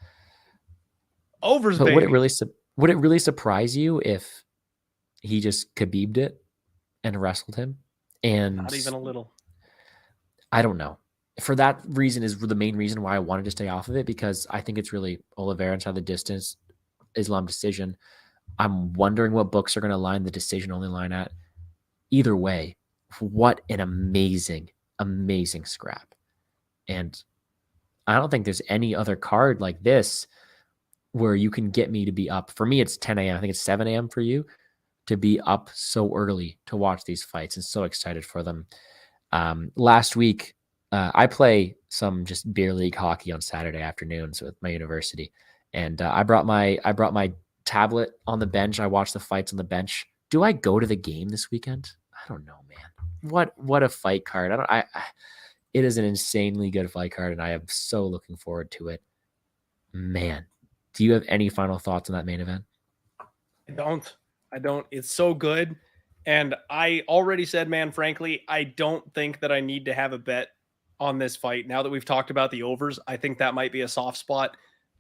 Overs, but baby. Would it really surprise you if he just Khabib'd it and wrestled him? And not even a little. I don't know. For that reason is the main reason why I wanted to stay off of it, because I think it's really Oliveira inside the distance, Islam decision. I'm wondering what books are going to line the decision only line at. Either way, what an amazing scrap. And I don't think there's any other card like this where you can get me to be up. For me, it's 10 a.m. I think it's 7 a.m. for you to be up so early to watch these fights and so excited for them. Last week, I play some just beer league hockey on Saturday afternoons with my university. And I brought my tablet on the bench. I watched the fights on the bench. Do I go to the game this weekend? I don't know, man. What a fight card. It is an insanely good fight card, and I am so looking forward to it. Man, do you have any final thoughts on that main event? I don't. It's so good. And I already said, man, frankly, I don't think that I need to have a bet on this fight. Now that we've talked about the overs, I think that might be a soft spot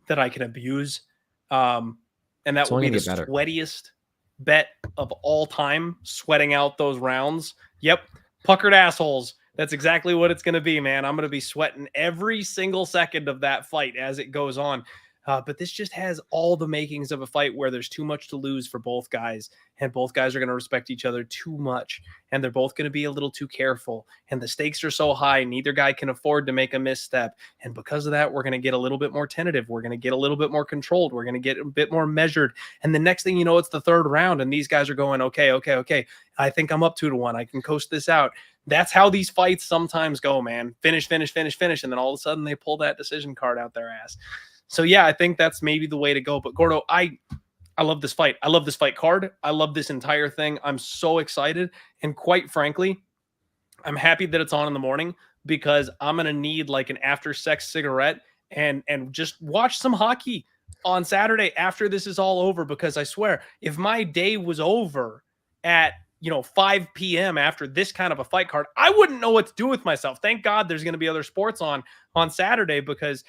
that I can abuse. And that will be the sweatiest bet of all time, sweating out those rounds. Yep. Puckered assholes. That's exactly what it's going to be, man. I'm going to be sweating every single second of that fight as it goes on. But this just has all the makings of a fight where there's too much to lose for both guys, and both guys are going to respect each other too much, and they're both going to be a little too careful, and the stakes are so high, neither guy can afford to make a misstep. And because of that, we're going to get a little bit more tentative. We're going to get a little bit more controlled. We're going to get a bit more measured. And the next thing you know, it's the third round, and these guys are going, okay. I think I'm up 2-1. I can coast this out. That's how these fights sometimes go, man. Finish. And then all of a sudden they pull that decision card out their ass. So yeah, I think that's maybe the way to go. But Gordo, I love this fight. I love this fight card. I love this entire thing. I'm so excited. And quite frankly, I'm happy that it's on in the morning, because I'm going to need like an after sex cigarette and just watch some hockey on Saturday after this is all over. Because I swear, if my day was over at 5 p.m. after this kind of a fight card, I wouldn't know what to do with myself. Thank God there's going to be other sports on Saturday, because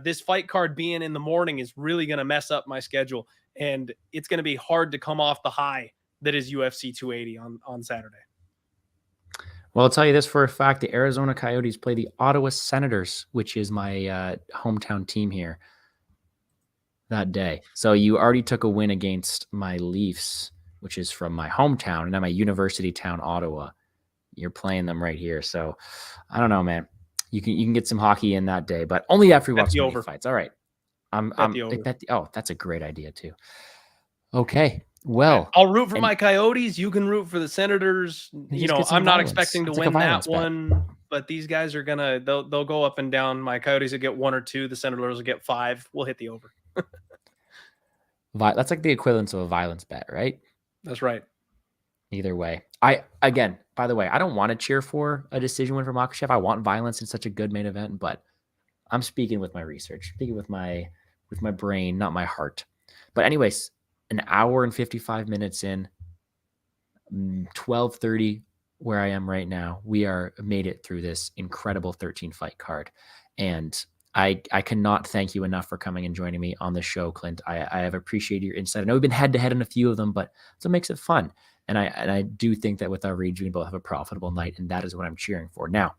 this fight card being in the morning is really going to mess up my schedule, and it's going to be hard to come off the high that is UFC 280 on Saturday. Well, I'll tell you this for a fact: the Arizona Coyotes play the Ottawa Senators, which is my hometown team here, that day. So you already took a win against my Leafs, which is from my hometown, and then my university town, Ottawa. You're playing them right here. So I don't know, man. You can get some hockey in that day, but only after we watch the fights. All right. That's a great idea too. Okay. Well, I'll root for my Coyotes. You can root for the Senators. I'm not expecting to win that one, but these guys are they'll go up and down. My Coyotes will get 1 or 2. The Senators will get 5. We'll hit the over. That's like the equivalent of a violence bet, right? That's right. Either way. By the way, I don't want to cheer for a decision win for Makachev. I want violence in such a good main event, but I'm speaking with my research, speaking with my brain, not my heart. But anyways, an hour and 55 minutes in, 12:30 where I am right now. We are made it through this incredible 13 fight card. And I cannot thank you enough for coming and joining me on the show, Clint. I have appreciated your insight. I know we've been head to head in a few of them, but that's what makes it fun. And I do think that with our reads, we both have a profitable night, and that is what I'm cheering for. Now,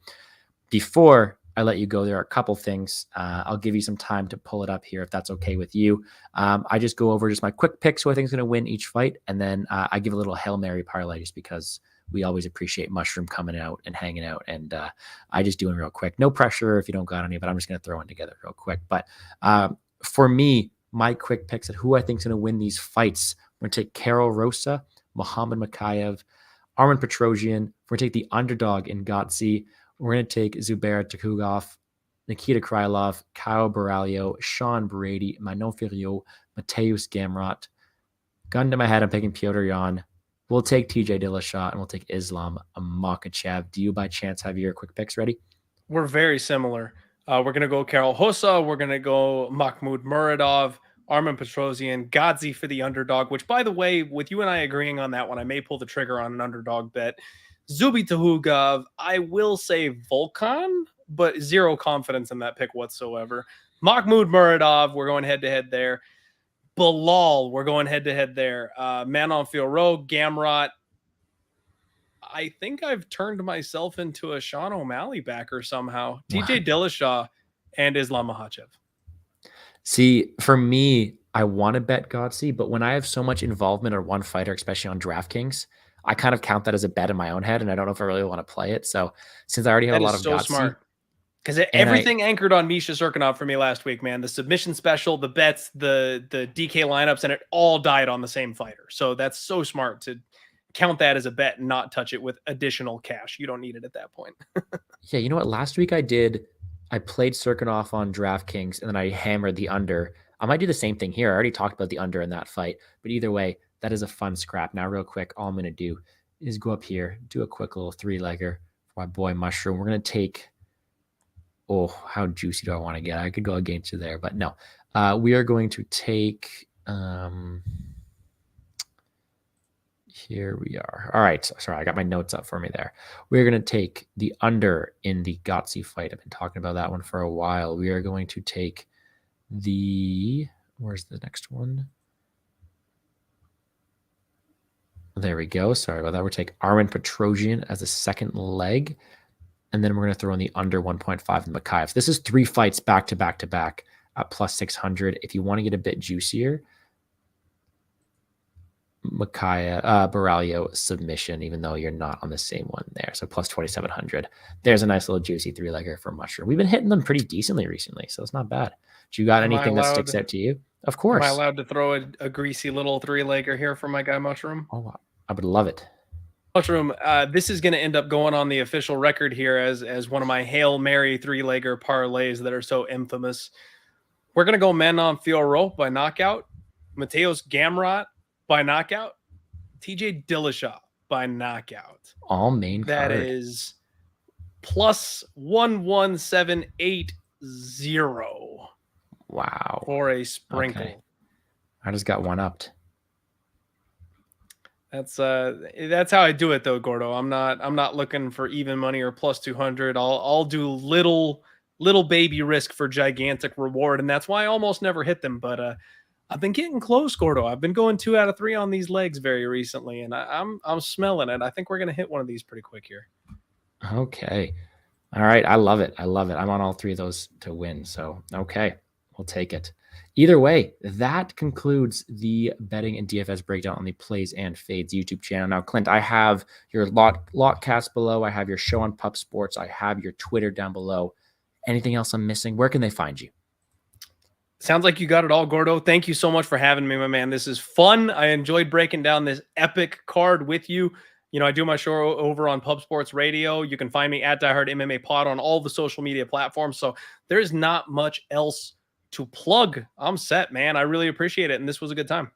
before I let you go, there are a couple things. I'll give you some time to pull it up here if that's okay with you. I just go over just my quick picks, who I think is going to win each fight, and then I give a little Hail Mary parlay just because we always appreciate Mushroom coming out and hanging out, and I just do it real quick. No pressure if you don't got any, but I'm just going to throw it together real quick. But for me, my quick picks at who I think is going to win these fights, we're going to take Rosa, Muhammad Makhachev, Armen Petrosian. We're going to take the underdog in Godzi. We're going to take Zubair Tuhugov, Nikita Krylov, Kyle Borralho, Sean Brady, Manon Fiorot, Mateusz Gamrot. Gun to my head, I'm picking Petrosian. We'll take TJ Dillashaw, and we'll take Islam Makhachev. Do you by chance have your quick picks ready? We're very similar. We're going to go Karol Rosa. We're going to go Makhmud Muradov, Armen Petrosian, Godzi for the underdog, which, by the way, with you and I agreeing on that one, I may pull the trigger on an underdog bet. Zubi Tuhugov, I will say Volkan, but zero confidence in that pick whatsoever. Makhmud Muradov, we're going head-to-head there. Bilal, we're going head-to-head there. Manon Fiorot, Gamrot. I think I've turned myself into a Sean O'Malley backer somehow. TJ Dillashaw and Islam Makhachev. See, for me, I want to bet Godzi, but when I have so much involvement on one fighter, especially on DraftKings, I kind of count that as a bet in my own head, and I don't know if I really want to play it. So since I already have a lot of Godzi, smart. Because everything anchored on Misha Serkinov for me last week, man. The submission special, the bets, the DK lineups, and it all died on the same fighter. So that's so smart to count that as a bet and not touch it with additional cash. You don't need it at that point. Yeah, you know what? Last week I played Serkinov on DraftKings, and then I hammered the under. I might do the same thing here. I already talked about the under in that fight. But either way, that is a fun scrap. Now, real quick, all I'm going to do is go up here, do a quick little 3-legger for my boy Mushroom. We're going to take... Oh, how juicy do I want to get? I could go against you there, but no. We are going to take... Here we are. All right. Sorry, I got my notes up for me there. We're going to take the under in the Godzi fight. I've been talking about that one for a while. We are going to take the... Where's the next one? There we go. Sorry about that. We'll take Armen Petrosian as a second leg. And then we're going to throw in the under 1.5 in Makhachev. This is 3 fights back to back to back. at plus 600. If you want to get a bit juicier, Borralho submission, even though you're not on the same one there. So plus 2,700. There's a nice little juicy 3-legger for Mushroom. We've been hitting them pretty decently recently, so it's not bad. Do you got anything that sticks out to you? Of course. Am I allowed to throw a greasy little 3-legger here for my guy Mushroom? Oh, I would love it. Mushroom, this is going to end up going on the official record here as one of my Hail Mary 3-legger parlays that are so infamous. We're going to go men on Fiorot by knockout, Mateusz Gamrot by knockout, TJ Dillashaw by knockout. All main that card. That is plus 11780. Wow. For a sprinkle. Okay. I just got one upped. That's how I do it though, Gordo. I'm not looking for even money or plus 200. I'll do little baby risk for gigantic reward, and that's why I almost never hit them. But I've been getting close, Gordo. I've been going 2 out of 3 on these legs very recently, and I'm smelling it. I think we're gonna hit one of these pretty quick here. Okay. All right. I love it. I love it. I'm on all 3 of those to win. So okay, we'll take it. Either way, that concludes the betting and DFS breakdown on the Plays and Fades YouTube channel. Now, Clint, I have your lot cast below. I have your show on Pup Sports. I have your Twitter down below. Anything else I'm missing? Where can they find you? Sounds like you got it all, Gordo. Thank you so much for having me, my man. This is fun. I enjoyed breaking down this epic card with you. You know, I do my show over on Pub Sports Radio. You can find me at DieHardMMA Pod on all the social media platforms. So there's not much else to plug. I'm set, man. I really appreciate it. And this was a good time.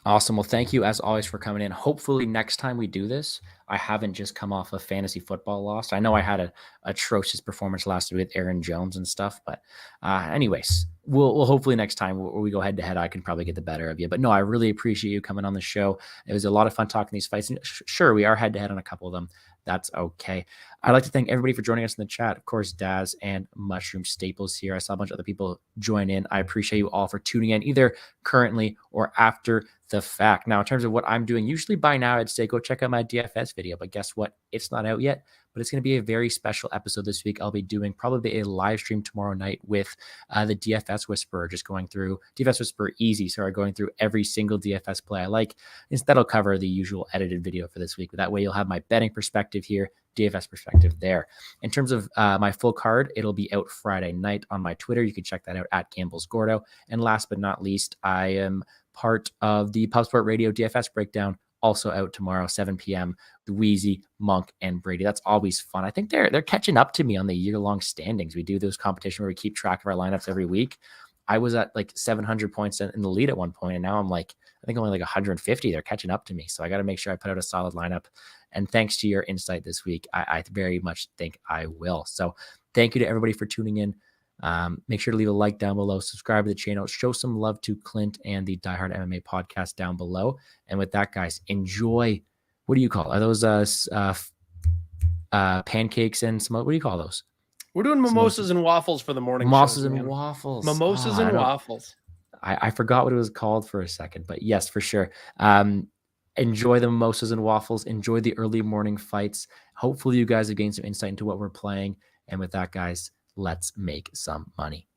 Awesome. Well, thank you as always for coming in. Hopefully next time we do this, I haven't just come off a fantasy football loss. I know I had an atrocious performance last week with Aaron Jones and stuff, but anyways, we'll hopefully next time we go head to head, I can probably get the better of you. But no, I really appreciate you coming on the show. It was a lot of fun talking these fights. And sure, we are head to head on a couple of them. That's okay. I'd like to thank everybody for joining us in the chat. Of course, Daz and Mushroom Staples here. I saw a bunch of other people join in. I appreciate you all for tuning in either currently or after the fact. Now, in terms of what I'm doing, usually by now I'd say go check out my DFS video, but guess what? It's not out yet, but it's going to be a very special episode this week. I'll be doing probably a live stream tomorrow night with the DFS Whisperer, just going through DFS Whisperer Easy. So going through every single DFS play I like. Instead, I'll cover the usual edited video for this week. But that way you'll have my betting perspective here, DFS perspective there. In terms of my full card, it'll be out Friday night on my Twitter. You can check that out at GamblesGordo. And last but not least, I am part of the Pub Sport Radio DFS breakdown, also out tomorrow, 7 p.m. The Wheezy, Monk, and Brady. That's always fun. I think they're catching up to me on the year-long standings. We do those competition where we keep track of our lineups every week. I was at like 700 points in the lead at one point, and now I'm like, I think only like 150. They're catching up to me. So I got to make sure I put out a solid lineup. And thanks to your insight this week, I very much think I will. So thank you to everybody for tuning in. Make sure to leave a like down below, subscribe to the channel, show some love to Clint and the Die Hard MMA podcast down below. And with that, guys, enjoy. What do you call? Are those pancakes and some? What do you call those? We're doing mimosas and waffles for the morning. Mimosas and waffles. Mimosas and waffles. I forgot what it was called for a second, but yes, for sure. Enjoy the mimosas and waffles. Enjoy the early morning fights. Hopefully you guys have gained some insight into what we're playing. And with that, guys, let's make some money.